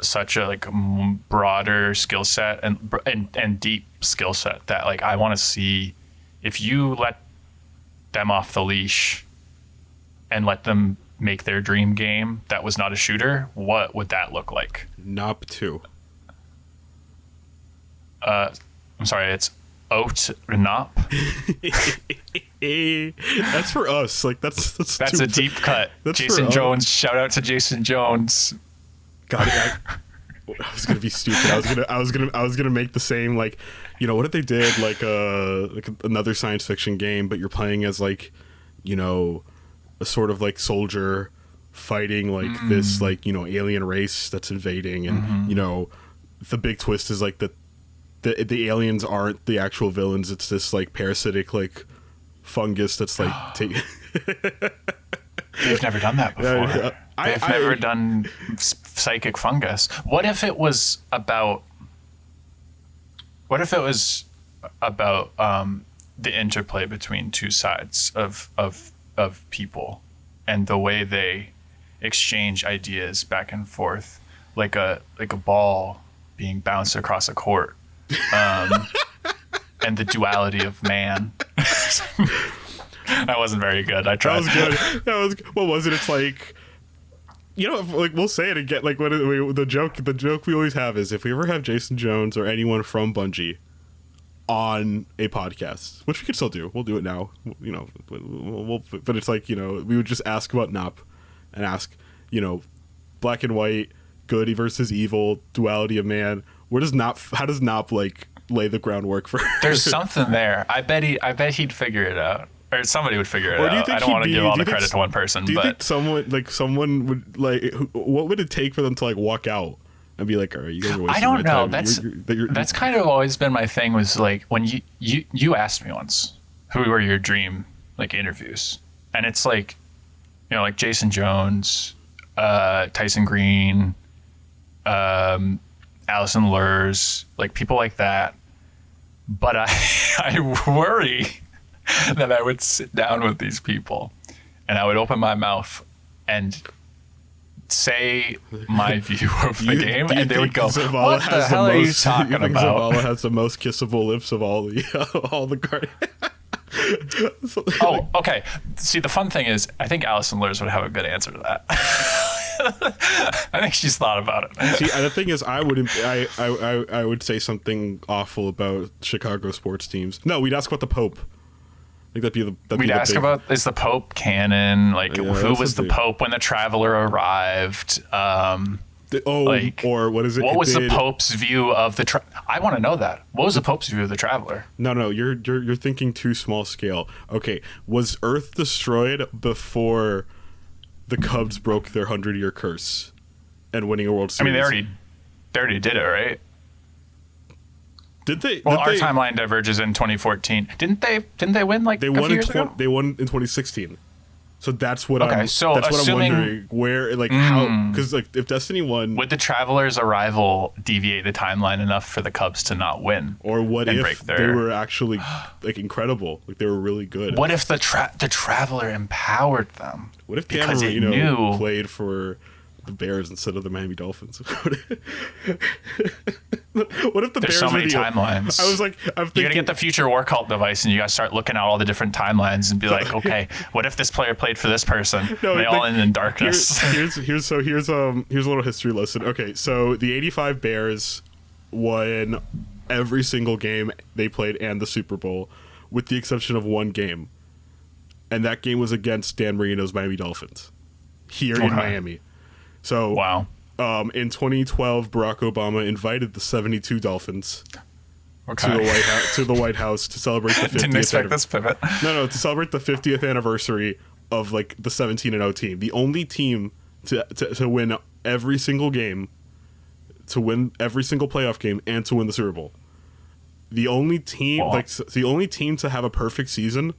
such a like broader skill set and deep skill set that like I want to see if you let them off the leash and let them make their dream game that was not a shooter, what would that look like? Nop 2. I'm sorry, it's Oat Nop. That's for us. Like that's a deep cut. That's Jason Jones. Shout out to Jason Jones. God, I was gonna be stupid. I was gonna make the same, like, you know, what if they did like another science fiction game, but you're playing as like, you know, a sort of like soldier fighting like this like, you know, alien race that's invading, and you know, the big twist is like the aliens aren't the actual villains. It's this like parasitic like fungus that's like They've never done that before. They've never done psychic fungus. What if it was about the interplay between two sides of people and the way they exchange ideas back and forth, like a ball being bounced across a court, and the duality of man. That wasn't very good. I tried. That was good. What was it? It's like, you know, like we'll say it again. Like the joke we always have is if we ever have Jason Jones or anyone from Bungie on a podcast, which we could still do. We'll do it now. You know, but it's like, you know, we would just ask about Nop and ask, you know, black and white, good versus evil, duality of man. How does Nop like lay the groundwork for? There's something there. I bet he'd figure it out. Or somebody would figure it out. I don't want to give all the credit to one person. Do you think someone would like? What would it take for them to like walk out and be like, "All right, you guys are wasting my time." I don't know. That's kind of always been my thing. Was like when you asked me once, who were your dream like interviews, and it's like, you know, like Jason Jones, Tyson Green, Allison Lurs, like people like that. But I worry that I would sit down with these people and I would open my mouth and say my view of the game, and they would go, "What the hell are you talking about?" Zavala has the most kissable lips of all the guardians. Oh, okay. See, the fun thing is, I think Allison Lurs would have a good answer to that. I think she's thought about it. See, the thing is, I would say something awful about Chicago sports teams. No, we'd ask about the Pope. I think we'd ask about, is the Pope canon? Like, who was the Pope when the Traveler arrived? Or what is it? What was the Pope's view of the? I want to know that. What was the Pope's view of the Traveler? No, you're thinking too small scale. Okay, was Earth destroyed before the Cubs broke their 100-year curse and winning a World Series? I mean, they already did it, right? Did they? Well, our timeline diverges in 2014. Didn't they win like a few years ago? They won in 2016. So that's what I'm wondering, where, like, how, because like if Destiny won, would the Traveler's arrival deviate the timeline enough for the Cubs to not win? Or what if they were actually like incredible, like they were really good? What if the Traveler empowered them? What if Dan Marino played for the Bears instead of the Miami Dolphins? What if the Bears so many timelines? I'm thinking, you gotta get the Future War Cult device and you gotta start looking at all the different timelines and be like, okay, what if this player played for this person? They all end in darkness. Here's a little history lesson. Okay, so the '85 Bears won every single game they played and the Super Bowl, with the exception of one game, and that game was against Dan Marino's Miami Dolphins here in Miami. So wow. In 2012, Barack Obama invited the 72 Dolphins to the White House to celebrate the 50th. Didn't expect this pivot. No, to celebrate the 50th anniversary of like the 17-0 team, the only team to win every single game, to win every single playoff game, and to win the Super Bowl. The only team, the only team to have a perfect season,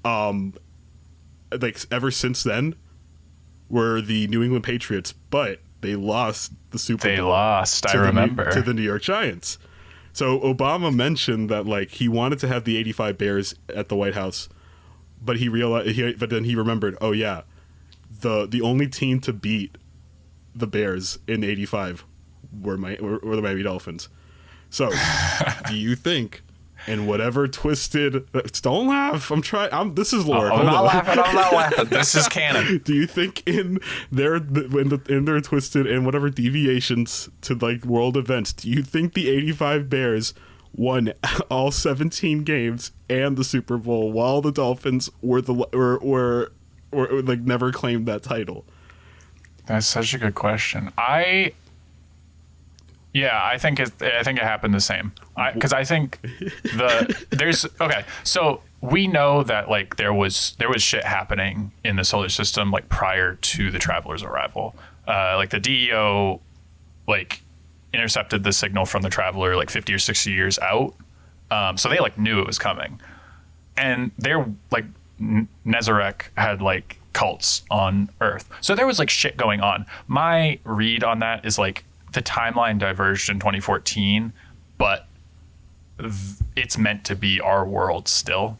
like ever since then, were the New England Patriots, but they lost the Super Bowl. They lost, I remember. To the New York Giants. So Obama mentioned that like he wanted to have the 85 Bears at the White House, but he realized but then he remembered, oh yeah, the only team to beat the Bears in 85 were the Miami Dolphins. So, do you think in whatever twisted, don't laugh, this is lore. I'm not laughing. This is canon. Do you think in their twisted and whatever deviations to like world events, do you think the 85 Bears won all 17 games and the Super Bowl while the Dolphins were like never claimed that title? That's such a good question. I think it happened the same. Because I think so we know that like there was shit happening in the solar system like prior to the traveler's arrival. Like the DEO like intercepted the signal from the traveler like 50 or 60 years out. So they like knew it was coming. And they're like Nezarek had like cults on Earth. So there was like shit going on. My read on that is like the timeline diverged in 2014, but it's meant to be our world still.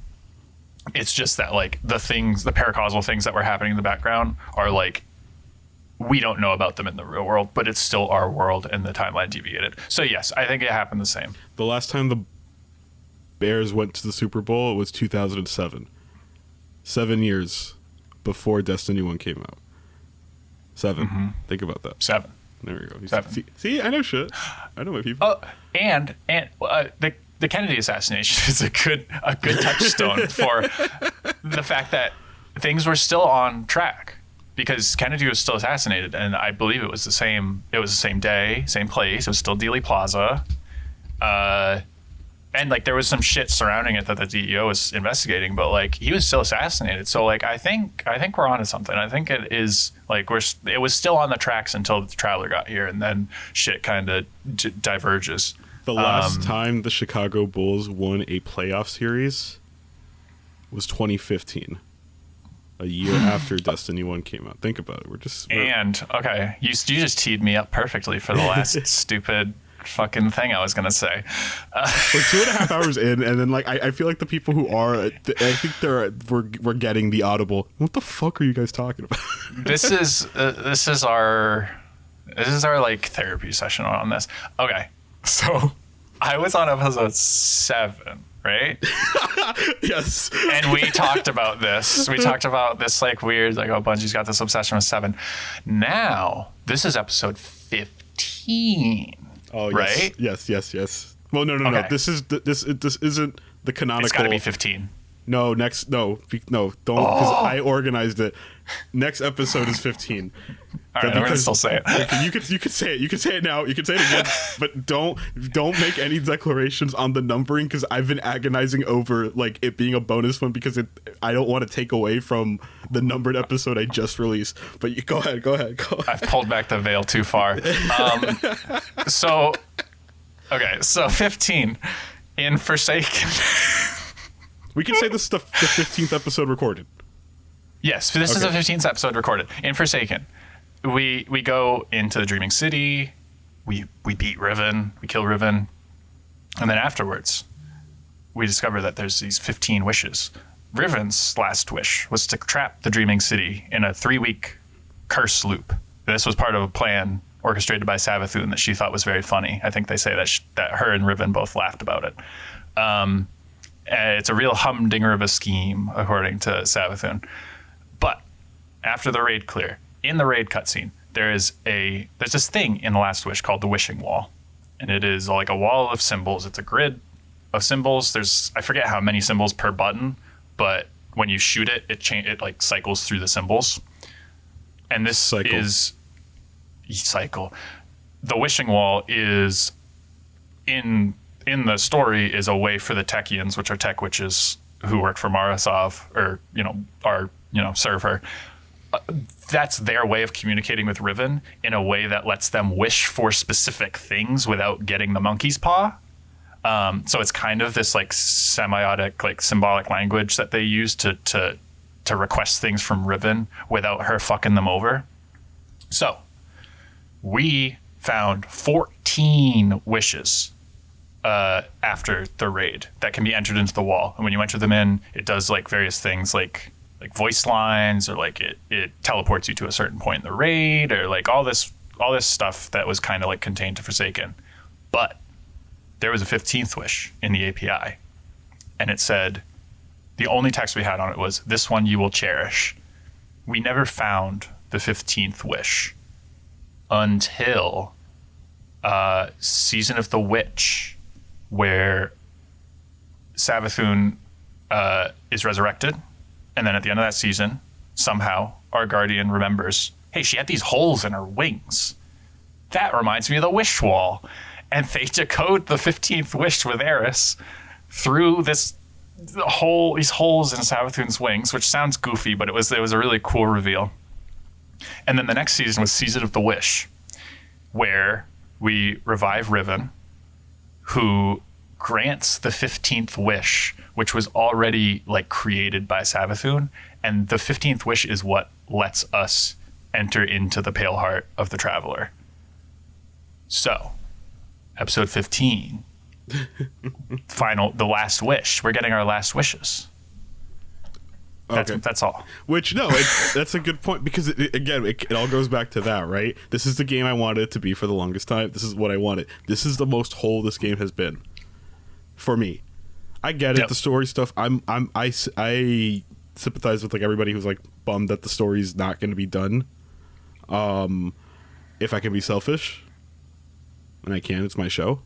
It's just that like the paracausal things that were happening in the background are like, we don't know about them in the real world, but it's still our world and the timeline deviated. So yes, I think it happened the same. The last time the Bears went to the Super Bowl, it was 2007. 7 years before Destiny 1 came out. 7. Mm-hmm. Think about that. 7. There we go. 7. See, I know shit. I know my people. Oh, and the Kennedy assassination is a good touchstone for the fact that things were still on track, because Kennedy was still assassinated, and I believe it was the same day, same place. It was still Dealey Plaza, and like there was some shit surrounding it that the DEO was investigating, but like he was still assassinated. So like I think we're onto something. I think it is like it was still on the tracks until the traveler got here, and then shit kind of diverges. The last time the Chicago Bulls won a playoff series was 2015, a year after Destiny 1 came out. Think about it. Okay, you just teed me up perfectly for the last stupid fucking thing I was gonna say. We're 2.5 hours in, and then like I feel like the people who are, I think we're getting the audible. What the fuck are you guys talking about? This is our like therapy session on this. Okay, so I was on episode 7, right? Yes. And we talked about this. We talked about this like weird, like, oh, Bungie's got this obsession with 7. Now this is episode 15. Oh, right? Yes. Well, no. Okay. This isn't the canonical. It's got to be 15. No, don't, because I organized it. Next episode is 15. All right, I'm gonna still say it. You could say it. You could say it now. You could say it again. But don't make any declarations on the numbering, because I've been agonizing over like it being a bonus one, because I don't want to take away from the numbered episode I just released. But go ahead. I've pulled back the veil too far. So 15 in Forsaken. We can say this is the 15th episode recorded. Yes, this is the 15th episode recorded. In Forsaken, we go into the Dreaming City, we beat Riven, we kill Riven, and then afterwards, we discover that there's these 15 wishes. Riven's last wish was to trap the Dreaming City in a 3-week curse loop. This was part of a plan orchestrated by Savathun that she thought was very funny. I think they say that her and Riven both laughed about it. It's a real humdinger of a scheme, according to Savathun. But after the raid clear, in the raid cutscene, there's this thing in the last wish called the Wishing Wall, and it is like a wall of symbols. It's a grid of symbols. I forget how many symbols per button, but when you shoot it, it like cycles through the symbols. And this cycle. The Wishing Wall is in the story is a way for the Techians, which are tech witches who work for Marasov, or serve her. That's their way of communicating with Riven in a way that lets them wish for specific things without getting the monkey's paw. So it's kind of this like semiotic, like symbolic language that they use to request things from Riven without her fucking them over. So we found 14 wishes after the raid that can be entered into the wall. And when you enter them in, it does like various things like voice lines, or like it teleports you to a certain point in the raid, or like all this stuff that was kind of like contained to Forsaken. But there was a 15th wish in the API, and it said, the only text we had on it was, "This one you will cherish." We never found the 15th wish until Season of the Witch, where Savathun is resurrected, and then at the end of that season, somehow our guardian remembers, hey, she had these holes in her wings. That reminds me of the wish wall. And they decode the 15th wish with Eris through these holes in Savathun's wings, which sounds goofy, but it was a really cool reveal. And then the next season was Season of the Wish, where we revive Riven, who grants the 15th wish, which was already like created by Savathun, and the 15th wish is what lets us enter into the Pale Heart of the Traveler. So, episode 15, the last wish. We're getting our last wishes. That's all. Which, no, that's a good point, because it all goes back to that, right? This is the game I wanted it to be for the longest time. This is what I wanted. This is the most whole this game has been for me. I get it, the story stuff. I sympathize with like everybody who's like bummed that the story's not going to be done. If I can be selfish, and I can, it's my show.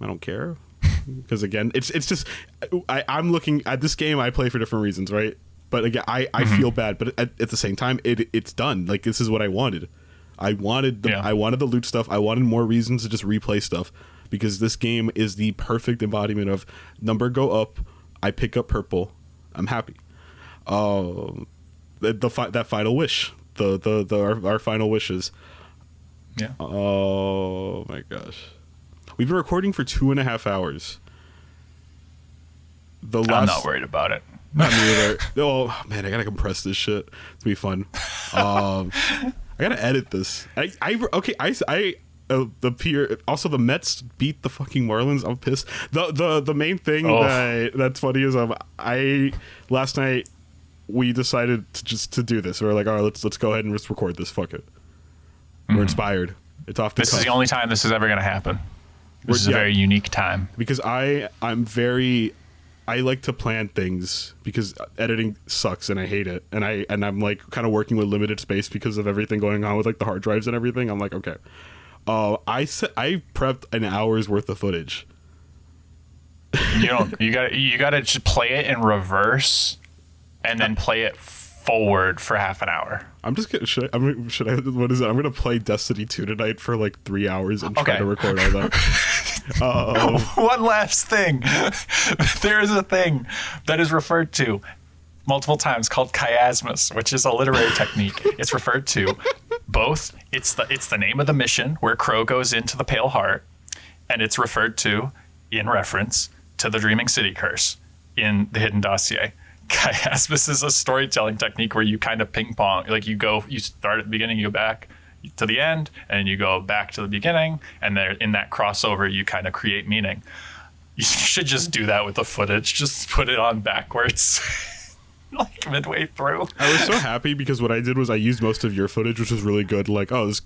I don't care, because again, it's just I'm looking at this game. I play for different reasons, right? But again, I feel bad, but at the same time, it's done. Like, this is what I wanted. I wanted the loot stuff. I wanted more reasons to just replay stuff, because this game is the perfect embodiment of number go up, I pick up purple, I'm happy. That final wish, our final wishes. Yeah. Oh my gosh, we've been recording for 2.5 hours. I'm not worried about it. Not me either. Oh man, I gotta compress this shit. It's gonna be fun. I gotta edit this. Also the Mets beat the fucking Marlins. I'm pissed. The main thing that's funny is last night we decided to do this. We were like, all right, let's go ahead and just record this. Fuck it. We're inspired. It's off the cuff. This is the only time this is ever gonna happen. This is a very unique time, because I like to plan things, because editing sucks and I hate it, and I'm like kind of working with limited space because of everything going on with like the hard drives and everything. I'm like, okay, I prepped an hour's worth of footage. You gotta just play it in reverse, and then play it forward for half an hour. I'm just gonna what is it? I'm gonna play Destiny 2 tonight for like 3 hours and try to record all that. One last thing. There is a thing that is referred to multiple times called chiasmus, which is a literary technique. It's referred to both. It's the name of the mission where Crow goes into the Pale Heart, and it's referred to in reference to the Dreaming City curse in the Hidden Dossier. Chiasmus is a storytelling technique where you kind of ping pong. Like you start at the beginning, you go back to the end, and you go back to the beginning, and there in that crossover you kind of create meaning. You should just do that with the footage. Just put it on backwards. Like midway through. I was so happy, because what I did was I used most of your footage, which was really good. Like, oh, this,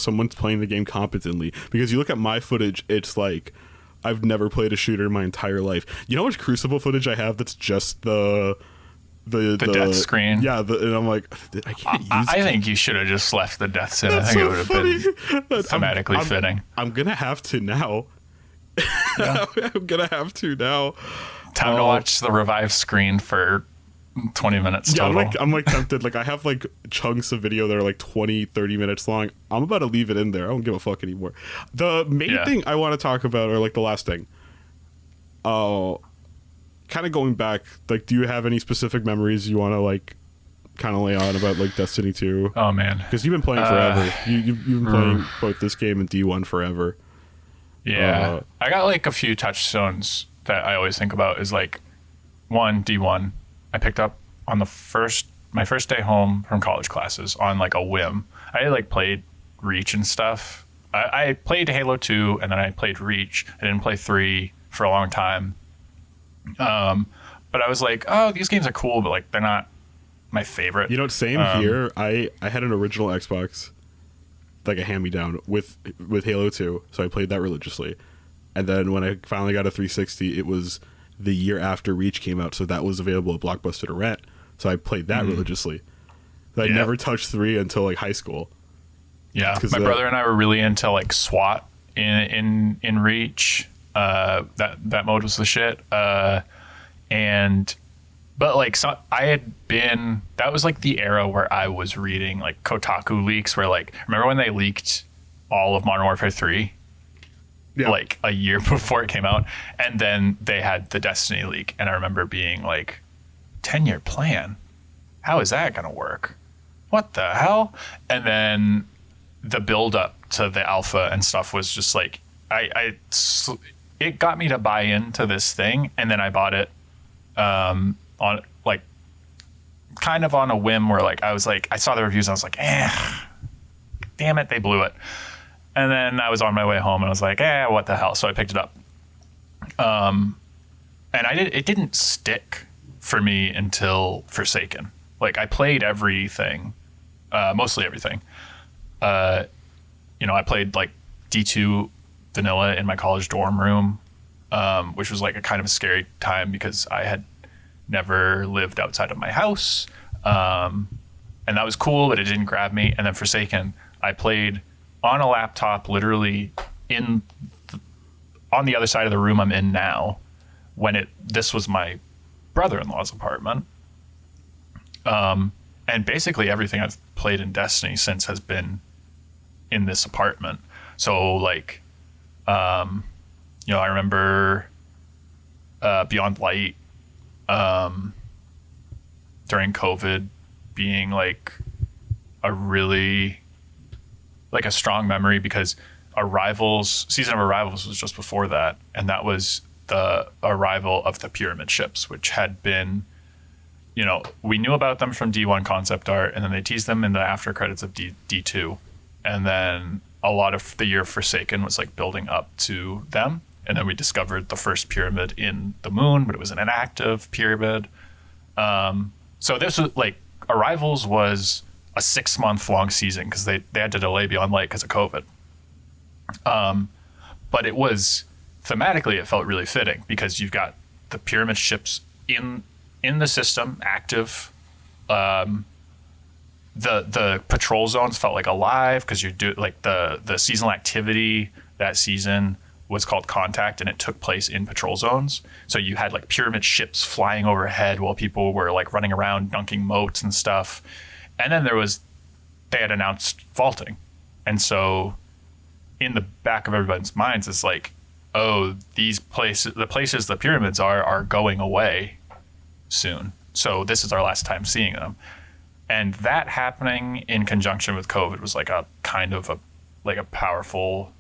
someone's playing the game competently. Because you look at my footage, it's like I've never played a shooter in my entire life. You know how much Crucible footage I have that's just the death screen? Yeah, and I'm like, I can't use I think you should have just left the deaths in. I think it would have been thematically fitting. I'm going to have to now. Yeah. I'm going to have to now. Time to watch the revive screen for 20 minutes total. I'm like tempted. Like, I have like chunks of video that are like 20, 30 minutes long. I'm about to leave it in there. I don't give a fuck anymore. The main thing I want to talk about, or like the last thing, kind of going back, like, do you have any specific memories you want to like kind of lay on about like Destiny 2? Oh man, because you've been playing forever. You've been playing both this game and D1 forever. Yeah, I got like a few touchstones that I always think about. Is like, one, D1 I picked up on my first day home from college classes on like a whim. I like played Reach and stuff. I played Halo 2, and then I played Reach. I didn't play 3. for a long time. But I was like, oh, these games are cool, but like they're not my favorite. You know, same here. I had an original Xbox, like a hand-me-down with Halo 2, so I played that religiously. And then when I finally got a 360, it was the year after Reach came out, so that was available at Blockbuster to rent. So I played that religiously. I never touched 3 until like high school. Yeah, my brother and I were really into like SWAT in Reach. That mode was the shit. But like, so I had been, that was like the era where I was reading like Kotaku leaks where like, remember when they leaked all of Modern Warfare 3? Yeah. Like a year before it came out. And then they had the Destiny leak. And I remember being like, 10-year plan? How is that going to work? What the hell? And then the build up to the alpha and stuff was just like, it got me to buy into this thing. And then I bought it on like kind of on a whim where like I was like I saw the reviews and I was like damn it, they blew it. And then I was on my way home and I was like what the hell, so I picked it up. And it didn't stick for me until Forsaken. Like I played everything, mostly everything. I played like D2 vanilla in my college dorm room, which was like a kind of a scary time because I had never lived outside of my house. And that was cool, but it didn't grab me. And then Forsaken, I played on a laptop, literally on the other side of the room I'm in now, when this was my brother-in-law's apartment. And basically everything I've played in Destiny since has been in this apartment. So like, I remember Beyond Light during COVID being like a really like a strong memory because Season of Arrivals was just before that, and that was the arrival of the pyramid ships, which had been, we knew about them from D1 concept art, and then they teased them in the after credits of D2, and then a lot of the year Forsaken was like building up to them. And then we discovered the first pyramid in the moon, but it was an inactive pyramid. So this was like Arrivals was a 6-month long season because they had to delay Beyond Light because of COVID. But it was thematically, it felt really fitting because you've got the pyramid ships in the system active. The patrol zones felt like alive because you do like the seasonal activity that season was called Contact, and it took place in patrol zones. So you had like pyramid ships flying overhead while people were like running around dunking moats and stuff. And then they had announced vaulting. And so in the back of everybody's minds is like, oh, the pyramids are going away soon. So this is our last time seeing them. And that happening in conjunction with COVID was like a kind of a powerful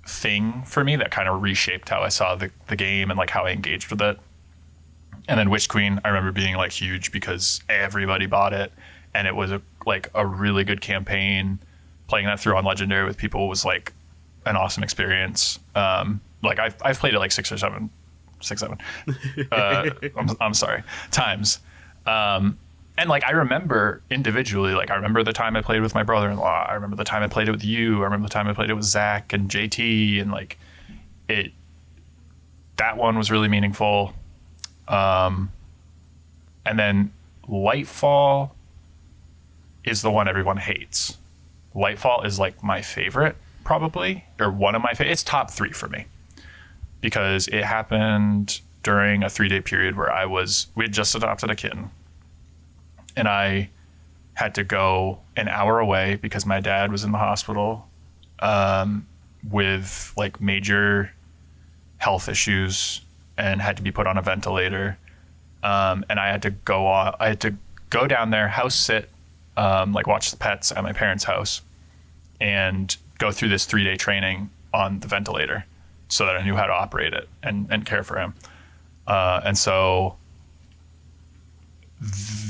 thing for me that kind of reshaped how I saw the game and like how I engaged with it. And then Witch Queen, I remember being like huge because everybody bought it, and it was a really good campaign. Playing that through on Legendary with people was like an awesome experience. Like I've played it like six, seven. I'm sorry, times. And like I remember individually, like I remember the time I played with my brother-in-law. I remember the time I played it with you. I remember the time I played it with Zach and JT, and like that one was really meaningful. And then Lightfall is the one everyone hates. Lightfall is like my favorite, probably, or one of my favorite. It's top 3 for me because it happened during a 3-day period where we had just adopted a kitten. And I had to go an hour away because my dad was in the hospital with like major health issues and had to be put on a ventilator. And I had to go down there, house sit, like watch the pets at my parents' house, and go through this 3-day training on the ventilator so that I knew how to operate it and care for him. And so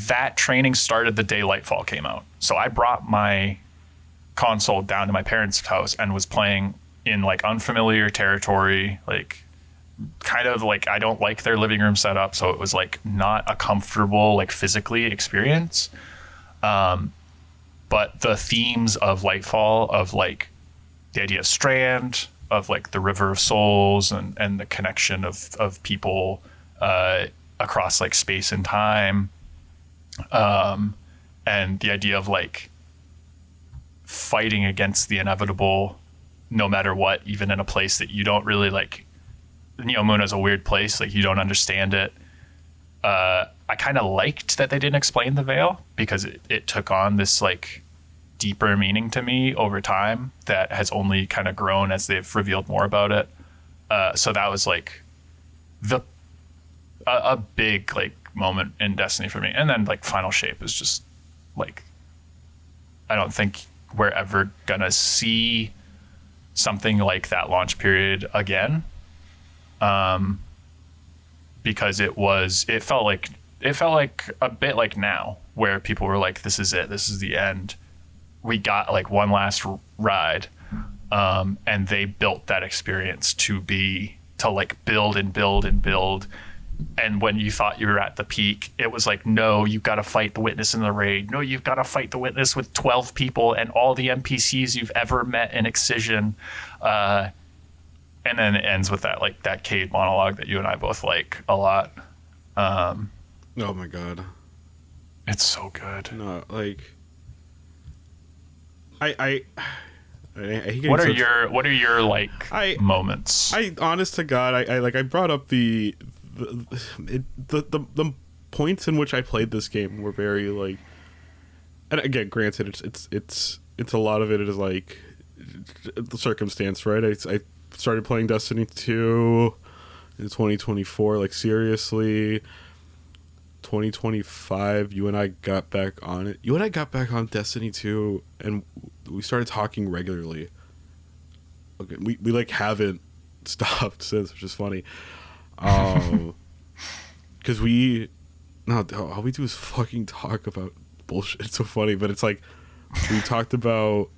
that training started the day Lightfall came out. So I brought my console down to my parents' house and was playing in like unfamiliar territory, like kind of like, I don't like their living room setup, so it was like not a comfortable, like physically experience. But the themes of Lightfall, of like the idea of Strand, of like the River of Souls, and the connection of people across like space and time, and the idea of like fighting against the inevitable no matter what, even in a place that you don't really like. Muna's a weird place, like you don't understand it. I kind of liked that they didn't explain the veil, because it took on this like deeper meaning to me over time that has only kind of grown as they've revealed more about it. So that was like a big like moment in Destiny for me. And then like Final Shape is just like, I don't think we're ever gonna see something like that launch period again. Because it felt like a bit like now, where people were like, this is it, this is the end. We got like one last ride, and they built that experience to like build and build and build. And when you thought you were at the peak, it was like, no, you've got to fight the Witness in the raid. No, you've got to fight the Witness with 12 people and all the NPCs you've ever met in Excision. And then it ends with that Cade monologue that you and I both like a lot. Oh my god, it's so good. No, like I what are your like moments? I honest to God, I brought up the points in which I played this game were very like, and again, granted, it's a lot of it is like the circumstance, right? I started playing Destiny 2 in 2024, like seriously. 2025, you and I got back on it. You and I got back on Destiny 2, and we started talking regularly. Okay, we like haven't stopped since, which is funny. Because all we do is fucking talk about bullshit. It's so funny, but it's like we talked about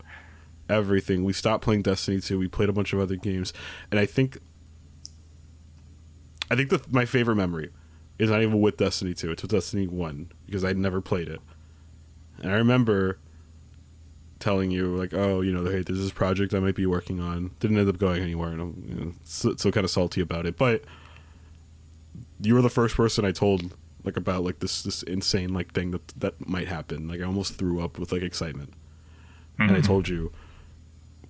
everything. We stopped playing Destiny 2. We played a bunch of other games, and I think my favorite memory is not even with Destiny 2. It's with Destiny 1, because I'd never played it. And I remember telling you, like, oh, hey, there's this project I might be working on. Didn't end up going anywhere, and I'm so kind of salty about it. But you were the first person I told, like, about like this insane like thing that might happen. Like, I almost threw up with like excitement. Mm-hmm. And I told you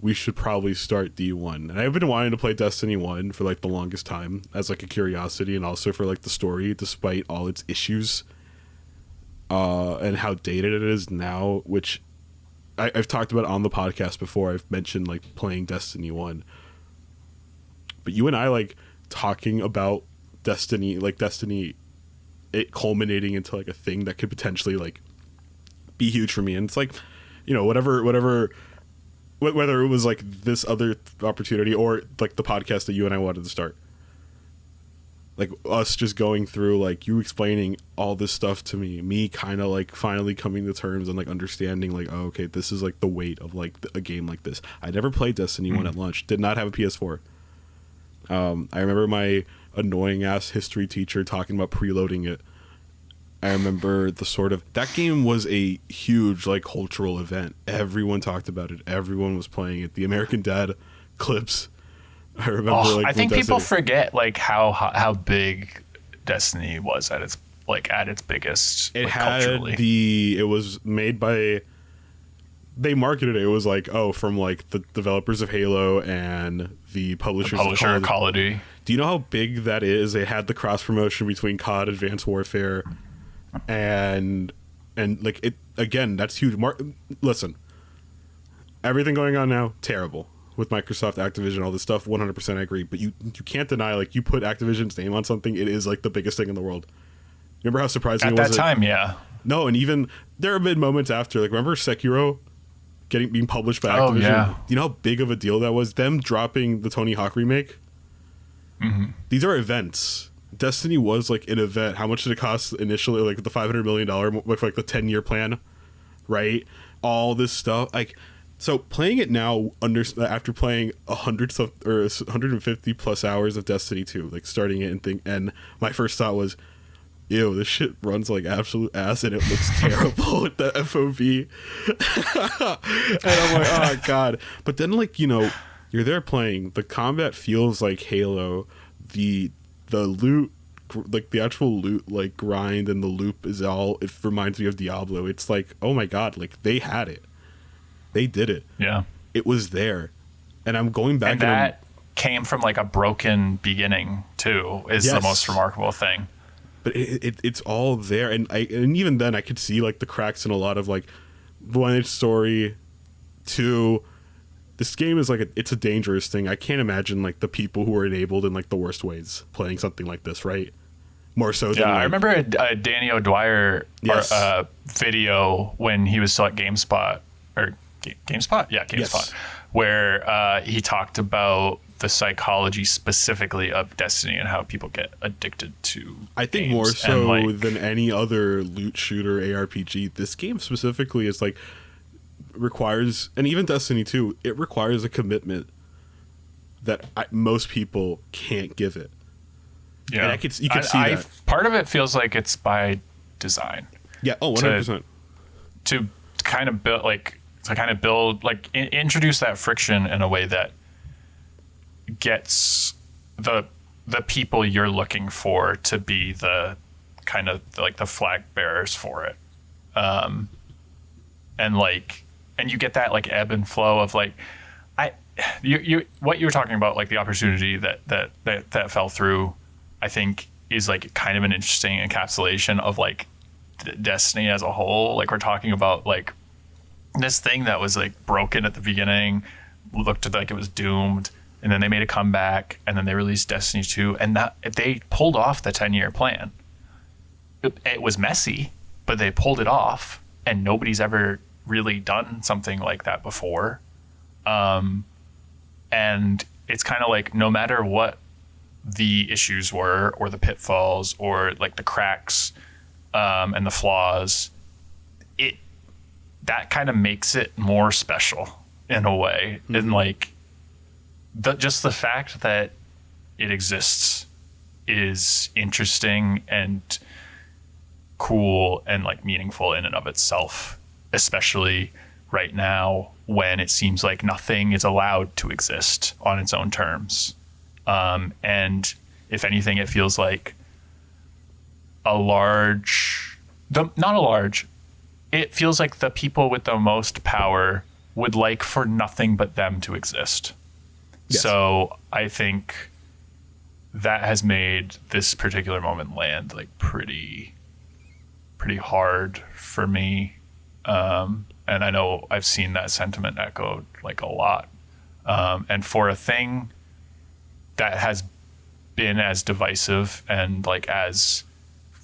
we should probably start D1. And I've been wanting to play Destiny 1 for like the longest time as like a curiosity, and also for like the story, despite all its issues and how dated it is now, which I've talked about on the podcast before. I've mentioned like playing Destiny 1. But you and I like talking about Destiny, it culminating into like a thing that could potentially like be huge for me. And it's like, whether it was like this other opportunity or like the podcast that you and I wanted to start, like us just going through, like you explaining all this stuff to me kind of like finally coming to terms and like understanding like, oh, okay, this is like the weight of like a game like this. I never played Destiny 1 at launch, did not have a PS4. I remember my annoying ass history teacher talking about preloading it. I remember that game was a huge like cultural event. Everyone talked about it. Everyone was playing it. The American Dad clips. I remember. I think people forget like how big Destiny was at its biggest. It like, had culturally. It was made by. They marketed it. It was like, oh, from like the developers of Halo and the publisher of Call of Duty. Do you know how big that is? They had the cross promotion between COD, Advanced Warfare, and like it again. That's huge. Listen, everything going on now, terrible with Microsoft, Activision, all this stuff. 100% I agree. But you can't deny, like, you put Activision's name on something, it is like the biggest thing in the world. Remember how surprising it was at that time? Yeah. No, and even there have been moments after, like, remember Sekiro being published by Activision? Oh, yeah. You know how big of a deal that was? Them dropping the Tony Hawk remake. Mm-hmm. These are events. Destiny was like an event. How much did it cost initially? Like the $500 million with like the 10-year plan, right? All this stuff. Like So playing it now after playing 150 plus hours of Destiny 2, like starting it and my first thought was, ew, this shit runs like absolute ass and it looks terrible with the FOV. And I'm like, oh god. But then, like, you know, you're there playing, the combat feels like Halo, the loot, like the actual loot, like grind and the loop it reminds me of Diablo. It's like, oh my god, like they had it. They did it. Yeah. It was there. And I'm going back and that came from like a broken beginning too, is the most remarkable thing. But it's all there, and even then I could see like the cracks in a lot of like one story. Two, this game is like it's a dangerous thing. I can't imagine like the people who are enabled in like the worst ways playing something like this, right? More so than I remember a Danny O'Dwyer video when he was still at GameSpot or GameSpot, GameSpot, where he talked about the psychology specifically of Destiny and how people get addicted to I think games. More so than any other loot shooter ARPG, this game specifically is like requires, and even Destiny 2, it requires a commitment that most people can't give it. Yeah, and you can see that. Part of it feels like it's by design. Yeah, 100%. To kind of build, introduce that friction in a way that gets the people you're looking for to be the kind of like the flag bearers for it, and you get that like ebb and flow of like you what you were talking about, like the opportunity that fell through, I think is like kind of an interesting encapsulation of like Destiny as a whole. Like we're talking about like this thing that was like broken at the beginning, looked like it was doomed, and then they made a comeback, and then they released Destiny 2, and that they pulled off the 10-year plan. It was messy, but they pulled it off, and nobody's ever really done something like that before. And it's kind of like no matter what the issues were, or the pitfalls, or like the cracks, and the flaws, that kind of makes it more special in a way. Mm-hmm. And like just the fact that it exists is interesting and cool and like meaningful in and of itself, especially right now when it seems like nothing is allowed to exist on its own terms. And if anything, it feels like it feels like the people with the most power would like for nothing but them to exist. Yes. So I think that has made this particular moment land like pretty hard for me. And I know I've seen that sentiment echoed like a lot. And for a thing that has been as divisive and like as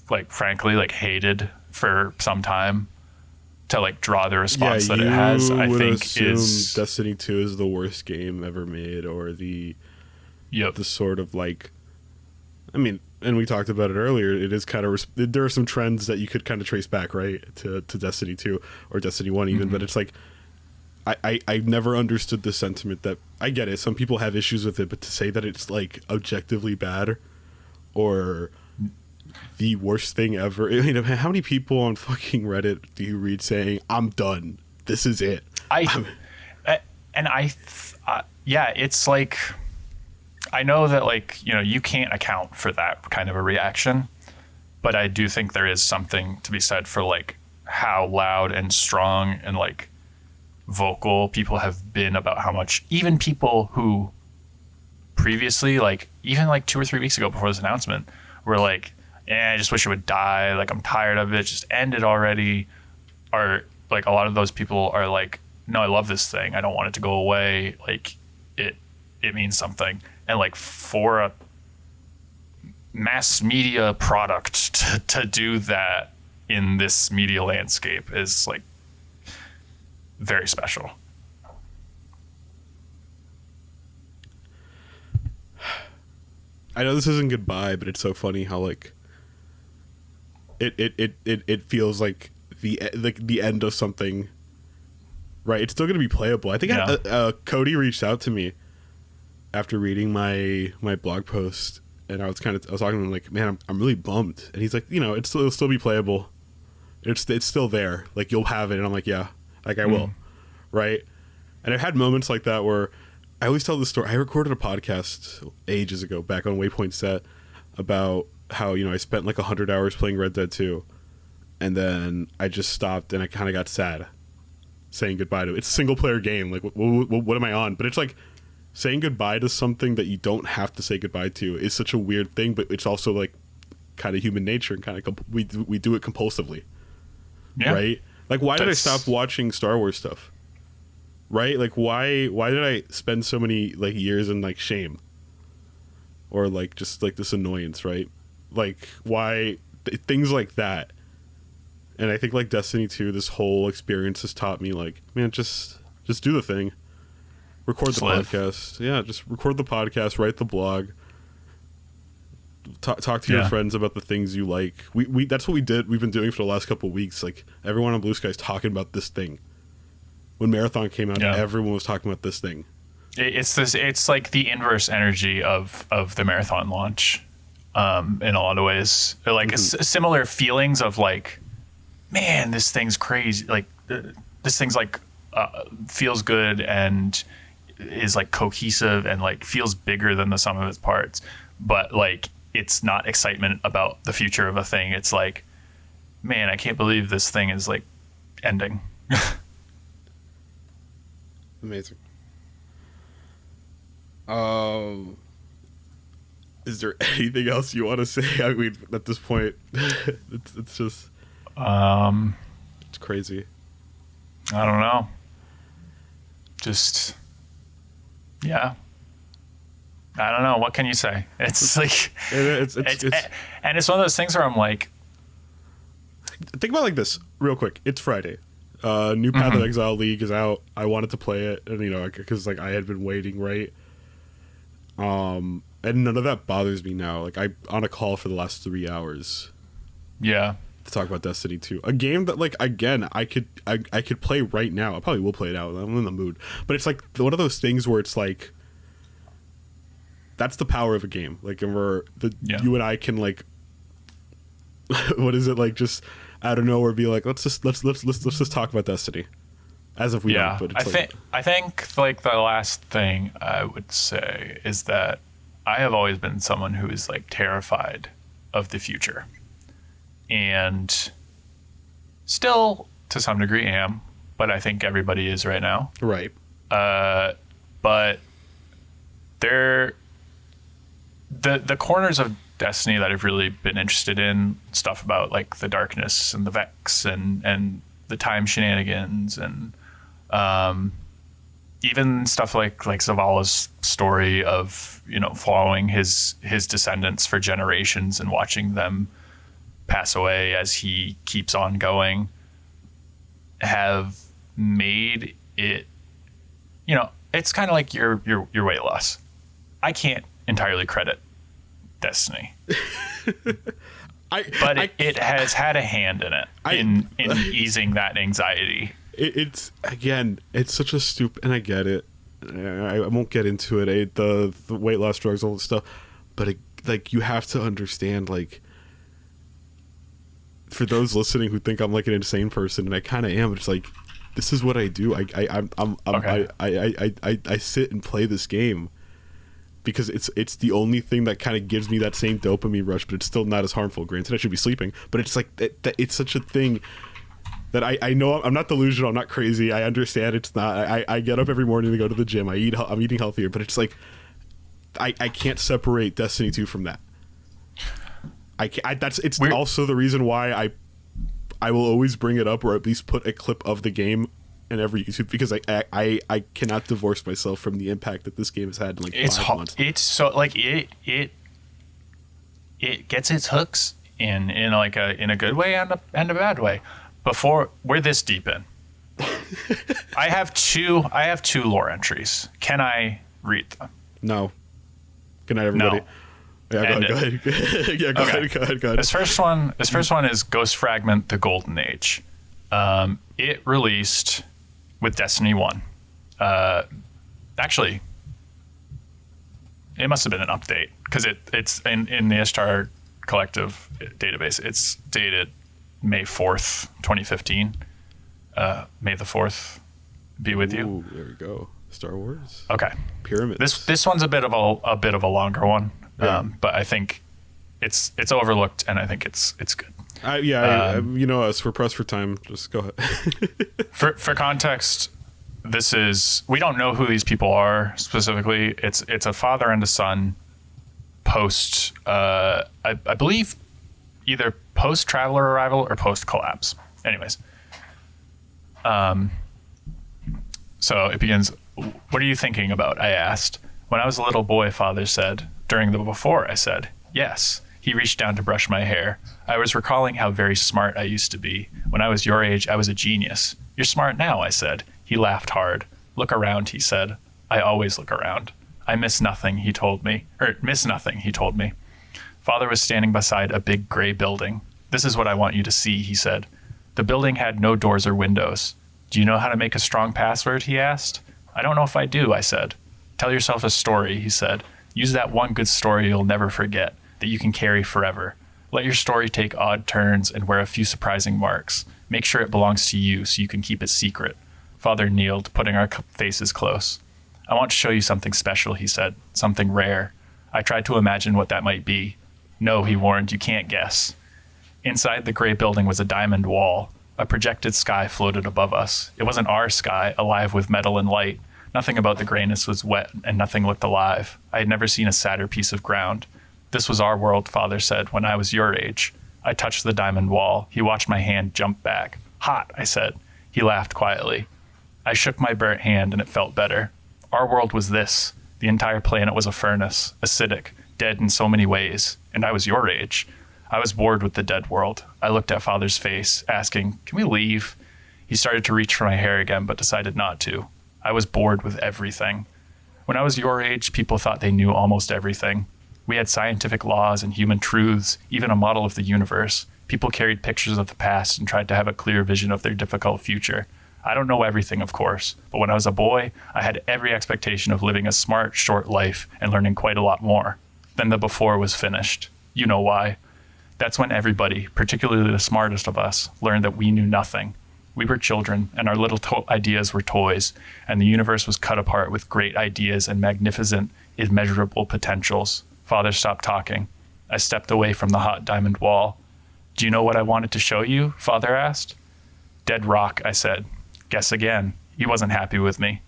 like frankly like hated for some time, to like draw the response that it has, I think is Destiny 2 is the worst game ever made, or the sort of like, I mean, and we talked about it earlier, it is kind of there are some trends that you could kind of trace back right to Destiny 2 or Destiny 1 even, but it's like I never understood the sentiment that, I get it, some people have issues with it, but to say that it's like objectively bad or the worst thing ever. I mean, how many people on fucking Reddit do you read saying, I'm done, this is it? It's like, I know that like, you know, you can't account for that kind of a reaction, but I do think there is something to be said for like how loud and strong and like vocal people have been about how much, even people who previously, like even like 2 or 3 weeks ago before this announcement, were like, I just wish it would die. Like, I'm tired of it. Just end it already. Or like a lot of those people are like, no, I love this thing. I don't want it to go away. Like it means something. And like for a mass media product to do that in this media landscape is like very special. I know this isn't goodbye, but it's so funny how like it feels like the end of something right? It's still going to be playable. I think Cody reached out to me after reading my blog post, and I was talking to him like, man, I'm really bummed. And he's like, you know, it'll still be playable. It's still there. Like, you'll have it. And I'm like, yeah, like I will. Right. And I've had moments like that where I always tell this story. I recorded a podcast ages ago back on Waypoint Set about how, you know, I spent like 100 hours playing Red Dead 2, and then I just stopped and I kind of got sad saying goodbye to it. It's a single player game. Like, what am I on? But it's like saying goodbye to something that you don't have to say goodbye to is such a weird thing, but it's also like kind of human nature, and kind of we do it compulsively. Yeah. Right? Like, why did I stop watching Star Wars stuff? Right? Like, why did I spend so many like years in like shame, or like just like this annoyance, right? Like, why things like that. And I think like Destiny 2, this whole experience has taught me, like, man, just do the thing. Record the podcast. Yeah, just record the podcast, write the blog. Talk to your friends about the things you like. We that's what we did. We've been doing for the last couple of weeks. Like, everyone on Blue Sky is talking about this thing. When Marathon came out, everyone was talking about this thing. It's like the inverse energy of the Marathon launch, in a lot of ways. Like similar feelings of like, man, this thing's crazy. Like, this thing's like feels good and is like cohesive and like feels bigger than the sum of its parts. But like, it's not excitement about the future of a thing. It's like, man, I can't believe this thing is like ending. Amazing. Is there anything else you want to say? I mean, at this point, it's just it's crazy. I don't know. Just, yeah. I don't know. What can you say? It's like, it's and it's one of those things where I'm like, think about it like this real quick. It's Friday. New Path of Exile League is out. I wanted to play it, and you know, because like I had been waiting, right? And none of that bothers me now. Like, I'm on a call for the last 3 hours. Yeah. To talk about Destiny 2, a game that, like, again, I could play right now. I probably will play it out. I'm in the mood. But it's like one of those things where it's like, that's the power of a game. Like, and you and I can like, what is it, like, just out of nowhere be like, let's just talk about Destiny, as if we don't. But it's I think like the last thing I would say is that I have always been someone who is like terrified of the future, and still to some degree am, but I think everybody is right now. Right. But the corners of Destiny that I've really been interested in, stuff about like the darkness and the Vex and the time shenanigans, and even stuff like Zavala's story of, you know, following his descendants for generations and watching them pass away as he keeps on going, have made it, you know, it's kind of like your weight loss. I can't entirely credit Destiny, but it has had a hand in it in easing that anxiety. It's such a stupid, and I get it. I won't get into it. The weight loss drugs, all this stuff, but like, you have to understand, like, for those listening who think I'm like an insane person, and I kind of am. It's like, this is what I do. I sit and play this game because it's the only thing that kind of gives me that same dopamine rush, but it's still not as harmful. Granted, I should be sleeping, but it's like it's such a thing that I know I'm not delusional. I'm not crazy. I understand it's not. I get up every morning to go to the gym. I'm eating healthier, but it's like I can't separate Destiny 2 from that. It's also the reason why I will always bring it up, or at least put a clip of the game in every YouTube, because I cannot divorce myself from the impact that this game has had in like 5 months. It's so like it gets its hooks in a good way and a bad way. Before we're this deep in, I have two lore entries. Can I read them? No. Good night, everybody. No. Yeah, go ahead. Yeah, go ahead. This first one is Ghost Fragment: The Golden Age. It released with Destiny 1. Actually, it must have been an update because it's in the Ishtar Collective database. It's dated May 4th, 2015. May the 4th be with you. Ooh, there we go. Star Wars. Okay. Pyramids. This one's a bit of a longer one, Yeah. but I think it's overlooked, and I think it's good. You know us. We're pressed for time. Just go ahead. For context, we don't know who these people are specifically. It's a father and a son post, I believe, either post Traveler arrival or post collapse. Anyways, so it begins. What are you thinking about? I asked. When I was a little boy, Father said. During the before, I said, yes. He reached down to brush my hair. I was recalling how very smart I used to be. When I was your age, I was a genius. You're smart now, I said. He laughed hard. Look around, he said. I always look around. I miss nothing, he told me. Miss nothing, he told me. Father was standing beside a big gray building. This is what I want you to see, he said. The building had no doors or windows. Do you know how to make a strong password, he asked. I don't know if I do, I said. Tell yourself a story, he said. Use that one good story you'll never forget, that you can carry forever. Let your story take odd turns and wear a few surprising marks. Make sure it belongs to you so you can keep it secret. Father kneeled, putting our faces close. I want to show you something special, he said, something rare. I tried to imagine what that might be. No, he warned, you can't guess. Inside the gray building was a diamond wall. A projected sky floated above us. It wasn't our sky, alive with metal and light. Nothing about the grayness was wet, and nothing looked alive. I had never seen a sadder piece of ground. This was our world, Father said, when I was your age. I touched the diamond wall. He watched my hand jump back. Hot, I said. He laughed quietly. I shook my burnt hand, and it felt better. Our world was this. The entire planet was a furnace, acidic, dead in so many ways, and I was your age. I was bored with the dead world. I looked at Father's face, asking, can we leave? He started to reach for my hair again, but decided not to. I was bored with everything. When I was your age, people thought they knew almost everything. We had scientific laws and human truths, even a model of the universe. People carried pictures of the past and tried to have a clear vision of their difficult future. I don't know everything, of course, but when I was a boy, I had every expectation of living a smart, short life and learning quite a lot more. Then the before was finished. You know why. That's when everybody, particularly the smartest of us, learned that we knew nothing. We were children, and our little ideas were toys, and the universe was cut apart with great ideas and magnificent, immeasurable potentials. Father stopped talking. I stepped away from the hot diamond wall. Do you know what I wanted to show you? Father asked. Dead rock, I said. Guess again. He wasn't happy with me.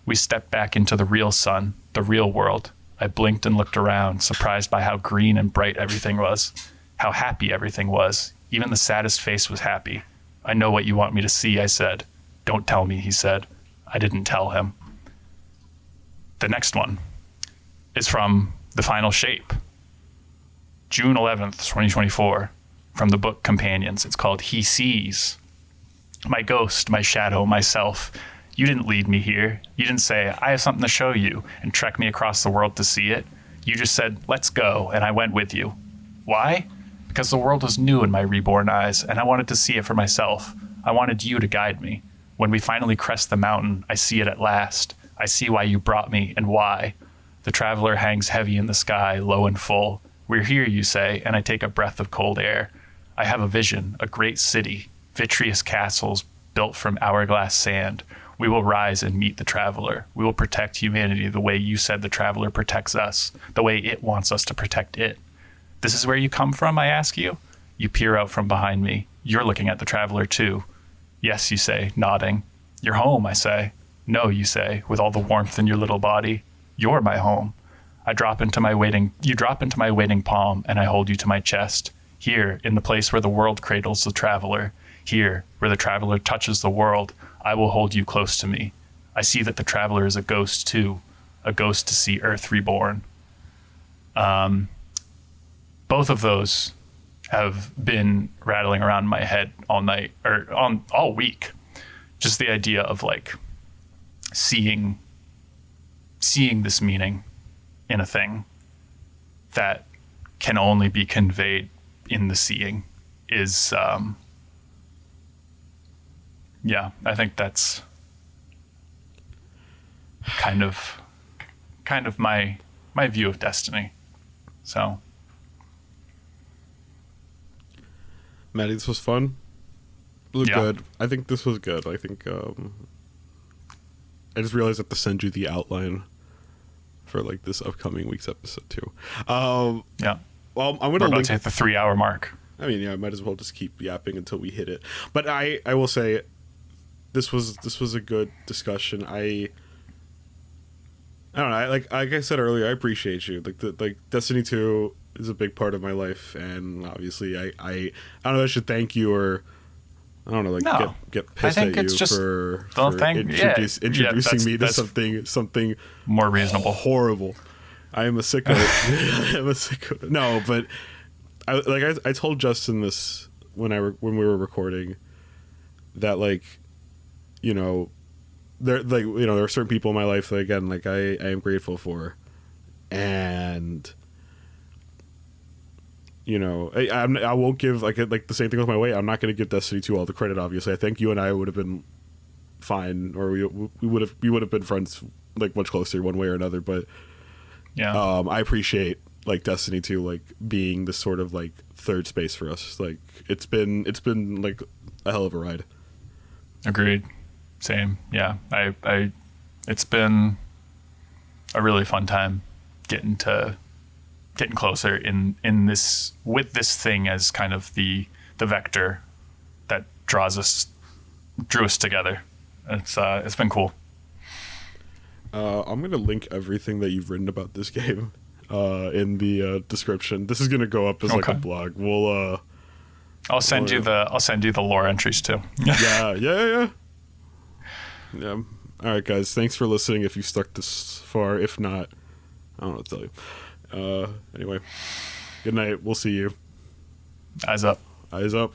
We stepped back into the real sun, the real world. I blinked and looked around, surprised by how green and bright everything was, how happy everything was. Even the saddest face was happy. I know what you want me to see, I said. Don't tell me, he said. I didn't tell him. The next one is from The Final Shape, June 11th, 2024, from the book Companions. It's called He Sees. My ghost, my shadow, myself. You didn't lead me here. You didn't say, I have something to show you, and trek me across the world to see it. You just said, let's go, and I went with you. Why? Because the world was new in my reborn eyes, and I wanted to see it for myself. I wanted you to guide me. When we finally crest the mountain, I see it at last. I see why you brought me and why. The traveler hangs heavy in the sky, low and full. We're here, you say, and I take a breath of cold air. I have a vision, a great city, vitreous castles built from hourglass sand. We will rise and meet the traveler. We will protect humanity the way you said the traveler protects us, the way it wants us to protect it. This is where you come from, I ask you? You peer out from behind me. You're looking at the traveler too. Yes, you say, nodding. You're home, I say. No, you say, with all the warmth in your little body. You're my home. You drop into my waiting palm, and I hold you to my chest. Here, in the place where the world cradles the traveler. Here, where the traveler touches the world, I will hold you close to me. I see that the traveler is a ghost too, a ghost to see Earth reborn. Both of those have been rattling around my head all night, or all week. Just the idea of like seeing this meaning in a thing that can only be conveyed in the seeing is, I think that's kind of my view of Destiny. So, Matty, this was fun. It was Yeah. good. I think this was good. I think I just realized I have to send you the outline for like this upcoming week's episode too. yeah. Well, I'm We're gonna about link. to hit the 3-hour mark. I mean, yeah, I might as well just keep yapping until we hit it. But I will say, this was a good discussion. I don't know. Like I said earlier, I appreciate you. Like Destiny 2 is a big part of my life, and obviously, I don't know if I should thank you or I don't know, like No. get pissed I think at it's you just- for introducing introducing me to that's something More reasonable. horrible. I am a sicko. I am a sicko. No, but I told Justin this when we were recording that like, you know, there are certain people in my life that again like I am grateful for, and you know I won't give like the same thing with my way. I'm not going to give Destiny 2 all the credit. Obviously, I think you and I would have been fine, or we would have been friends like much closer one way or another. But Yeah. I appreciate like Destiny 2 like being this sort of like third space for us. Like it's been like a hell of a ride. Agreed. Same. Yeah. I it's been a really fun time getting closer in this with this thing as kind of the vector that drew us together. It's been cool. I'm gonna link everything that you've written about this game in the description. This is gonna go up as like a Okay. blog. We'll I'll send you the lore entries too. yeah. All right, guys. Thanks for listening. If you stuck this far, if not, I don't know what to tell you. Anyway, good night. We'll see you. Eyes up. Eyes up.